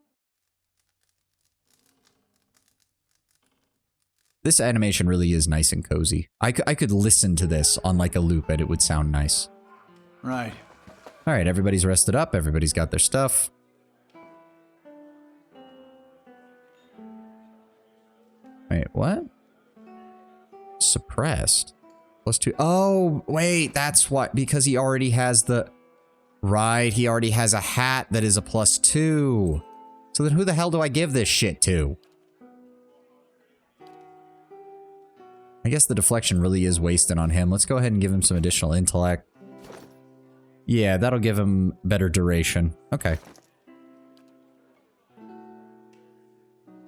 This animation really is nice and cozy. I could listen to this on like a loop and it would sound nice. Right. All right, everybody's rested up. Everybody's got their stuff. Wait, what? Suppressed. +2. Oh, wait, that's what. Because he already has the... Right, he already has a hat that is a +2. So then who the hell do I give this shit to? I guess the deflection really is wasted on him. Let's go ahead and give him some additional intellect. Yeah, that'll give him better duration. Okay.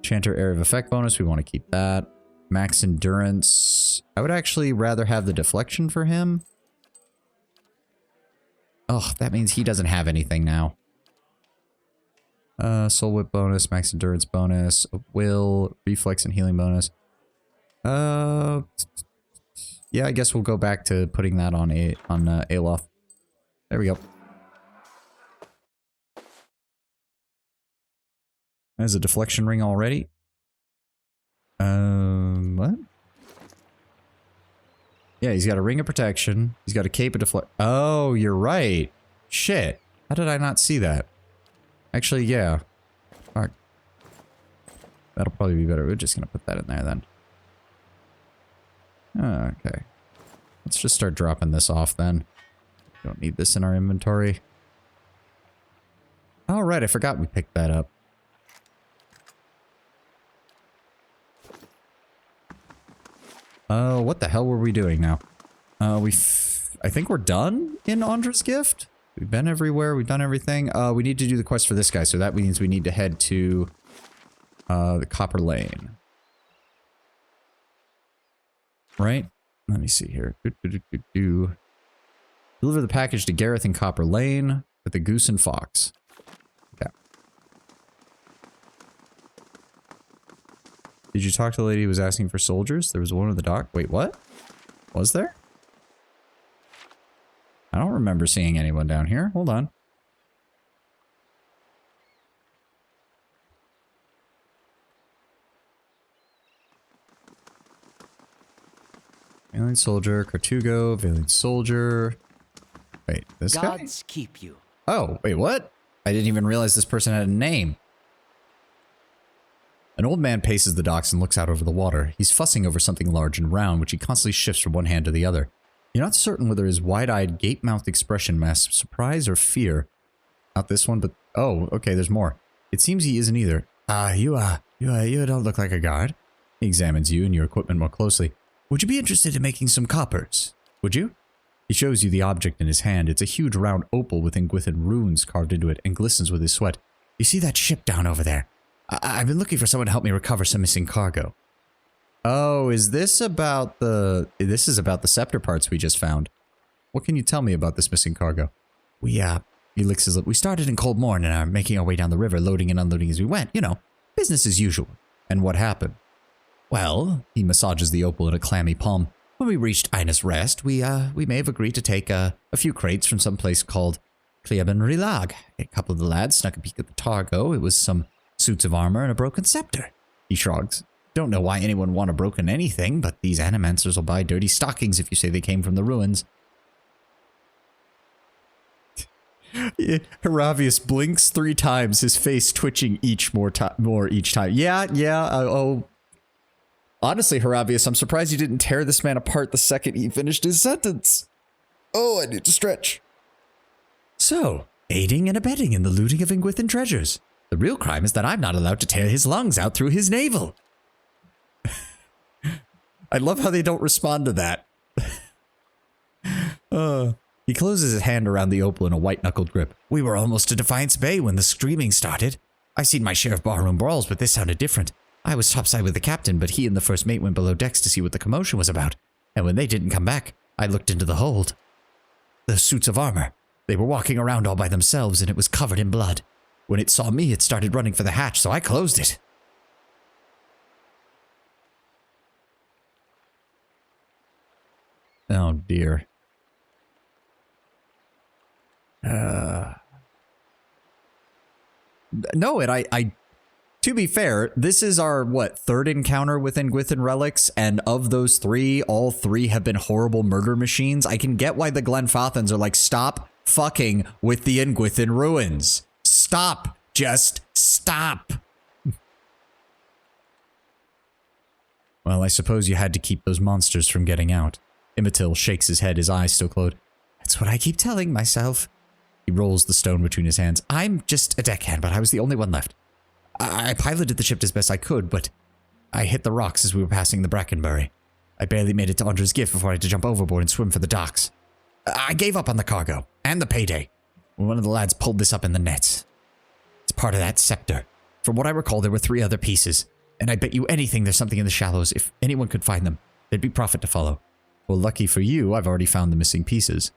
Chanter area of effect bonus. We want to keep that. Max endurance. I would actually rather have the deflection for him. Oh, that means he doesn't have anything now. Soul whip bonus, max endurance bonus, will, reflex and healing bonus. Yeah, I guess we'll go back to putting that on Aloth. There we go. There's a deflection ring already. What? Yeah, he's got a ring of protection. He's got a cape of deflect. Oh, you're right. Shit. How did I not see that? Actually, yeah. Fuck. That'll probably be better. We're just gonna put that in there then. Okay. Let's just start dropping this off then. Don't need this in our inventory. Oh, right. I forgot we picked that up. What the hell were we doing now? I think we're done in Andra's Gift. We've been everywhere. We've done everything. We need to do the quest for this guy, so that means we need to head to the Copper Lane. Right? Let me see here. Deliver the package to Gareth in Copper Lane with the Goose and Fox. Okay. Did you talk to the lady who was asking for soldiers? There was one on the dock. Wait, what? Was there? I don't remember seeing anyone down here. Hold on. Valiant Soldier, Cartugo, Valiant Soldier. Wait, this guy? Gods keep you. Oh, wait, what? I didn't even realize this person had a name. An old man paces the docks and looks out over the water. He's fussing over something large and round, which he constantly shifts from one hand to the other. You're not certain whether his wide-eyed, gape-mouthed expression masks surprise or fear. Not this one, but... Oh, okay, there's more. It seems he isn't either. You don't look like a guard. He examines you and your equipment more closely. Would you be interested in making some coppers? Would you? He shows you the object in his hand. It's a huge round opal with Ingwithan runes carved into it and glistens with his sweat. You see that ship down over there? I've been looking for someone to help me recover some missing cargo. Oh, is this about the... This is about the scepter parts we just found. What can you tell me about this missing cargo? He licks his lip. We started in cold morn and are making our way down the river, loading and unloading as we went. You know, business as usual. And what happened? Well, he massages the opal in a clammy palm. When we reached Ina's Rest, we may have agreed to take a few crates from some place called Cleaben Rilag. A couple of the lads snuck a peek at the targo. It was some suits of armor and a broken scepter. He shrugs. Don't know why anyone would want a broken anything, but these animancers will buy dirty stockings if you say they came from the ruins. Heravius blinks 3 times, his face twitching more each time. Yeah. Honestly, Heravius, I'm surprised you didn't tear this man apart the second he finished his sentence. Oh, I need to stretch. So, aiding and abetting in the looting of Ingwithan treasures. The real crime is that I'm not allowed to tear his lungs out through his navel. I love how they don't respond to that. He closes his hand around the opal in a white-knuckled grip. We were almost to Defiance Bay when the screaming started. I've seen my share of barroom brawls, but this sounded different. I was topside with the captain, but he and the first mate went below decks to see what the commotion was about. And when they didn't come back, I looked into the hold. The suits of armor. They were walking around all by themselves, and it was covered in blood. When it saw me, it started running for the hatch, so I closed it. Oh, dear. No, and I to be fair, this is our, what, third encounter with Ingwithan relics, and of those three, all three have been horrible murder machines. I can get why the Glenfathans are like, stop fucking with the Ingwithan ruins. Stop. Just stop. Well, I suppose you had to keep those monsters from getting out. Imitil shakes his head, his eyes still closed. That's what I keep telling myself. He rolls the stone between his hands. I'm just a deckhand, but I was the only one left. I piloted the ship as best I could, but I hit the rocks as we were passing the Brackenbury. I barely made it to Andra's Gift before I had to jump overboard and swim for the docks. I gave up on the cargo, and the payday, when one of the lads pulled this up in the nets. It's part of that scepter. From what I recall, there were 3 other pieces, and I bet you anything there's something in the shallows. If anyone could find them, there'd be profit to follow. Well, lucky for you, I've already found the missing pieces.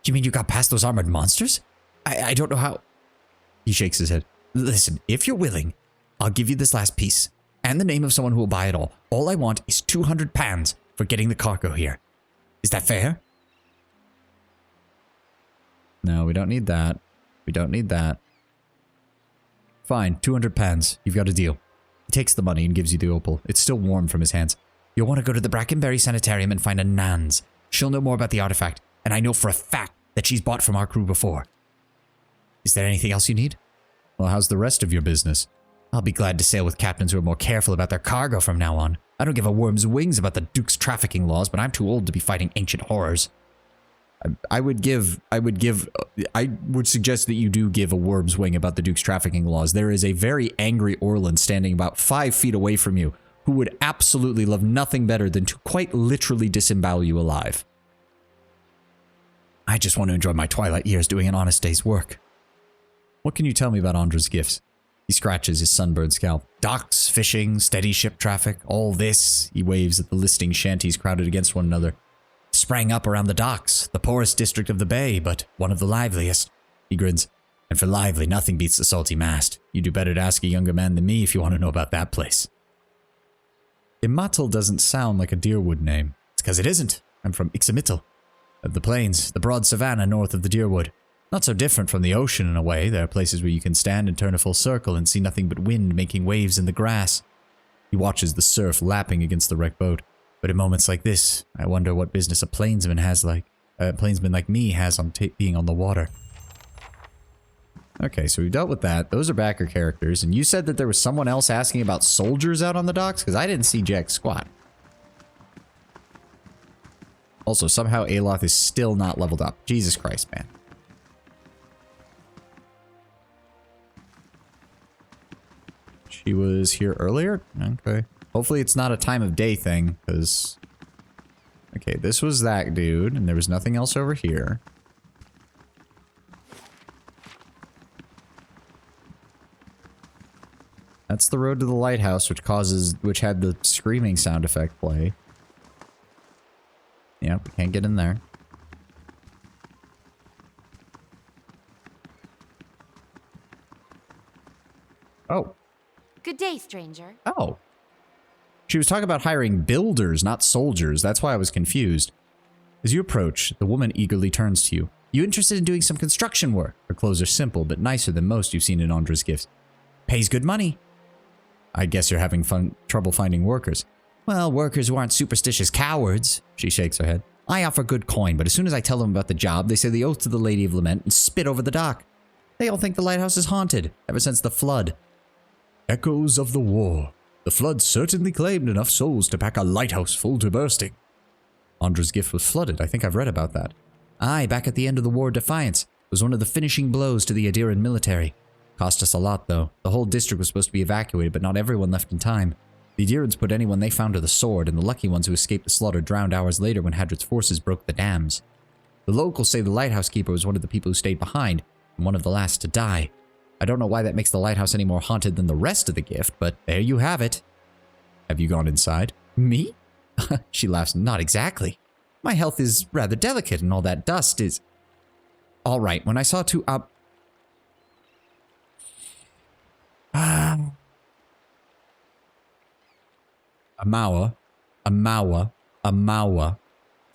You mean you got past those armored monsters? I don't know how... He shakes his head. Listen, if you're willing, I'll give you this last piece, and the name of someone who will buy it all. All I want is 200 pounds for getting the cargo here. Is that fair? No, we don't need that. We don't need that. Fine, 200 pounds. You've got a deal. He takes the money and gives you the opal. It's still warm from his hands. You'll want to go to the Brackenbury Sanitarium and find a Nans. She'll know more about the artifact, and I know for a fact that she's bought from our crew before. Is there anything else you need? Well, how's the rest of your business? I'll be glad to sail with captains who are more careful about their cargo from now on. I don't give a worm's wings about the Duke's trafficking laws, but I'm too old to be fighting ancient horrors. I would suggest that you do give a worm's wing about the Duke's trafficking laws. There is a very angry Orland standing about 5 feet away from you who would absolutely love nothing better than to quite literally disembowel you alive. I just want to enjoy my twilight years doing an honest day's work. What can you tell me about Andra's gifts? He scratches his sunburned scalp. Docks, fishing, steady ship traffic, all this. He waves at the listing shanties crowded against one another. Sprang up around the docks, the poorest district of the bay, but one of the liveliest. He grins. And for lively, nothing beats the salty mast. You do better to ask a younger man than me if you want to know about that place. Imatil doesn't sound like a Deerwood name. It's because it isn't. I'm from Ixamitil. Of the plains, the broad savanna north of the Deerwood. Not so different from the ocean in a way. There are places where you can stand and turn a full circle and see nothing but wind making waves in the grass. He watches the surf lapping against the wrecked boat. But in moments like this, I wonder what business a plainsman like me has on being on the water. Okay, so we dealt with that. Those are backer characters. And you said that there was someone else asking about soldiers out on the docks? Because I didn't see jack squat. Also, somehow Aloth is still not leveled up. Jesus Christ, man. She was here earlier? Okay. Hopefully it's not a time of day thing, because... Okay, this was that dude, and there was nothing else over here. That's the road to the lighthouse, which had the screaming sound effect play. Yep, we can't get in there. Oh. Good day, stranger. Oh. She was talking about hiring builders, not soldiers. That's why I was confused. As you approach, the woman eagerly turns to you. You interested in doing some construction work? Her clothes are simple, but nicer than most you've seen in Andra's gifts. Pays good money. I guess you're having trouble finding workers. Well, workers who aren't superstitious cowards. She shakes her head. I offer good coin, but as soon as I tell them about the job, they say the oath to the Lady of Lament and spit over the dock. They all think the lighthouse is haunted, ever since the flood. Echoes of the war. The flood certainly claimed enough souls to pack a lighthouse full to bursting. Andra's gift was flooded. I think I've read about that. Aye, back at the end of the war, Defiance was one of the finishing blows to the Adiran military. Cost us a lot, though. The whole district was supposed to be evacuated, but not everyone left in time. The Adirans put anyone they found to the sword, and the lucky ones who escaped the slaughter drowned hours later when Hadrit's forces broke the dams. The locals say the lighthouse keeper was one of the people who stayed behind, and one of the last to die. I don't know why that makes the lighthouse any more haunted than the rest of the gift, but there you have it. Have you gone inside? Me? She laughs. Not exactly. My health is rather delicate, and all that dust is... All right, when I saw two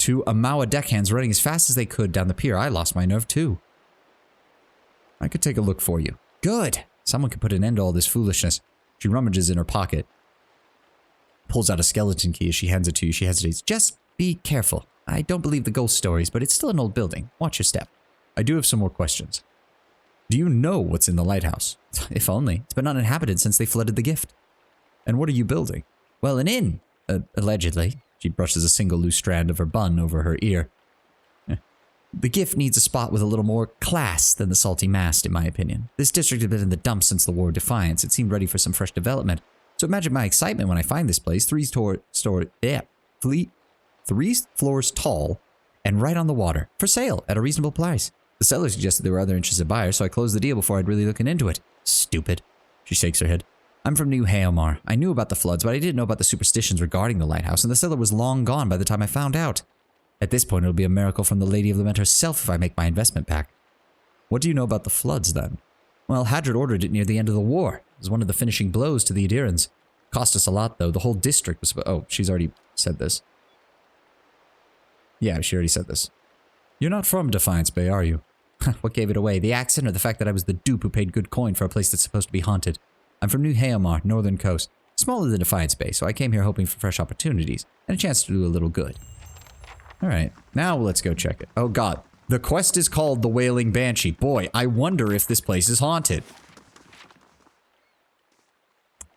Two Amawa deckhands running as fast as they could down the pier. I lost my nerve too. I could take a look for you. Good. Someone could put an end to all this foolishness. She rummages in her pocket. Pulls out a skeleton key as she hands it to you. She hesitates. Just be careful. I don't believe the ghost stories, but it's still an old building. Watch your step. I do have some more questions. Do you know what's in the lighthouse? If only. It's been uninhabited since they flooded the gift. And what are you building? Well, an inn. Allegedly. She brushes a single loose strand of her bun over her ear. The gift needs a spot with a little more class than the salty mast, in my opinion. This district has been in the dumps since the War of Defiance. It seemed ready for some fresh development. So imagine my excitement when I find this place. Three floors tall and right on the water. For sale at a reasonable price. The seller suggested there were other interested buyers, so I closed the deal before I'd really looking into it. Stupid. She shakes her head. I'm from New Haomar. I knew about the floods, but I didn't know about the superstitions regarding the lighthouse, and the seller was long gone by the time I found out. At this point, it'll be a miracle from the Lady of Lament herself if I make my investment back. What do you know about the floods, then? Well, Hadrid ordered it near the end of the war. It was one of the finishing blows to the Adirans. Cost us a lot, though. The whole district was... Oh, she's already said this. Yeah, she already said this. You're not from Defiance Bay, are you? What gave it away? The accent or the fact that I was the dupe who paid good coin for a place that's supposed to be haunted? I'm from New Haomar, northern coast. Smaller than Defiance Bay, so I came here hoping for fresh opportunities and a chance to do a little good. Alright, now let's go check it. Oh god, the quest is called the Wailing Banshee. Boy, I wonder if this place is haunted.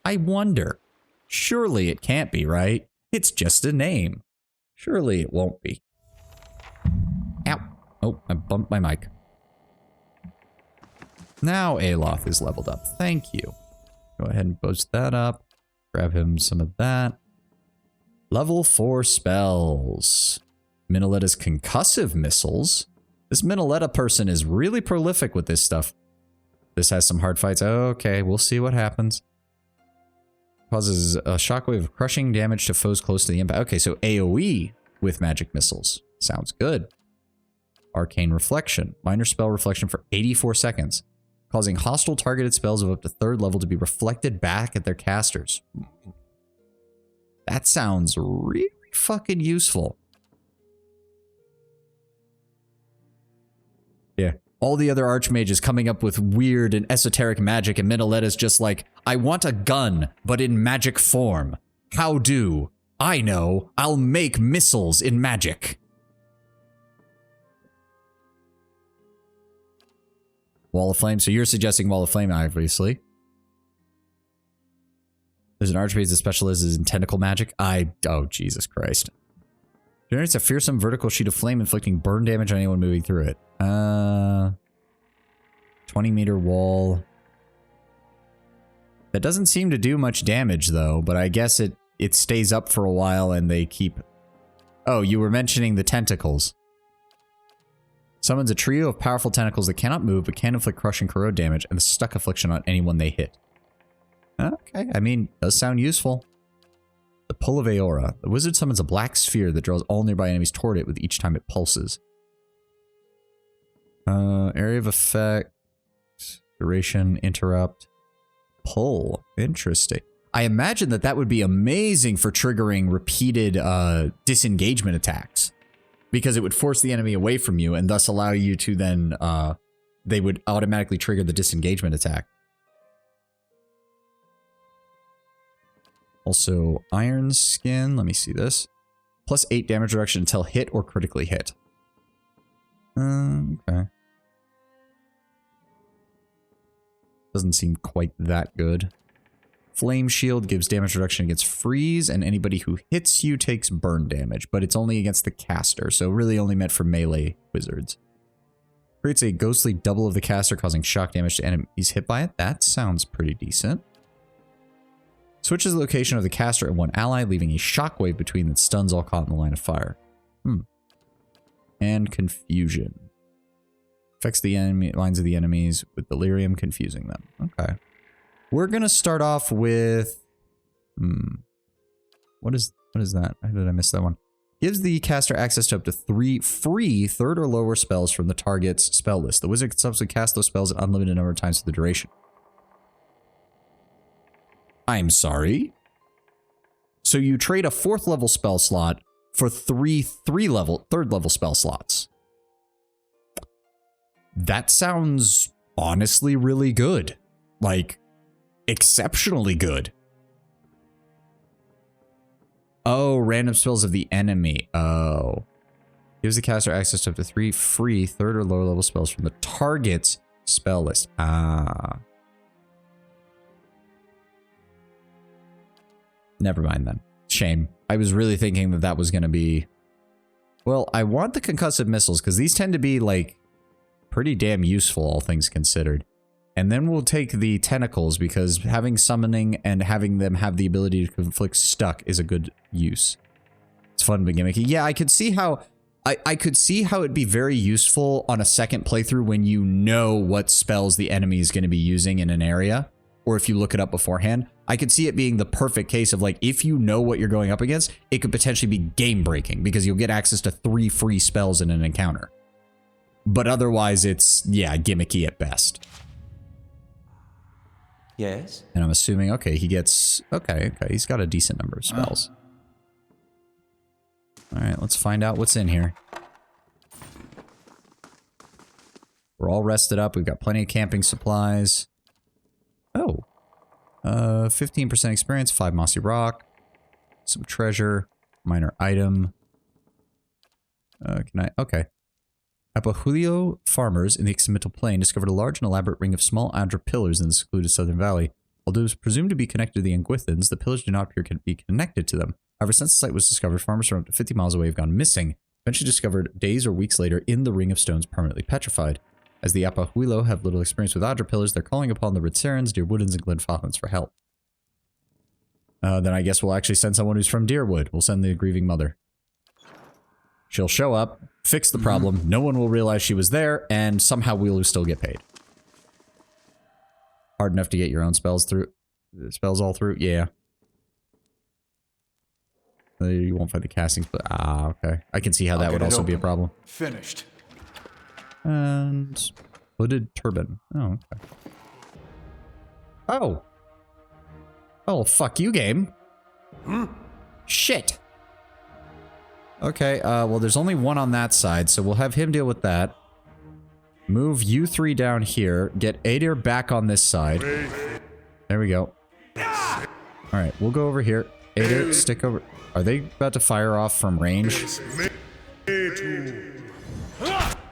I wonder. Surely it can't be, right? It's just a name. Surely it won't be. Ow. Oh, I bumped my mic. Now Aloth is leveled up. Thank you. Go ahead and boost that up. Grab him some of that. Level 4 spells. Minoleta's concussive missiles. This Minoleta person is really prolific with this stuff. This has some hard fights. Okay, we'll see what happens. Causes a shockwave of crushing damage to foes close to the impact. Okay, so AoE with magic missiles. Sounds good. Arcane Reflection. Minor spell reflection for 84 seconds. Causing hostile targeted spells of up to 3rd level to be reflected back at their casters. That sounds really fucking useful. Yeah. All the other archmages coming up with weird and esoteric magic, and Minoleta's just like, I want a gun, but in magic form. How do? I know. I'll make missiles in magic. Wall of Flame. So you're suggesting Wall of Flame, obviously. There's an archmage that specializes in tentacle magic. Oh, Jesus Christ. Generates a fearsome vertical sheet of flame, inflicting burn damage on anyone moving through it. 20-meter wall. That doesn't seem to do much damage, though, but I guess it stays up for a while and they keep... Oh, you were mentioning the tentacles. Summons a trio of powerful tentacles that cannot move but can inflict crush and corrode damage and the stuck affliction on anyone they hit. Okay, I mean, does sound useful. The Pull of Aora. The wizard summons a black sphere that draws all nearby enemies toward it with each time it pulses. Area of effect. Duration. Interrupt. Pull. Interesting. I imagine that would be amazing for triggering repeated disengagement attacks. Because it would force the enemy away from you and thus allow you to then... they would automatically trigger the disengagement attack. Also, Iron Skin. Let me see this. Plus 8 damage reduction until hit or critically hit. Okay. Doesn't seem quite that good. Flame Shield gives damage reduction against freeze, and anybody who hits you takes burn damage, but it's only against the caster, so really only meant for melee wizards. Creates a ghostly double of the caster, causing shock damage to enemies hit by it. That sounds pretty decent. Switches the location of the caster and one ally, leaving a shockwave between that stuns all caught in the line of fire. And Confusion. Affects the enemy lines of the enemies with delirium, confusing them. Okay. We're gonna start off with... What is that? How did I miss that one? Gives the caster access to up to 3 free 3rd or lower spells from the target's spell list. The wizard can subsequently cast those spells an unlimited number of times for the duration. I'm sorry? So you trade a 4th level spell slot for third level spell slots. That sounds honestly really good. Like, exceptionally good. Oh, random spells of the enemy. Oh. Gives the caster access to up to 3 free third or lower level spells from the target's spell list. Ah. Never mind then. Shame. I was really thinking that that was going to be... Well, I want the concussive missiles because these tend to be like pretty damn useful, all things considered. And then we'll take the tentacles because having summoning and having them have the ability to conflict stuck is a good use. It's fun but gimmicky. Yeah, I could see how... I could see how it'd be very useful on a second playthrough when you know what spells the enemy is going to be using in an area, or if you look it up beforehand. I could see it being the perfect case of like, if you know what you're going up against, it could potentially be game breaking because you'll get access to 3 free spells in an encounter. But otherwise it's, yeah, gimmicky at best. Yes? And I'm assuming, okay, he gets, okay, he's got a decent number of spells. All right, let's find out what's in here. We're all rested up. We've got plenty of camping supplies. Oh. 15% experience, 5 mossy rock, some treasure, minor item. Can I? Okay. Apajulio farmers in the Occidental Plain discovered a large and elaborate ring of small Adra pillars in the secluded southern valley. Although it is presumed to be connected to the Anguithans, the pillars do not appear to be connected to them. However, since the site was discovered, farmers from up to 50 miles away have gone missing, eventually discovered days or weeks later in the ring of stones permanently petrified. As the Apahuilo have little experience with Adra pillars, they're calling upon the Ritzerans, Deerwoodans, and Glenfalcons for help. Then I guess we'll actually send someone who's from Deerwood. We'll send the grieving mother. She'll show up, fix the problem, no one will realize she was there, and somehow we'll still get paid. Hard enough to get your own spells through. Spells all through? Yeah. You won't find the castings, but okay. I can see how that would also be a problem. Finished. And hooded turban. Oh, okay. Oh. Oh, fuck you, game. Shit. Okay, well, there's only one on that side, so we'll have him deal with that. Move you 3 down here. Get Adir back on this side. There we go. Alright, we'll go over here. Adir, stick over... Are they about to fire off from range?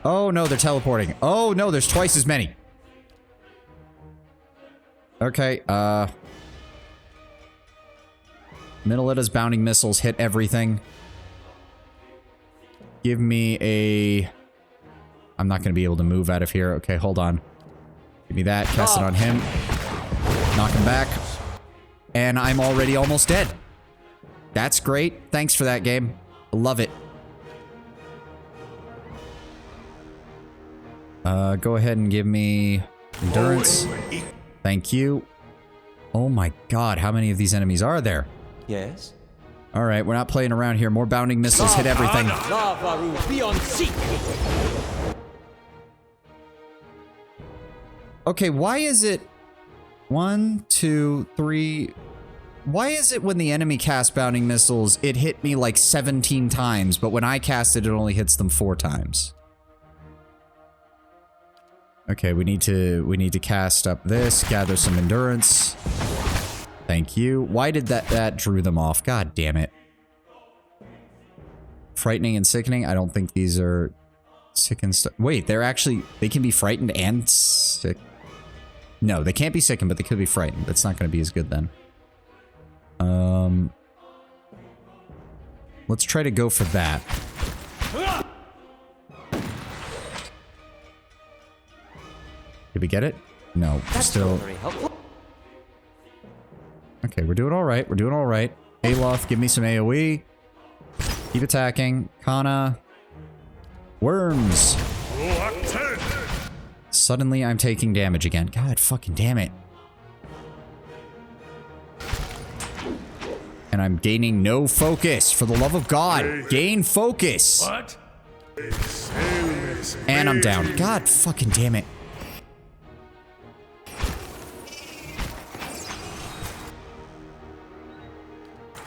Oh no, they're teleporting. Oh no, there's twice as many. Okay, Middletta's bounding missiles hit everything. Give me a... I'm not going to be able to move out of here. Okay, hold on. Give me that. Cast it on him. Knock him back. And I'm already almost dead. That's great. Thanks for that, game. Love it. Go ahead and give me endurance. Thank you. Oh my god, how many of these enemies are there? Yes? Alright, we're not playing around here. More bounding missiles hit everything. Okay, why is it... 1, 2, 3... Why is it when the enemy casts bounding missiles, it hit me like 17 times, but when I cast it, it only hits them 4 times? Okay, we need to cast up this, gather some endurance. Thank you. Why did that drew them off? God damn it. Frightening and sickening? I don't think these are sick and stuff. Wait, they can be frightened and sick. No, they can't be sickened, but they could be frightened. That's not going to be as good then. Let's try to go for that. Did we get it? No, still. Okay, we're doing all right. We're doing all right. Aloth, give me some AoE. Keep attacking. Kana. Worms. Suddenly, I'm taking damage again. God fucking damn it. And I'm gaining no focus. For the love of God, gain focus. What? And I'm down. God fucking damn it.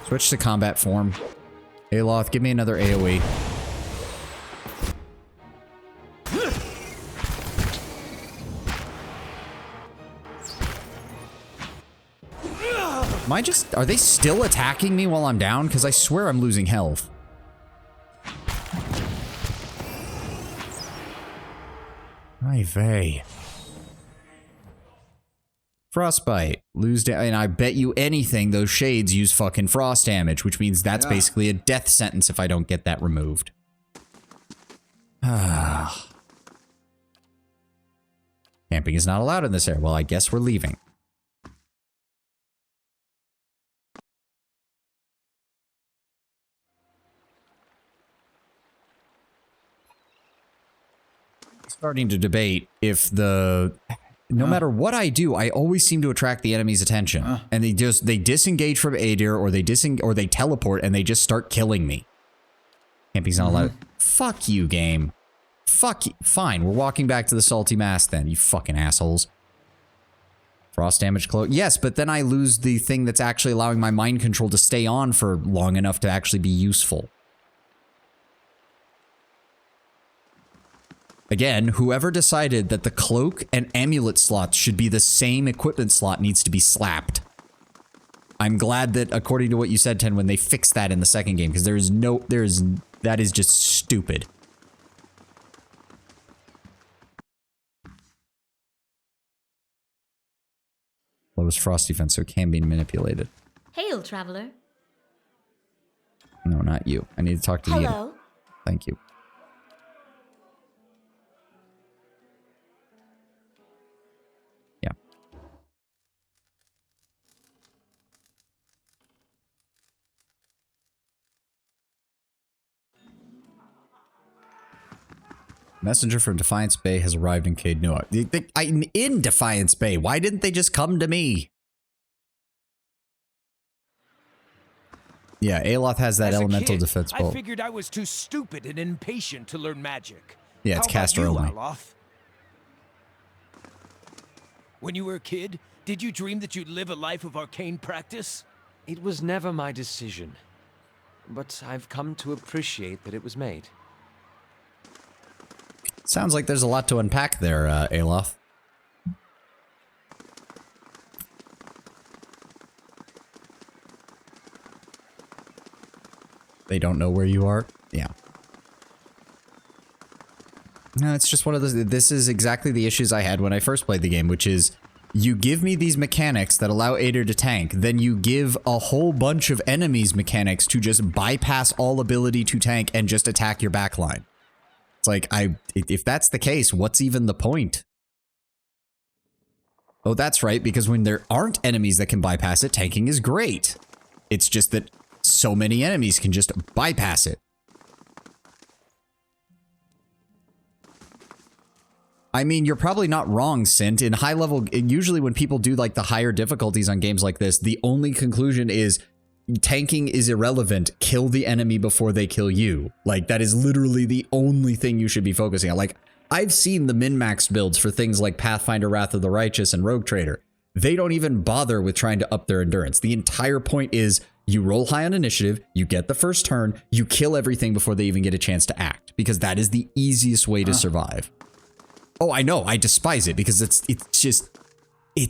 Switch to combat form. Aloth, give me another AoE. Am I just... Are they still attacking me while I'm down? Because I swear I'm losing health. Ay vey. Frostbite. And I bet you anything those shades use fucking frost damage, which means that's basically a death sentence if I don't get that removed. Camping is not allowed in this area. Well, I guess we're leaving. Starting to debate if the... No matter what I do, I always seem to attract the enemy's attention. And they disengage from Adir, or they teleport and they just start killing me. Camping's not allowed. Fuck you, game. Fuck you. Fine, we're walking back to the salty mass then, you fucking assholes. Frost damage cloak. Yes, but then I lose the thing that's actually allowing my mind control to stay on for long enough to actually be useful. Again, whoever decided that the cloak and amulet slots should be the same equipment slot needs to be slapped. I'm glad that, according to what you said, Ten, when they fixed that in the second game, because that is just stupid. Lowest frost defense, so it can be manipulated. Hail, traveler. No, not you. I need to talk to you. Hello. Thank you. Yeah. Messenger from Defiance Bay has arrived in Caed Nua. I'm in Defiance Bay. Why didn't they just come to me? Yeah, Aloth has that elemental defense bolt. I figured I was too stupid and impatient to learn magic. Yeah, it's How caster about you, only. Aloth? When you were a kid, did you dream that you'd live a life of arcane practice? It was never my decision, but I've come to appreciate that it was made. Sounds like there's a lot to unpack there, Aloth. They don't know where you are? Yeah. No, it's just one of those... This is exactly the issues I had when I first played the game, which is... You give me these mechanics that allow Ader to tank, then you give a whole bunch of enemies mechanics to just bypass all ability to tank and just attack your backline. It's like, if that's the case, what's even the point? Oh, that's right, because when there aren't enemies that can bypass it, tanking is great. It's just that so many enemies can just bypass it. I mean, you're probably not wrong, Sint. In high level, usually when people do like the higher difficulties on games like this, the only conclusion is tanking is irrelevant. Kill the enemy before they kill you. Like, that is literally the only thing you should be focusing on. Like, I've seen the min-max builds for things like Pathfinder, Wrath of the Righteous, and Rogue Trader. They don't even bother with trying to up their endurance. The entire point is you roll high on initiative, you get the first turn, you kill everything before they even get a chance to act, because that is the easiest way to survive. Oh, I know, I despise it because it's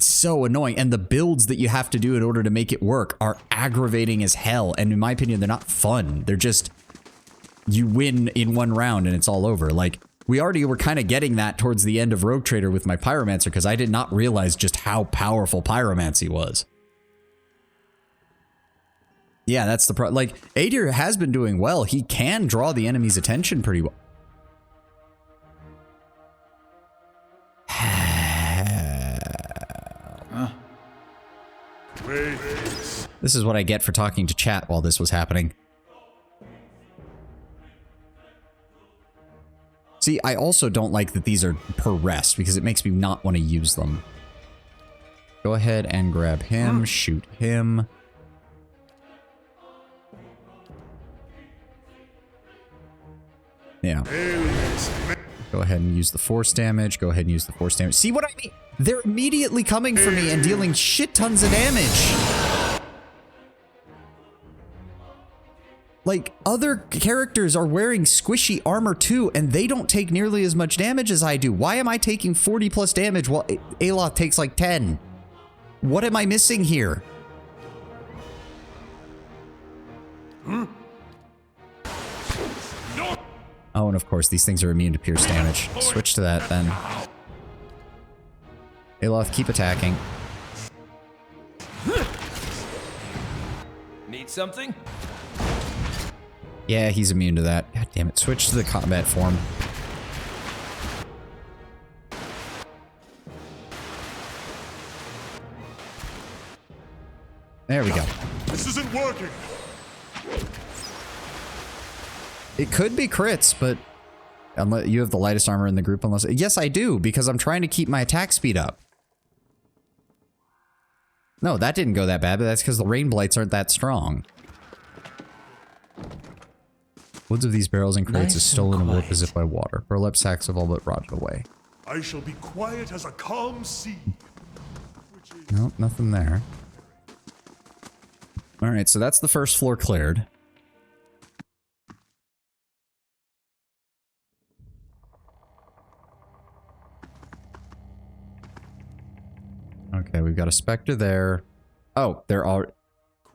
so annoying, and the builds that you have to do in order to make it work are aggravating as hell, and in my opinion, they're not fun. They're just, you win in one round and it's all over. Like, we already were kind of getting that towards the end of Rogue Trader with my Pyromancer, because I did not realize just how powerful Pyromancy was. Yeah, that's the problem. Like, Adir has been doing well. He can draw the enemy's attention pretty well. This is what I get for talking to chat while this was happening. See, I also don't like that these are per rest, because it makes me not want to use them. Go ahead and grab him, shoot him. Yeah. Go ahead and use the force damage. Go ahead and use the force damage. See what I mean? They're immediately coming for me and dealing shit tons of damage. Like, other characters are wearing squishy armor too, and they don't take nearly as much damage as I do. Why am I taking 40 plus damage while Aloth takes like 10? What am I missing here? Oh, and of course, these things are immune to pierce damage. Switch to that, then. Aloth, keep attacking. Need something? Yeah, he's immune to that. God damn it. Switch to the combat form. There we go. This isn't working. It could be crits, but unless you have the lightest armor in the group, unless yes, I do, because I'm trying to keep my attack speed up. No, that didn't go that bad, but that's because the rain blights aren't that strong. Woods of these barrels and crates is stolen and warped as if by water. Burlap sacks have all but rotted away. I shall be quiet as a calm sea. Nope, nothing there. Alright, so that's the first floor cleared. Okay, we've got a Spectre there. Oh, they're all...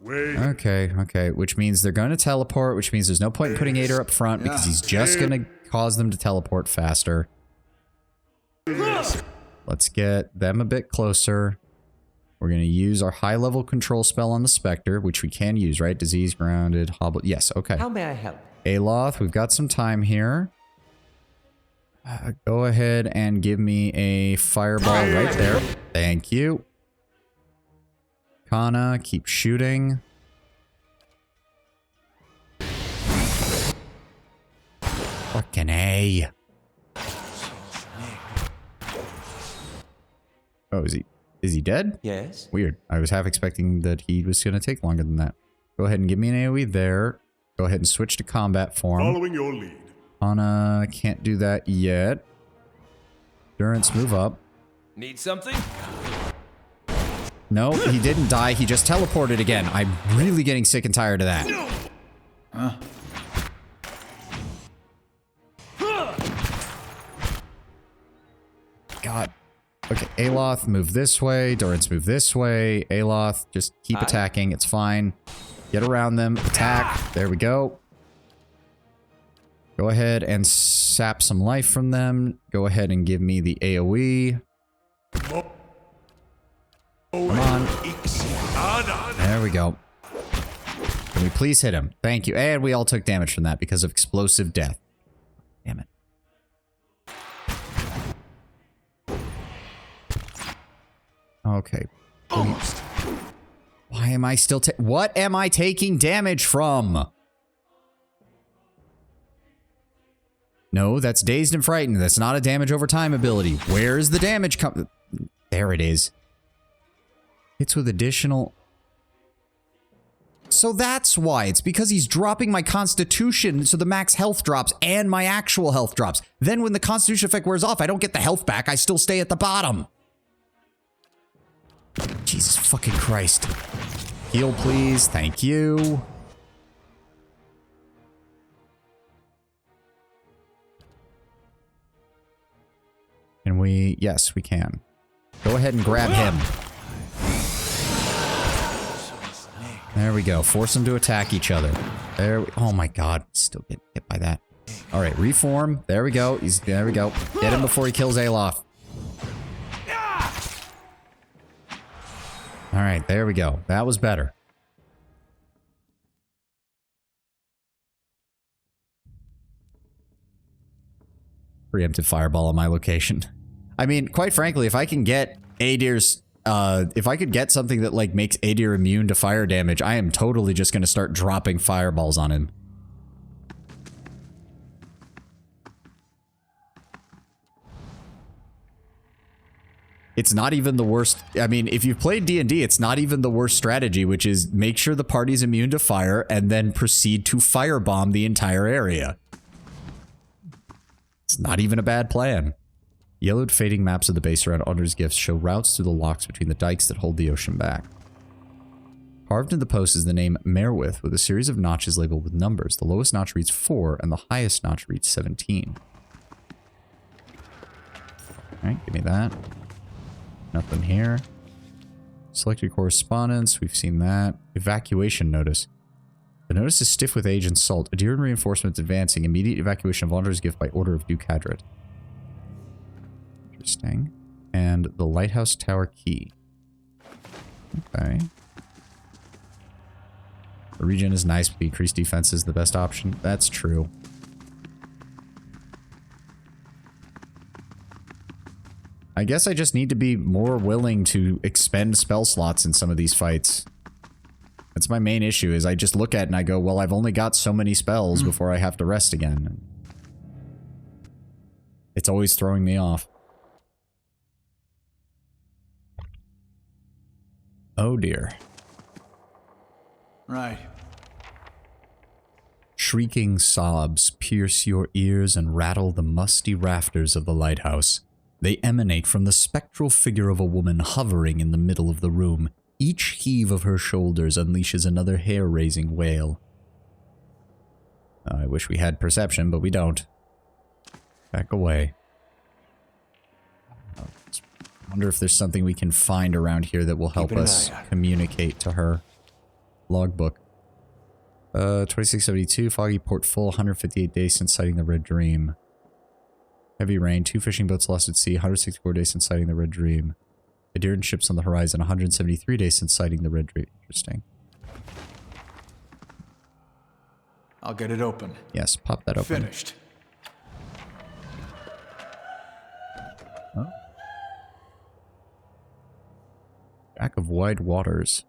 Okay, which means they're going to teleport, which means there's no point in putting Ader up front because he's just going to cause them to teleport faster. Let's get them a bit closer. We're going to use our high-level control spell on the Spectre, which we can use, right? Disease, grounded, hobble... Yes, okay. How may I help? Aloth, we've got some time here. Go ahead and give me a fireball right there. Thank you. Kana, keep shooting. Fucking A. Oh, is he dead? Yes. Weird. I was half expecting that he was going to take longer than that. Go ahead and give me an AoE there. Go ahead and switch to combat form. Following your lead. Kana can't do that yet. Durance, move up. Need something? No, he didn't die. He just teleported again. I'm really getting sick and tired of that. Huh? God. Okay, Aloth, move this way. Durance, move this way. Aloth, just keep attacking. It's fine. Get around them. Attack. There we go. Go ahead and sap some life from them. Go ahead and give me the AoE. Come on. There we go. Can we please hit him? Thank you. And we all took damage from that because of explosive death. Damn it. Okay. Almost. Why am I still what am I taking damage from? No, that's Dazed and Frightened. That's not a damage over time ability. Where's the damage come? There it is. Hits with additional... So that's why. It's because he's dropping my constitution, so the max health drops and my actual health drops. Then when the constitution effect wears off, I don't get the health back. I still stay at the bottom. Jesus fucking Christ. Heal, please. Thank you. Can we? Yes, we can. Go ahead and grab him. There we go. Force them to attack each other. Oh my god. Still get hit by that. Alright, reform. There we go. There we go. Get him before he kills Aloth. Alright, there we go. That was better. Preemptive fireball on my location. I mean, quite frankly, if I can get Adir's, if I could get something that like makes Adir immune to fire damage, I am totally just going to start dropping fireballs on him. It's not even the worst. I mean, if you've played D&D, it's not even the worst strategy, which is make sure the party's immune to fire and then proceed to firebomb the entire area. It's not even a bad plan. Yellowed fading maps of the base around Alder's Gifts show routes through the locks between the dikes that hold the ocean back. Carved in the post is the name Merwith with a series of notches labeled with numbers. The lowest notch reads 4 and the highest notch reads 17. Alright, give me that. Nothing here. Selected correspondence, we've seen that. Evacuation notice. The notice is stiff with age and salt. Adherent reinforcements advancing. Immediate evacuation of Wanderer's Gift by order of Duke Hadrid. Interesting. And the Lighthouse Tower Key. Okay. The regen is nice, but the increased defense is the best option. That's true. I guess I just need to be more willing to expend spell slots in some of these fights. That's my main issue, is I just look at it and I go, well, I've only got so many spells before I have to rest again. It's always throwing me off. Oh dear. Right. Shrieking sobs pierce your ears and rattle the musty rafters of the lighthouse. They emanate from the spectral figure of a woman hovering in the middle of the room. Each heave of her shoulders unleashes another hair-raising wail. I wish we had perception, but we don't. Back away. I wonder if there's something we can find around here that will help us communicate to her. Logbook. 2672, foggy port full, 158 days since sighting the Red Dream. Heavy rain, 2 fishing boats lost at sea, 164 days since sighting the Red Dream. Adherent ships on the horizon, 173 days since sighting the Red Dream. Interesting. I'll get it open. Yes, pop that open. Finished. Oh. Jack of Wide Waters.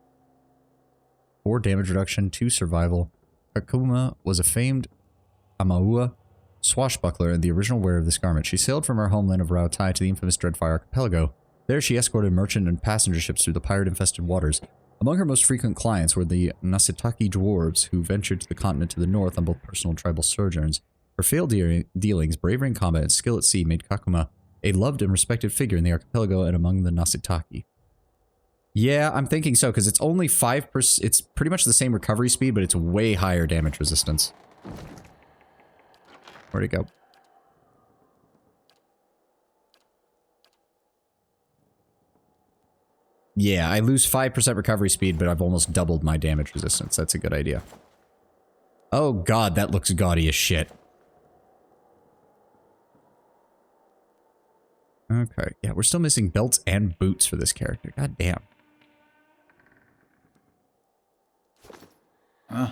4 damage reduction, 2 survival. Kakuma was a famed Amaua swashbuckler and the original wearer of this garment. She sailed from her homeland of Rautai to the infamous Dreadfire Archipelago. There she escorted merchant and passenger ships through the pirate-infested waters. Among her most frequent clients were the Nasitaki dwarves, who ventured to the continent to the north on both personal and tribal sojourns. Her failed dealings, bravery in combat, and skill at sea made Kakuma a loved and respected figure in the archipelago and among the Nasitaki. Yeah, I'm thinking so, because it's only 5%. It's pretty much the same recovery speed, but it's way higher damage resistance. Where'd it go? Yeah, I lose 5% recovery speed, but I've almost doubled my damage resistance. That's a good idea. Oh god, that looks gaudy as shit. Okay, yeah, we're still missing belts and boots for this character. God damn. Huh?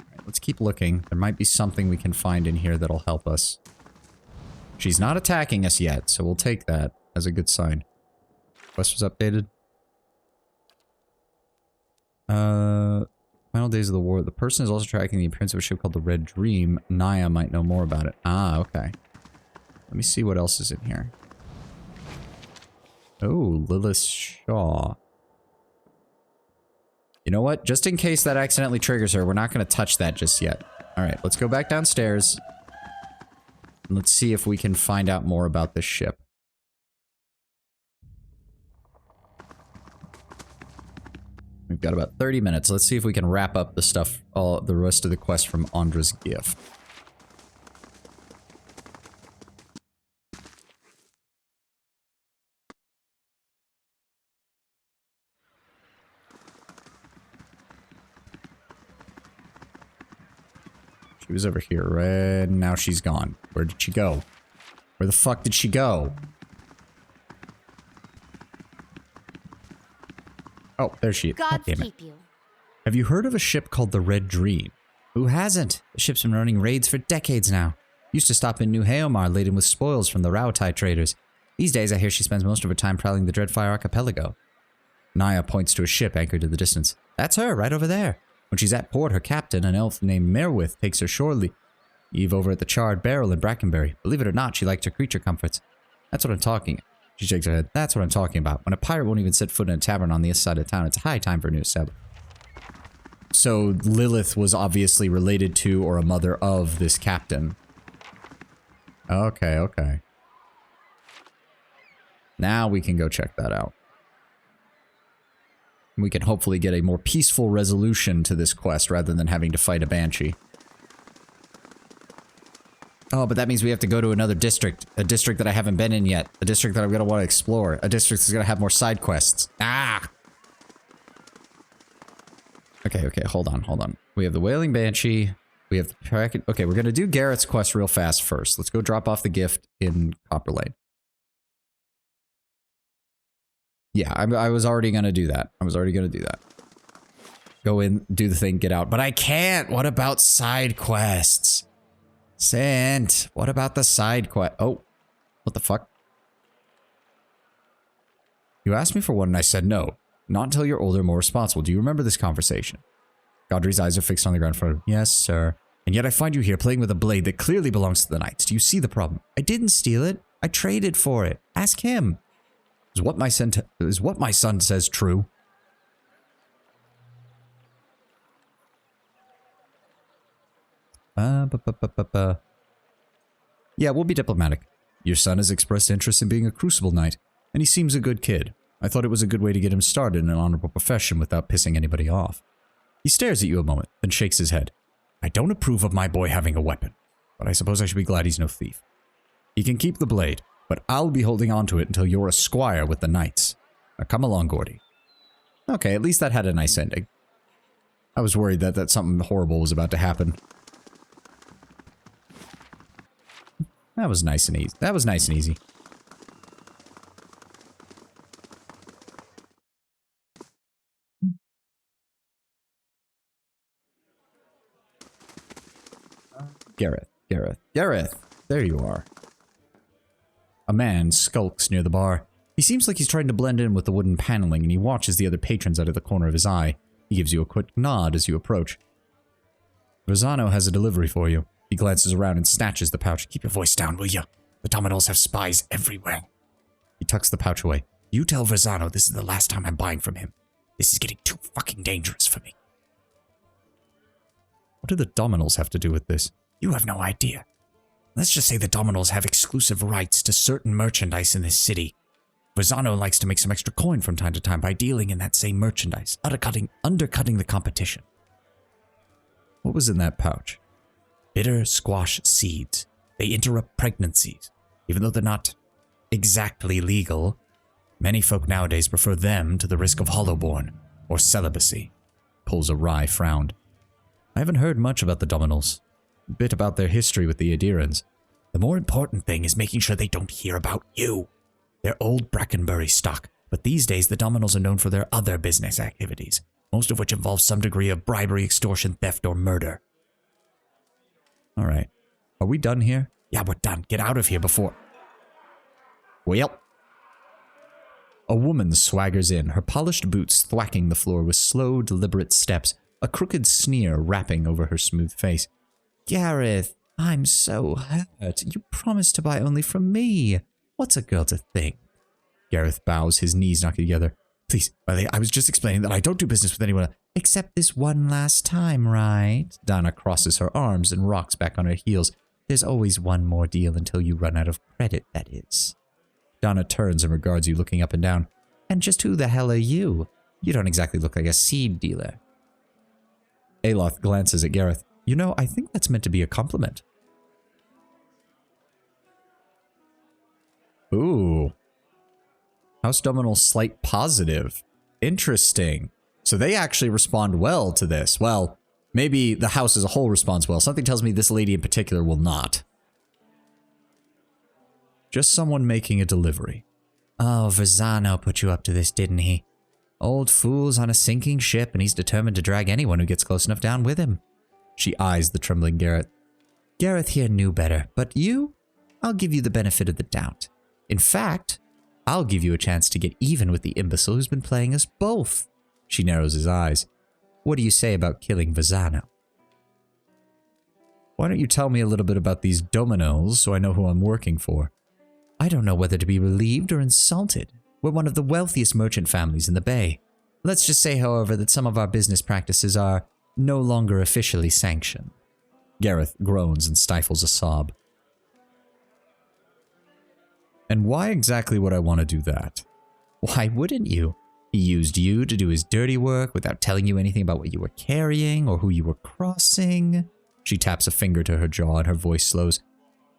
Alright, let's keep looking. There might be something we can find in here that'll help us. She's not attacking us yet, so we'll take that as a good sign. Quest was updated. Final days of the war. The person is also tracking the appearance of a ship called the Red Dream. Naya might know more about it. Ah, okay. Let me see what else is in here. Oh, Lilith Shaw. You know what? Just in case that accidentally triggers her, we're not going to touch that just yet. Alright, let's go back downstairs. And let's see if we can find out more about this ship. We've got about 30 minutes. Let's see if we can wrap up the stuff, the rest of the quest from Andra's Gift. She was over here, right? Now she's gone. Where did she go? Where the fuck did she go? Oh, there she is. God keep you. Have you heard of a ship called the Red Dream? Who hasn't? The ship's been running raids for decades now. Used to stop in New Heomar laden with spoils from the Rautai traders. These days I hear she spends most of her time prowling the Dreadfire Archipelago. Naya points to a ship anchored to the distance. That's her, right over there. When she's at port, her captain, an elf named Merwith, takes her shore leave over at the Charred Barrel in Brackenbury. Believe it or not, she likes her creature comforts. That's what I'm talking. She shakes her head. That's what I'm talking about. When a pirate won't even set foot in a tavern on the east side of town, it's high time for a new establishment. So Lilith was obviously related to or a mother of this captain. Okay, okay. Now we can go check that out. We can hopefully get a more peaceful resolution to this quest rather than having to fight a banshee. Oh, but that means we have to go to another district. A district that I haven't been in yet. A district that I'm going to want to explore. A district that's going to have more side quests. Ah! Okay, hold on. We have the Wailing Banshee. We have the... Okay, we're going to do Garrett's quest real fast first. Let's go drop off the gift in Copper Lane. Yeah, I was already going to do that. Go in, do the thing, get out. But I can't! What about side quests? Sant, what about the side quest? Oh, what the fuck? You asked me for one and I said no. Not until you're older, more responsible. Do you remember this conversation? Godry's eyes are fixed on the ground for him. Yes, sir. And yet I find you here playing with a blade that clearly belongs to the knights. Do you see the problem? I didn't steal it. I traded for it. Ask him. Is what my son says true? Yeah, we'll be diplomatic. Your son has expressed interest in being a Crucible Knight, and he seems a good kid. I thought it was a good way to get him started in an honorable profession without pissing anybody off. He stares at you a moment, then shakes his head. I don't approve of my boy having a weapon, but I suppose I should be glad he's no thief. He can keep the blade, but I'll be holding on to it until you're a squire with the knights. Now come along, Gordy. Okay, at least that had a nice ending. I was worried that something horrible was about to happen. That was nice and easy. Gareth, there you are. A man skulks near the bar. He seems like he's trying to blend in with the wooden paneling, and he watches the other patrons out of the corner of his eye. He gives you a quick nod as you approach. Verzano has a delivery for you. He glances around and snatches the pouch. Keep your voice down, will you? The Dominoes have spies everywhere. He tucks the pouch away. You tell Verzano this is the last time I'm buying from him. This is getting too fucking dangerous for me. What do the Dominoes have to do with this? You have no idea. Let's just say the Dominoes have exclusive rights to certain merchandise in this city. Verzano likes to make some extra coin from time to time by dealing in that same merchandise, undercutting the competition. What was in that pouch? Bitter squash seeds. They interrupt pregnancies. Even though they're not exactly legal, many folk nowadays prefer them to the risk of hollowborn or celibacy. Pulls a wry frown. I haven't heard much about the Dominoes. A bit about their history with the Adirans. The more important thing is making sure they don't hear about you. They're old Brackenbury stock, but these days the Dominoes are known for their other business activities, most of which involve some degree of bribery, extortion, theft, or murder. Alright. Are we done here? Yeah, we're done. Get out of here before... Well. A woman swaggers in, her polished boots thwacking the floor with slow, deliberate steps, a crooked sneer wrapping over her smooth face. Gareth, I'm so hurt. You promised to buy only from me. What's a girl to think? Gareth bows, his knees knocking together. Please, I was just explaining that I don't do business with anyone except this one last time, right? Donna crosses her arms and rocks back on her heels. There's always one more deal until you run out of credit, that is. Donna turns and regards you, looking up and down. And just who the hell are you? You don't exactly look like a seed dealer. Aloth glances at Gareth. You know, I think that's meant to be a compliment. Ooh. House Dominal slight positive. Interesting. So they actually respond well to this. Well, maybe the house as a whole responds well. Something tells me this lady in particular will not. Just someone making a delivery. Oh, Verzano put you up to this, didn't he? Old fool's on a sinking ship, and he's determined to drag anyone who gets close enough down with him. She eyes the trembling Gareth. Gareth here knew better, but you? I'll give you the benefit of the doubt. In fact, I'll give you a chance to get even with the imbecile who's been playing us both. She narrows his eyes. What do you say about killing Verzano? Why don't you tell me a little bit about these dominoes so I know who I'm working for? I don't know whether to be relieved or insulted. We're one of the wealthiest merchant families in the Bay. Let's just say, however, that some of our business practices are no longer officially sanctioned. Gareth groans and stifles a sob. And why exactly would I want to do that? Why wouldn't you? He He used you to do his dirty work without telling you anything about what you were carrying or who you were crossing. She taps a finger to her jaw and her voice slows.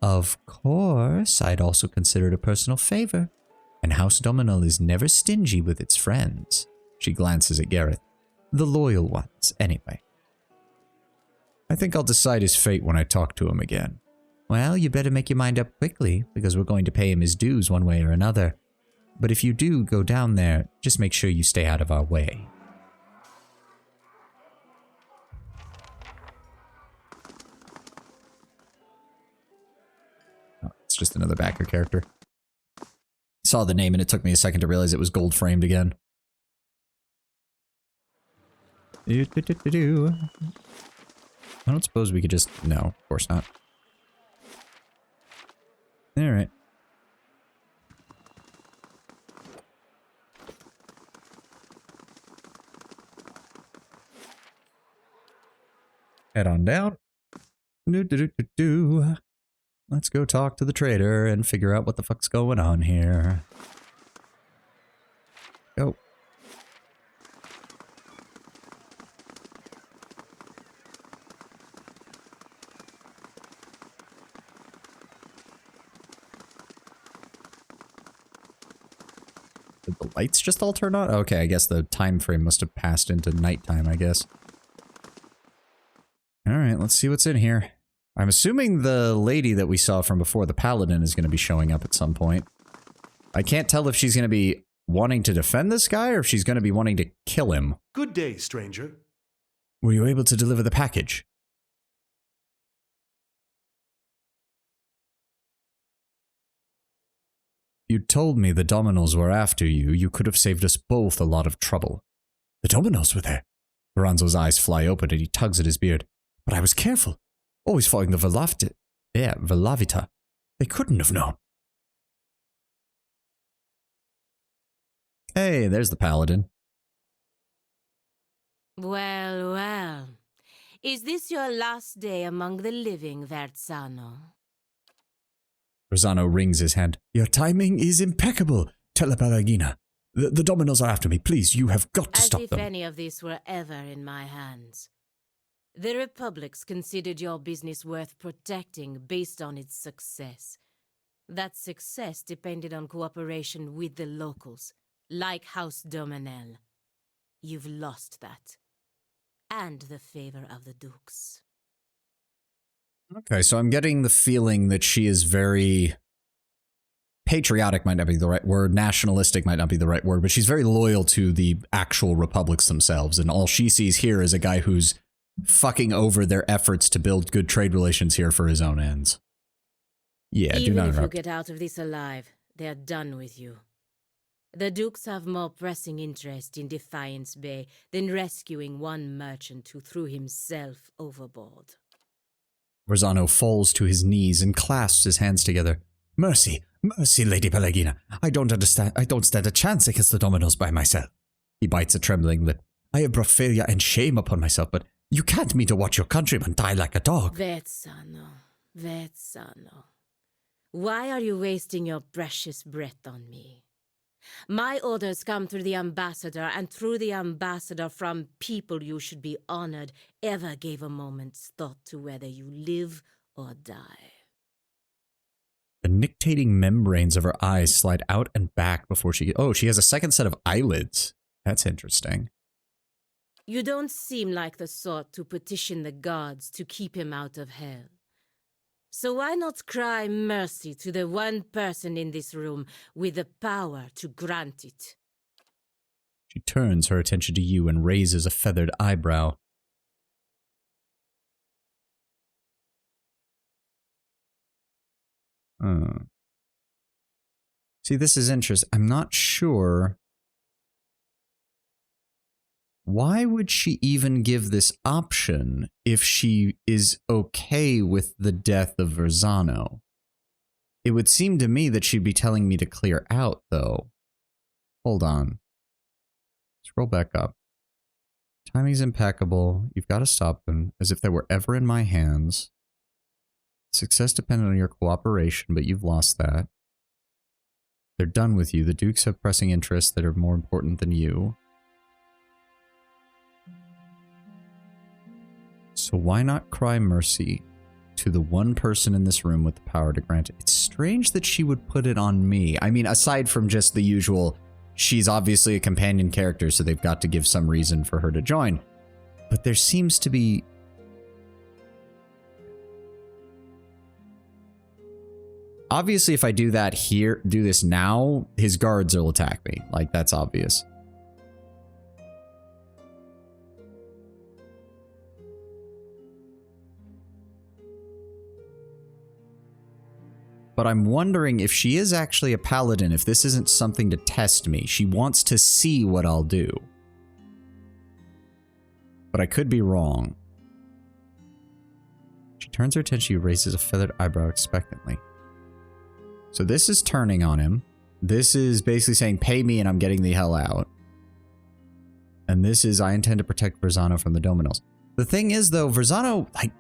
Of course, I'd also consider it a personal favor. And House Dominal is never stingy with its friends. She glances at Gareth. The loyal ones, anyway. I think I'll decide his fate when I talk to him again. Well, you better make your mind up quickly, because we're going to pay him his dues one way or another. But if you do go down there, just make sure you stay out of our way. Oh, it's just another backer character. Saw the name and it took me a second to realize it was gold framed again. I don't suppose we could just... No, of course not. Alright. Head on down. Let's go talk to the trader and figure out what the fuck's going on here. Go. Did the lights just all turn on? Okay, I guess the time frame must have passed into nighttime, I guess. Alright, let's see what's in here. I'm assuming the lady that we saw from before, the paladin, is going to be showing up at some point. I can't tell if she's going to be wanting to defend this guy or if she's going to be wanting to kill him. Good day, stranger. Were you able to deliver the package? You told me the Dominoes were after you. You could have saved us both a lot of trouble. The Dominoes were there. Lorenzo's eyes fly open and he tugs at his beard. But I was careful. Always following the Velavita. They couldn't have known. Hey, there's the paladin. Well, well. Is this your last day among the living, Verzano? Verzano wrings his hand. Your timing is impeccable, Telepalagina. The Dominoes are after me. Please, you have got to stop them. As if any of this were ever in my hands. The Republics considered your business worth protecting based on its success. That success depended on cooperation with the locals, like House Dominel. You've lost that. And the favor of the Dukes. Okay, so I'm getting the feeling that she is very... Patriotic might not be the right word, nationalistic might not be the right word, but she's very loyal to the actual republics themselves, and all she sees here is a guy who's fucking over their efforts to build good trade relations here for his own ends. Yeah, do not interrupt. Even if you get out of this alive, they're done with you. The Dukes have more pressing interest in Defiance Bay than rescuing one merchant who threw himself overboard. Verzano falls to his knees and clasps his hands together. Mercy, mercy, Lady Pelagina. I don't understand. I don't stand a chance against the Dominoes by myself. He bites a trembling lip. I have brought failure and shame upon myself, but you can't mean to watch your countrymen die like a dog. Verzano, Verzano. Why are you wasting your precious breath on me? My orders come through the ambassador, and through the ambassador from people you should be honored ever gave a moment's thought to whether you live or die. The nictating membranes of her eyes slide out and back before she... Oh, she has a second set of eyelids. That's interesting. You don't seem like the sort to petition the gods to keep him out of hell. So why not cry mercy to the one person in this room with the power to grant it? She turns her attention to you and raises a feathered eyebrow. See, this is interesting. I'm not sure. Why would she even give this option if she is okay with the death of Verzano? It would seem to me that she'd be telling me to clear out, though. Hold on. Scroll back up. Timing's impeccable. You've got to stop them, as if they were ever in my hands. Success depended on your cooperation, but you've lost that. They're done with you. The Dukes have pressing interests that are more important than you. So why not cry mercy to the one person in this room with the power to grant it? It's strange that she would put it on me. I mean, aside from just the usual, she's obviously a companion character, so they've got to give some reason for her to join. But there seems to be... Obviously, if I do that here, do this now, his guards will attack me. Like, that's obvious. But I'm wondering if she is actually a paladin, if this isn't something to test me. She wants to see what I'll do. But I could be wrong. She turns her attention, she raises a feathered eyebrow expectantly. So this is turning on him. This is basically saying, pay me and I'm getting the hell out. And this is, I intend to protect Verzano from the Dominos. The thing is, though, Verzano, like...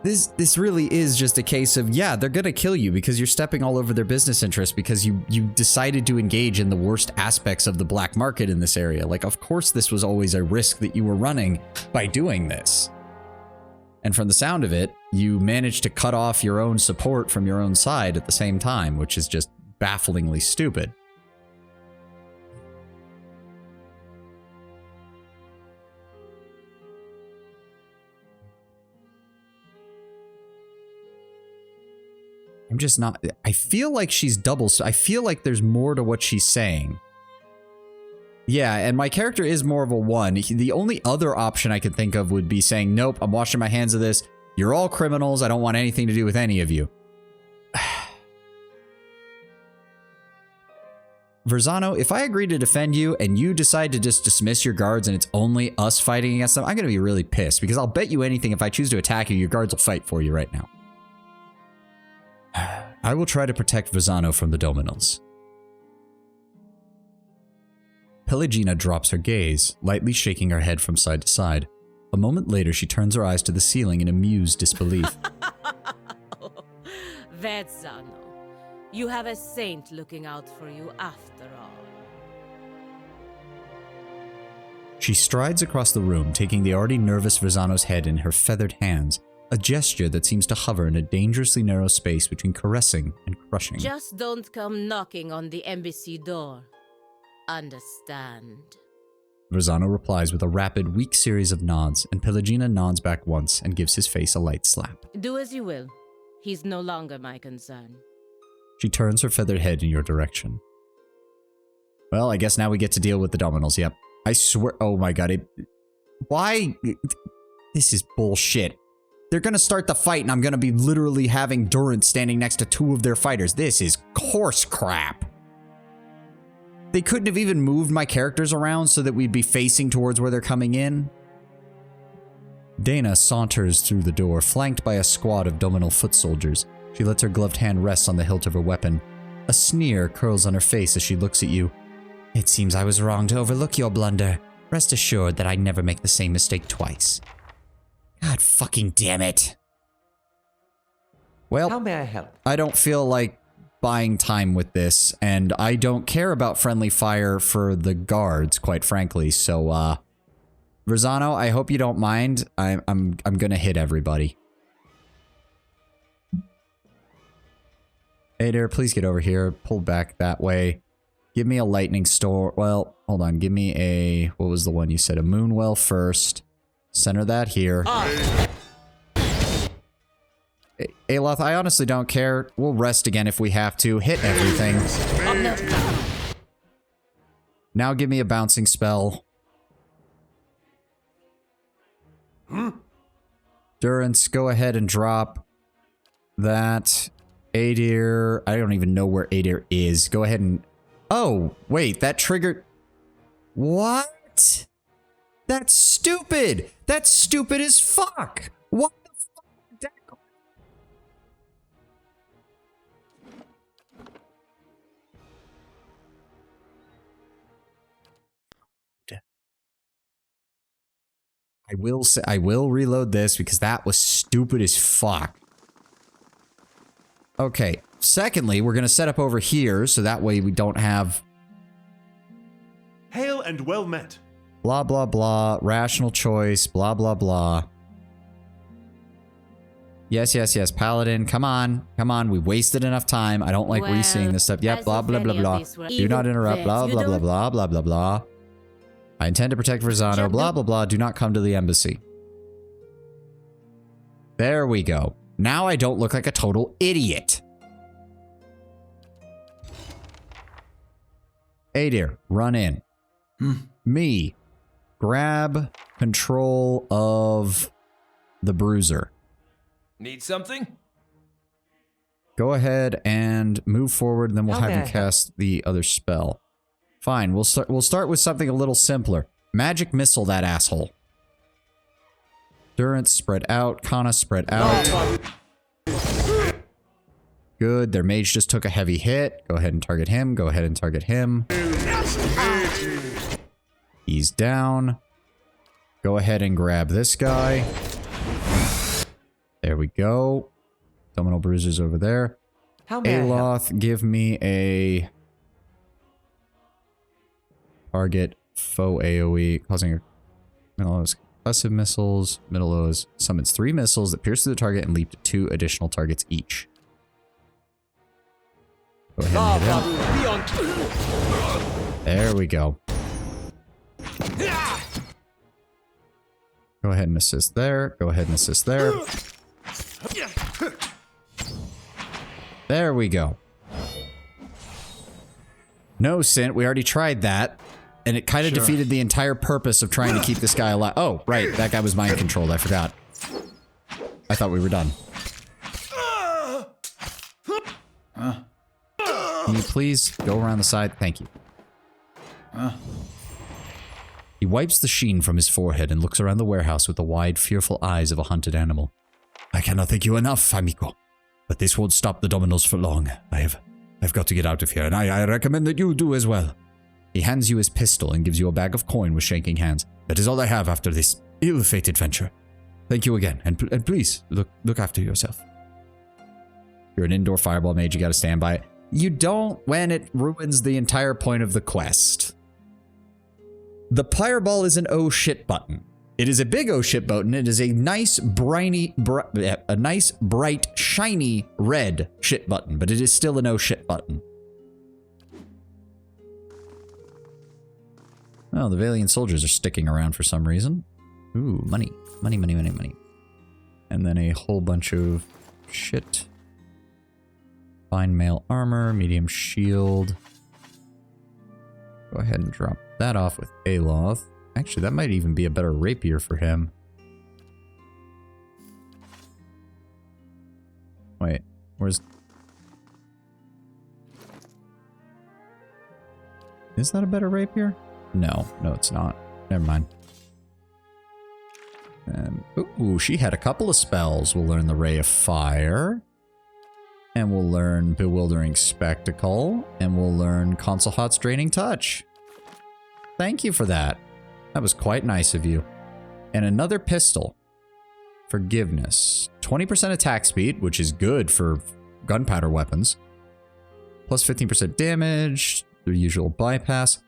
This really is just a case of, yeah, they're gonna kill you because you're stepping all over their business interests because you decided to engage in the worst aspects of the black market in this area. Like, of course this was always a risk that you were running by doing this. And from the sound of it, you managed to cut off your own support from your own side at the same time, which is just bafflingly stupid. I'm just not... I feel like she's double... I feel like there's more to what she's saying. Yeah, and my character is more of a 1. The only other option I could think of would be saying, nope, I'm washing my hands of this. You're all criminals. I don't want anything to do with any of you. Verzano, if I agree to defend you and you decide to just dismiss your guards and it's only us fighting against them, I'm going to be really pissed because I'll bet you anything if I choose to attack you, your guards will fight for you right now. I will try to protect Verzano from the Dominals. Pelagina drops her gaze, lightly shaking her head from side to side. A moment later, she turns her eyes to the ceiling in amused disbelief. Verzano, you have a saint looking out for you after all. She strides across the room, taking the already nervous Verzano's head in her feathered hands, a gesture that seems to hover in a dangerously narrow space between caressing and crushing. Just don't come knocking on the embassy door. Understand? Verzano replies with a rapid, weak series of nods, and Pelagina nods back once and gives his face a light slap. Do as you will. He's no longer my concern. She turns her feathered head in your direction. Well, I guess now we get to deal with the Dominals, yep. I swear, oh my god, why? This is bullshit. They're gonna start the fight and I'm gonna be literally having Durant standing next to 2 of their fighters. This is horse crap. They couldn't have even moved my characters around so that we'd be facing towards where they're coming in. Dana saunters through the door, flanked by a squad of Dominal foot soldiers. She lets her gloved hand rest on the hilt of her weapon. A sneer curls on her face as she looks at you. It seems I was wrong to overlook your blunder. Rest assured that I never make the same mistake twice. God fucking damn it. Well, How may I help? I don't feel like buying time with this, and I don't care about friendly fire for the guards, quite frankly. So, Verzano, I hope you don't mind. I'm gonna hit everybody. Adair, please get over here. Pull back that way. Give me a lightning storm. Well, hold on. Give me a... What was the one you said? A moonwell first. Center that here. Aloth, I honestly don't care. We'll rest again if we have to. Hit everything. Now give me a bouncing spell. Durance, go ahead and drop that. Adair, I don't even know where Adair is. Go ahead and... Oh, wait, that triggered... What? That's stupid! That's stupid as fuck! What the fuck did that go... I will reload this because that was stupid as fuck. Okay, Secondly, we're going to set up over here so that way we don't have Hail and well met. blah, blah, blah, rational choice, blah, blah, blah. Yes, yes, yes, Paladin, come on, come on, we wasted enough time. I don't like Well, re-seeing this stuff. Yep, as blah, if blah, blah, any of blah. these were Do not even interrupt, threats, blah, you blah, blah, don't- blah, blah, blah, blah. I intend to protect Verzano, blah, blah, blah. Do not come to the embassy. There we go. Now I don't look like a total idiot. Hey dear, run in. Me, grab control of the bruiser. Need something? Go ahead and move forward, and then we'll How have may you I help? cast the other spell. Fine, we'll start with something a little simpler. Magic missile that asshole. Durance spread out, Kana spread out. Good, their mage just took a heavy hit. Go ahead and target him, go ahead and target him. He's down. Go ahead and grab this guy. There we go. Domino bruisers over there. How may I help? Aloth, give me a target foe AoE, causing a middle O's concussive missiles. Middle O's summons 3 missiles that pierce through the target and leap to 2 additional targets each. Go ahead and hit him. There we go. Go ahead and assist there. Go ahead and assist there. There we go. No, Sint, we already tried that. And it kind of defeated the entire purpose of trying to keep this guy alive. Oh, right. That guy was mind controlled. I forgot. I thought we were done. Can you please go around the side? Thank you. He wipes the sheen from his forehead and looks around the warehouse with the wide, fearful eyes of a hunted animal. I cannot thank you enough, amico. But this won't stop the dominoes for long. I've got to get out of here, and I recommend that you do as well. He hands you his pistol and gives you a bag of coin with shaking hands. That is all I have after this ill-fated venture. Thank you again, and please, look after yourself. You're an indoor fireball mage, you gotta stand by it. You don't when it ruins the entire point of the quest. The fireball is an oh shit button. It is a big oh shit button. It is a nice, bright, shiny red shit button, but it is still an oh shit button. Oh, the Valiant soldiers are sticking around for some reason. Ooh, money. Money, money, money, money. And then a whole bunch of shit. Fine mail armor, medium shield. Go ahead and drop that off with Aloth. Actually, that might even be a better rapier for him. Wait, where's... Is that a better rapier? No, it's not. Never mind. Ooh, she had a couple of spells. We'll learn the Ray of Fire. And we'll learn Bewildering Spectacle. And we'll learn Console Hot's Draining Touch. Thank you for that. That was quite nice of you. And another pistol. Forgiveness. 20% attack speed, which is good for gunpowder weapons. Plus 15% damage. The usual bypass.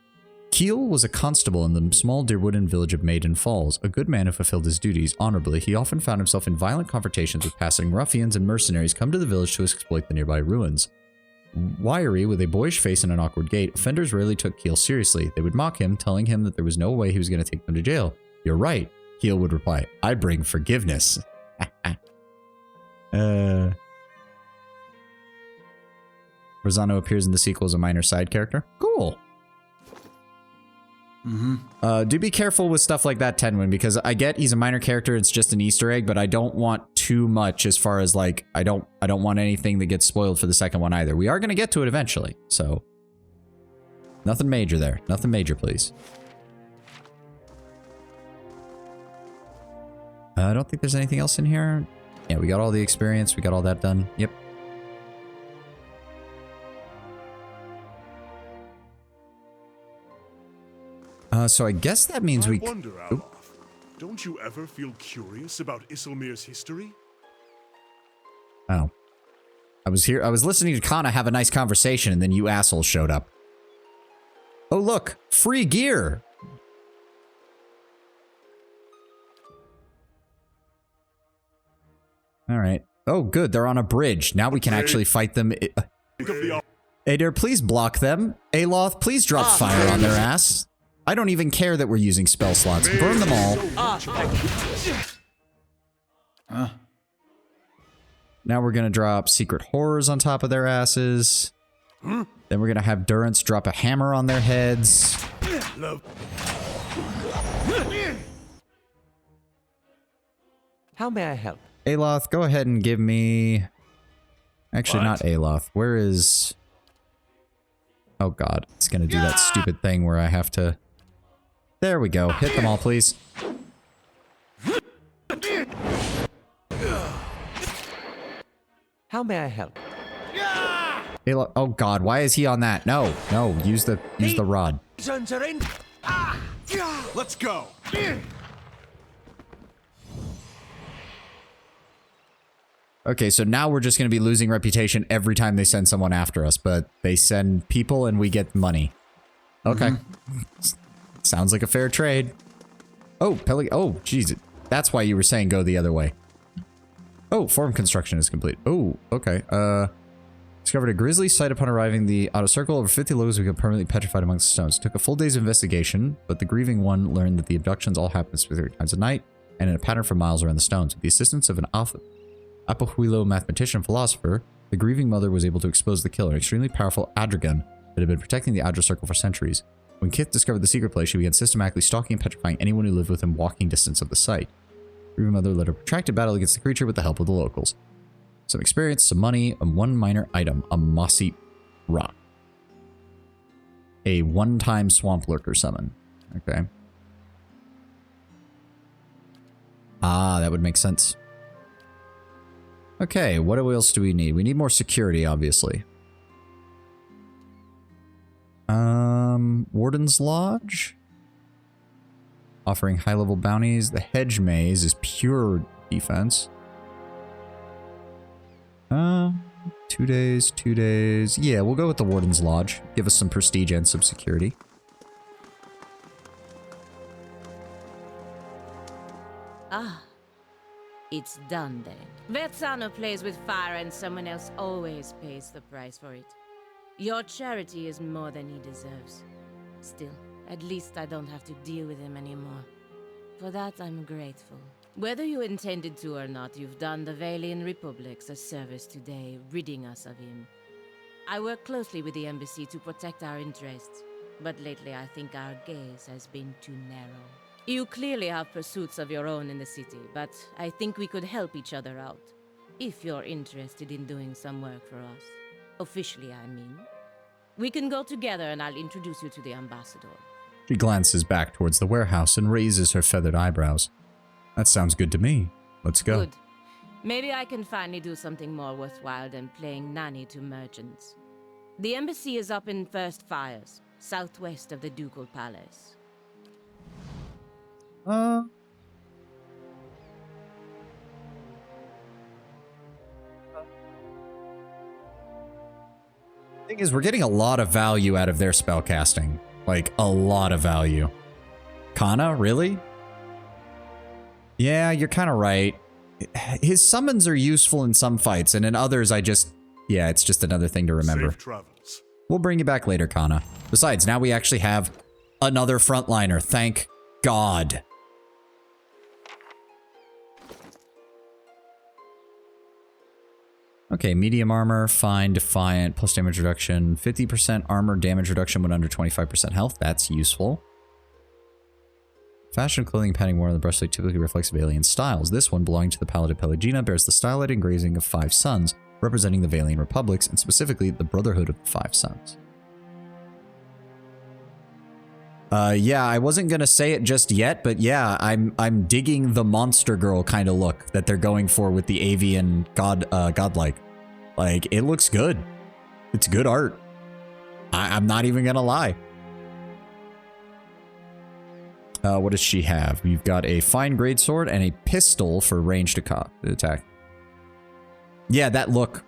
Keel was a constable in the small Deerwooden village of Maiden Falls. A good man who fulfilled his duties honorably, he often found himself in violent confrontations with passing ruffians and mercenaries come to the village to exploit the nearby ruins. Wiry, with a boyish face and an awkward gait, offenders rarely took Keel seriously. They would mock him, telling him that there was no way he was going to take them to jail. You're right, Keel would reply. I bring forgiveness. Rosano appears in the sequel as a minor side character. Cool. Do be careful with stuff like that, Tenwin, because I get he's a minor character, it's just an Easter egg, but I don't want too much as far as like, I don't want anything that gets spoiled for the second one either. We are going to get to it eventually, so nothing major there. Nothing major, please. I don't think there's anything else in here. Yeah, we got all the experience. We got all that done. Yep. So I guess that means we... I wonder, Aloth, don't you ever feel curious about Isilmir's history? Oh. I was here. I was listening to Kana have a nice conversation, and then you assholes showed up. Oh, look. Free gear. All right. Oh, good. They're on a bridge. Now we can actually fight them. Adair, please block them. Aloth, please drop fire on their ass. I don't even care that we're using spell slots. Burn them all. Now we're going to drop secret horrors on top of their asses. Then we're going to have Durance drop a hammer on their heads. How may I help? Aloth, go ahead and give me... Actually, not Aloth. Where is... Oh god, it's going to do that stupid thing where I have to... There we go. Hit them all, please. How may I help? Aloth, oh god, why is he on that? No, no, use the rod. Let's go. Okay, so now we're just going to be losing reputation every time they send someone after us, but they send people and we get money. Okay. Sounds like a fair trade. Oh, oh, jeez. That's why you were saying go the other way. Oh, form construction is complete. Oh, okay. Discovered a grisly sight upon arriving. The outer circle. Over 50 logos become permanently petrified amongst the stones. Took a full day's investigation, but the grieving one learned that the abductions all happened specific times of night and in a pattern for miles around the stones. With the assistance of an Apohuilo mathematician and philosopher, the grieving mother was able to expose the killer, an extremely powerful Adragon that had been protecting the Adra Circle for centuries. When Kith discovered the secret place, she began systematically stalking and petrifying anyone who lived within walking distance of the site. The grieving mother led a protracted battle against the creature with the help of the locals. Some experience, some money, and one minor item, a mossy rock. A one-time swamp lurker summon. Okay. Ah, that would make sense. Okay, what else do we need? We need more security, obviously. Warden's Lodge? Offering high-level bounties. The Hedge Maze is pure defense. 2 days, 2 days. Yeah, we'll go with the Warden's Lodge. Give us some prestige and some security. Ah. It's done then. Verzano plays with fire and someone else always pays the price for it. Your charity is more than he deserves. Still, at least I don't have to deal with him anymore. For that, I'm grateful. Whether you intended to or not, you've done the Valian Republics a service today, ridding us of him. I work closely with the embassy to protect our interests, but lately I think our gaze has been too narrow. You clearly have pursuits of your own in the city, but I think we could help each other out. If you're interested in doing some work for us. Officially, I mean. We can go together and I'll introduce you to the ambassador. She glances back towards the warehouse and raises her feathered eyebrows. That sounds good to me. Let's go. Good. Maybe I can finally do something more worthwhile than playing nanny to merchants. The embassy is up in First Fires, southwest of the Ducal Palace. Thing is, we're getting a lot of value out of their spellcasting. Like, a lot of value. Kana, really? Yeah, you're kind of right. His summons are useful in some fights, and in others I just... Yeah, it's just another thing to remember. Safe travels. We'll bring you back later, Kana. Besides, now we actually have another frontliner. Thank God. Okay, medium armor, fine, defiant, plus damage reduction, 50% armor damage reduction when under 25% health. That's useful. Fashion, clothing, padding worn on the breastplate typically reflects Valian styles. This one, belonging to the Paladin Pelagina, bears the stylet engraving of 5 suns, representing the Valian Republics, and specifically the Brotherhood of the 5 Suns. Yeah, I wasn't gonna say it just yet, but yeah, I'm digging the monster girl kind of look that they're going for with the avian godlike. Like, it looks good. It's good art. I'm not even gonna lie. What does she have? You've got a fine greatsword and a pistol for ranged attack. Yeah, that look.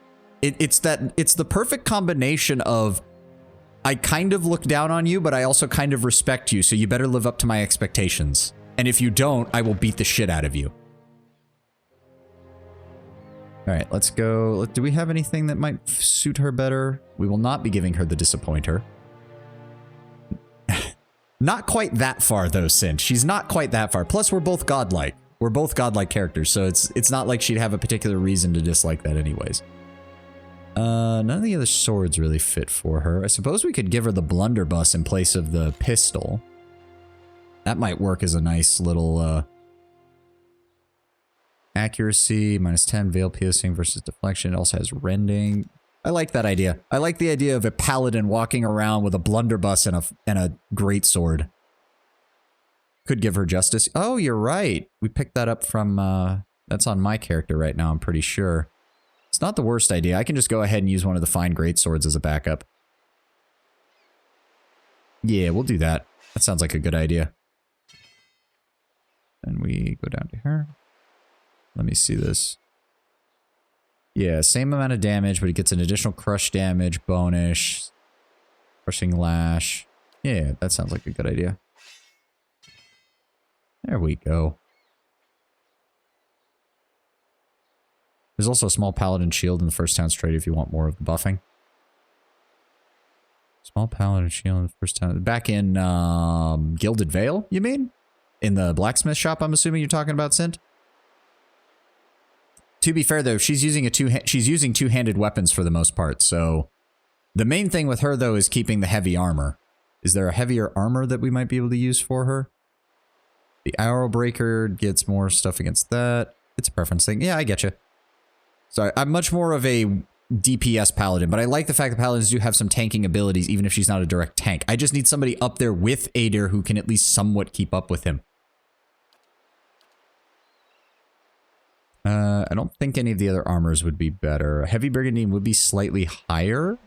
It's the perfect combination of I kind of look down on you, but I also kind of respect you, so you better live up to my expectations. And if you don't, I will beat the shit out of you. All right, let's go. Do we have anything that might suit her better? We will not be giving her the Disappointer. Not quite that far, though, Sint. She's not quite that far. Plus, we're both godlike. We're both godlike characters, so it's not like she'd have a particular reason to dislike that anyways. None of the other swords really fit for her. I suppose we could give her the blunderbuss in place of the pistol. That might work as a nice little, accuracy, -10, veil piercing versus deflection. It also has rending. I like that idea. I like the idea of a paladin walking around with a blunderbuss and a greatsword. Could give her justice. Oh, you're right. We picked that up from, that's on my character right now, I'm pretty sure. It's not the worst idea. I can just go ahead and use one of the fine greatswords as a backup. Yeah, we'll do that. That sounds like a good idea. Then we go down to her. Let me see this. Yeah, same amount of damage, but it gets an additional crush damage bonus. Crushing lash. Yeah, that sounds like a good idea. There we go. There's also a small paladin shield in the first town's trade if you want more of the buffing. Small paladin shield in the first town. Back in Gilded Vale, you mean? In the blacksmith shop, I'm assuming you're talking about, Sint? To be fair, though, she's using two-handed weapons for the most part, so the main thing with her, though, is keeping the heavy armor. Is there a heavier armor that we might be able to use for her? The arrow breaker gets more stuff against that. It's a preference thing. Yeah, I get you. Sorry, I'm much more of a DPS paladin, but I like the fact that paladins do have some tanking abilities, even if she's not a direct tank. I just need somebody up there with Adair who can at least somewhat keep up with him. I don't think any of the other armors would be better. Heavy Brigandine would be slightly higher.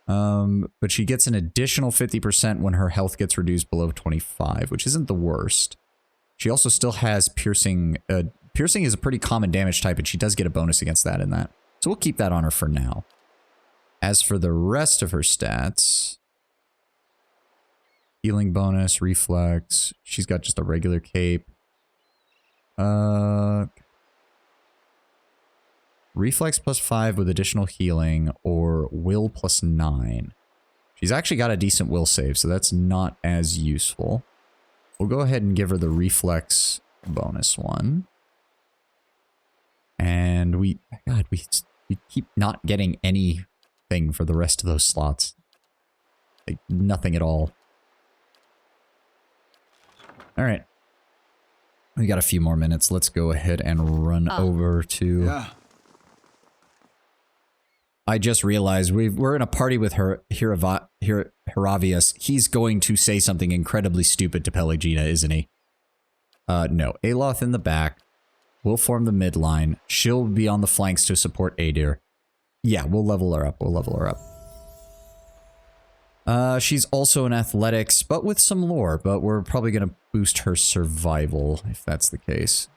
But she gets an additional 50% when her health gets reduced below 25, which isn't the worst. She also still has piercing. Piercing is a pretty common damage type, and she does get a bonus against that in that. So we'll keep that on her for now. As for the rest of her stats... Healing bonus, reflex. She's got just a regular cape. Reflex +5 with additional healing, or will +9. She's actually got a decent will save, so that's not as useful. We'll go ahead and give her the reflex bonus one. And we keep not getting anything for the rest of those slots. Like, nothing at all. Alright. We got a few more minutes. Let's go ahead and run over to... Yeah. I just realized we're in a party with Heravius. He's going to say something incredibly stupid to Pelagina, isn't he? No. Aloth in the back. We'll form the midline. She'll be on the flanks to support Adair. Yeah, we'll level her up. We'll level her up. She's also in athletics, but with some lore. But we're probably going to boost her survival, if that's the case.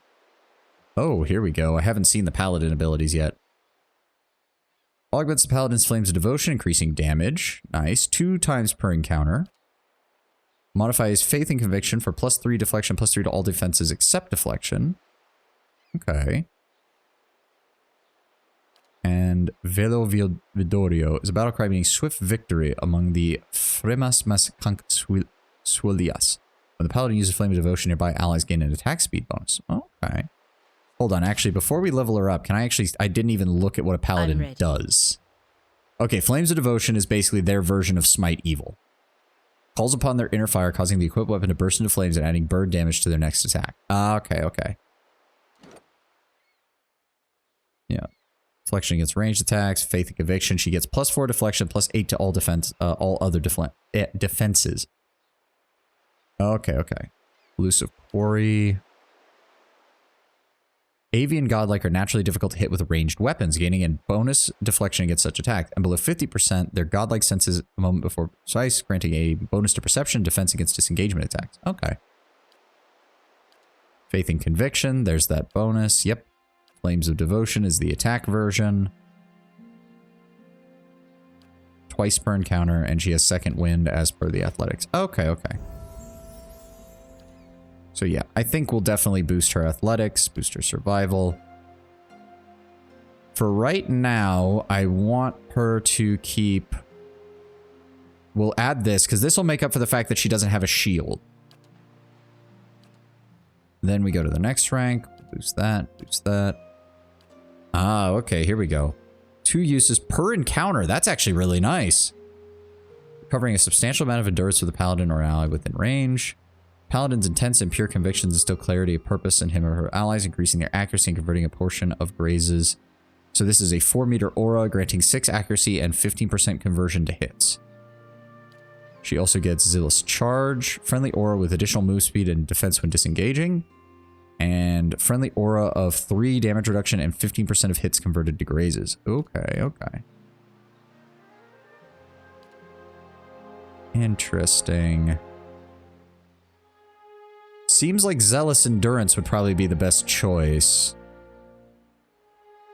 Oh, here we go. I haven't seen the paladin abilities yet. Augments the paladin's flames of devotion, increasing damage. Nice. 2 times per encounter. Modifies faith and conviction for +3 deflection, +3 to all defenses except deflection. Okay. And Velo Vidorio is a battle cry meaning swift victory among the Fremas Mascancsuilias. When the paladin uses flame of devotion, nearby allies gain an attack speed bonus. Okay. Hold on, actually, before we level her up, I didn't even look at what a paladin does. Okay, Flames of Devotion is basically their version of Smite Evil. Calls upon their inner fire, causing the equipped weapon to burst into flames and adding burn damage to their next attack. Okay. Yeah. Deflection against ranged attacks, Faith and Conviction. She gets +4 deflection, +8 to all all other defenses. Okay. Elusive Quarry. Avian Godlike are naturally difficult to hit with ranged weapons, gaining a bonus deflection against such attack. And below 50%, their godlike senses a moment before precise, granting a bonus to perception defense against disengagement attacks. Okay. Faith and Conviction, there's that bonus. Yep. Flames of Devotion is the attack version. twice per encounter, and she has second wind as per the athletics. Okay, okay. So yeah, I think we'll definitely boost her athletics, boost her survival. For right now, I want her to keep... We'll add this, because this will make up for the fact that she doesn't have a shield. Then we go to the next rank. Boost that, boost that. Ah, okay, here we go. 2 uses per encounter. That's actually really nice. Covering a substantial amount of endurance with a paladin or ally within range. Paladin's intense and pure convictions instill clarity of purpose in him or her allies, increasing their accuracy and converting a portion of grazes. So this is a 4-meter aura, granting 6 accuracy and 15% conversion to hits. She also gets Zealous Charge, friendly aura with additional move speed and defense when disengaging, and friendly aura of 3 damage reduction and 15% of hits converted to grazes. Okay, okay. Interesting. Seems like Zealous Endurance would probably be the best choice.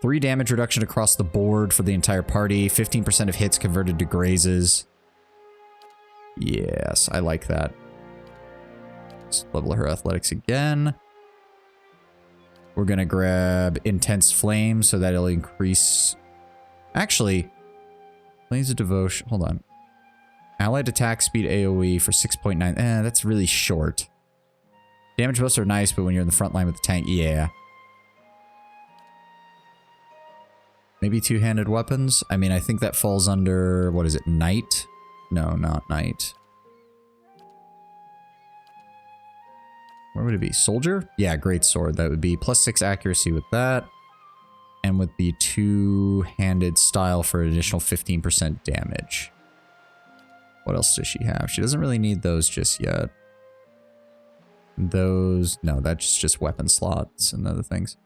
3 damage reduction across the board for the entire party, 15% of hits converted to grazes. Yes, I like that. Let's level her athletics again. We're going to grab Intense Flame so that it'll increase... Actually, Flames of Devotion... Hold on. Allied attack speed AoE for 6.9. That's really short. Damage buffs are nice, but when you're in the front line with the tank, yeah. Maybe two-handed weapons? I mean, I think that falls under... What is it? Knight? No, not Knight. Where would it be? Soldier? Yeah, Great Sword. That would be +6 accuracy with that. And with the two-handed style for an additional 15% damage. What else does she have? She doesn't really need those just yet. Those... No, that's just weapon slots and other things.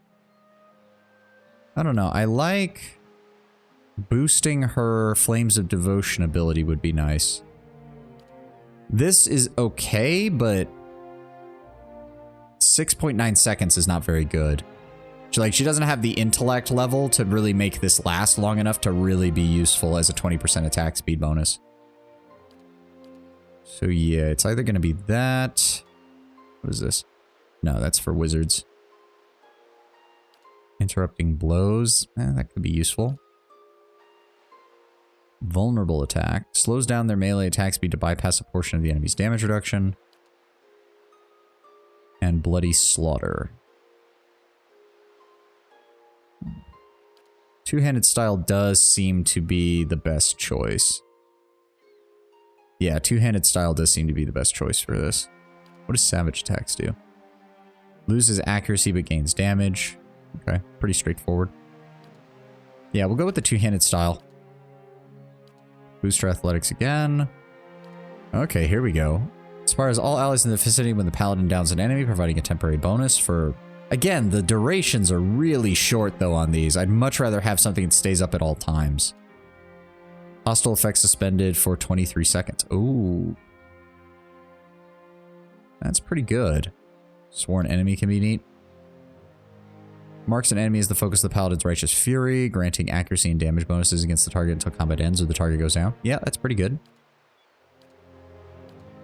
I don't know. I like... Boosting her Flames of Devotion ability would be nice. This is okay, but 6.9 seconds is not very good. She doesn't have the intellect level to really make this last long enough to really be useful as a 20% attack speed bonus. So yeah, it's either going to be that... What is this? No, that's for wizards. Interrupting blows. That could be useful. Vulnerable attack. Slows down their melee attack speed to bypass a portion of the enemy's damage reduction. And Bloody Slaughter. Two-handed style does seem to be the best choice. Yeah, two-handed style does seem to be the best choice for this. What does savage attacks do? Loses accuracy but gains damage. Okay, pretty straightforward. Yeah, we'll go with the two-handed style. Boost her athletics again. Okay, here we go. Inspires all allies in the vicinity when the paladin downs an enemy, providing a temporary bonus for... Again, the durations are really short, though, on these. I'd much rather have something that stays up at all times. Hostile effects suspended for 23 seconds. Ooh. That's pretty good. Sworn enemy can be neat. Marks an enemy as the focus of the paladin's righteous fury, granting accuracy and damage bonuses against the target until combat ends or the target goes down. Yeah, that's pretty good.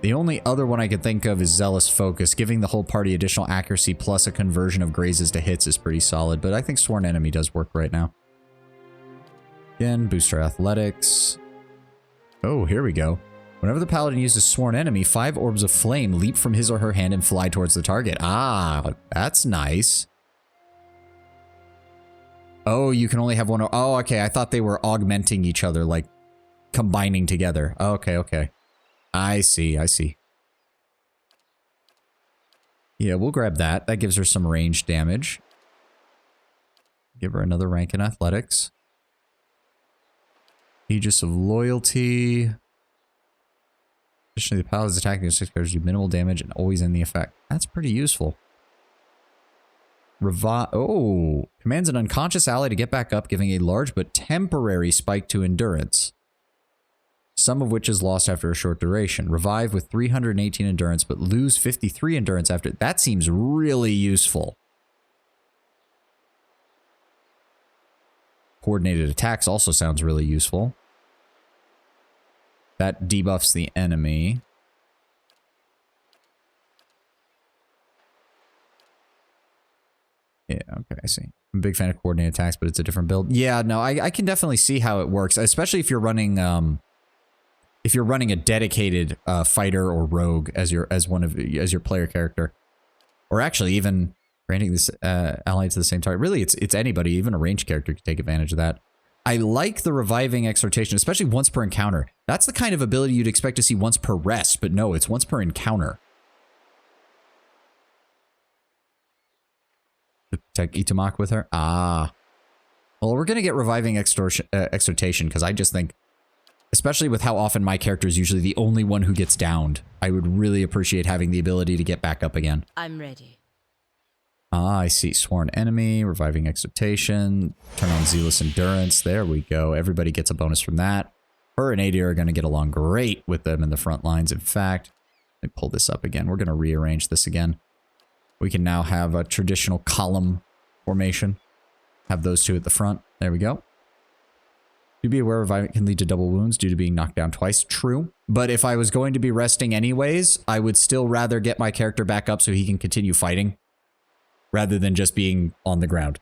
The only other one I could think of is Zealous Focus. Giving the whole party additional accuracy plus a conversion of grazes to hits is pretty solid, but I think Sworn Enemy does work right now. Again, boost our athletics. Oh, here we go. Whenever the paladin uses Sworn Enemy, 5 orbs of flame leap from his or her hand and fly towards the target. Ah, that's nice. Oh, you can only have one. Oh, okay. I thought they were augmenting each other, like combining together. Okay, okay. I see, I see. Yeah, we'll grab that. That gives her some range damage. Give her another rank in athletics. Aegis of Loyalty. Additionally, the paladin's attacking against 6 players do minimal damage and always end the effect. That's pretty useful. Oh, commands an unconscious ally to get back up, giving a large but temporary spike to endurance. Some of which is lost after a short duration. Revive with 318 endurance, but lose 53 endurance after. That seems really useful. Coordinated attacks also sounds really useful. That debuffs the enemy. Yeah, okay, I see. I'm a big fan of coordinated attacks, but it's a different build. Yeah, no, I can definitely see how it works, especially if you're running a dedicated fighter or rogue as your player character, or actually even granting this ally to the same target. Really, it's anybody, even a ranged character can take advantage of that. I like the reviving exhortation, especially once per encounter. That's the kind of ability you'd expect to see once per rest, but no, it's once per encounter. Protect Itamak with her? Ah. Well, we're going to get reviving exhortation, because I just think, especially with how often my character is usually the only one who gets downed, I would really appreciate having the ability to get back up again. I'm ready. Ah, I see. Sworn enemy, reviving exhortation, turn on zealous endurance. There we go. Everybody gets a bonus from that. Her and Adir are going to get along great with them in the front lines. In fact, let me pull this up again. We're going to rearrange this again. We can now have a traditional column formation. Have those two at the front. There we go. Do be aware reviving can lead to double wounds due to being knocked down twice. True. But if I was going to be resting anyways, I would still rather get my character back up so he can continue fighting, rather than just being on the ground.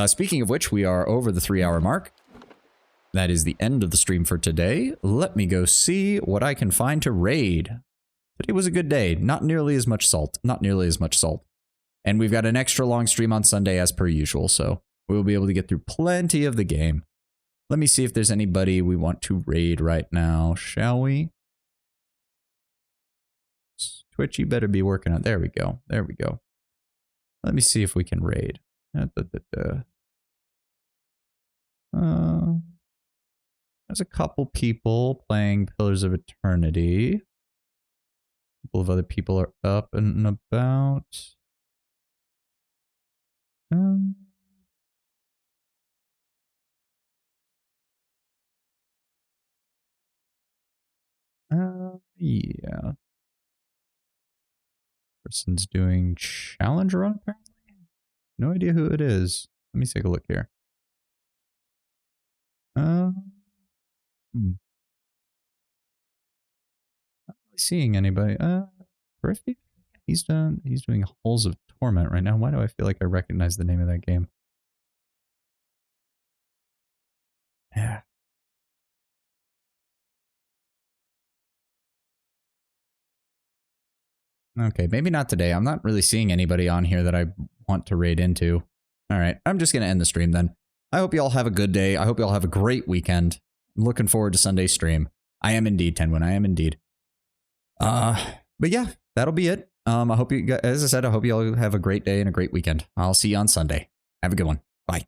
Speaking of which, we are over the 3-hour mark. That is the end of the stream for today. Let me go see what I can find to raid. Today was a good day. Not nearly as much salt. Not nearly as much salt. And we've got an extra long stream on Sunday as per usual, so we'll be able to get through plenty of the game. Let me see if there's anybody we want to raid right now, shall we? Twitch, you better be working on... There we go. There we go. Let me see if we can raid. There's a couple people playing Pillars of Eternity. A couple of other people are up and about. Yeah. Person's doing challenge run, apparently. No idea who it is. Let me take a look here. Not really seeing anybody. Thrifty? He's doing Halls of Torment right now. Why do I feel like I recognize the name of that game? Yeah. Okay, maybe not today. I'm not really seeing anybody on here that I want to raid into. All right, I'm just going to end the stream then. I hope you all have a good day. I hope you all have a great weekend. I'm looking forward to Sunday's stream. I am indeed, Tenwin. I am indeed. But yeah, that'll be it. I hope you guys, as I said, I hope you all have a great day and a great weekend. I'll see you on Sunday. Have a good one. Bye.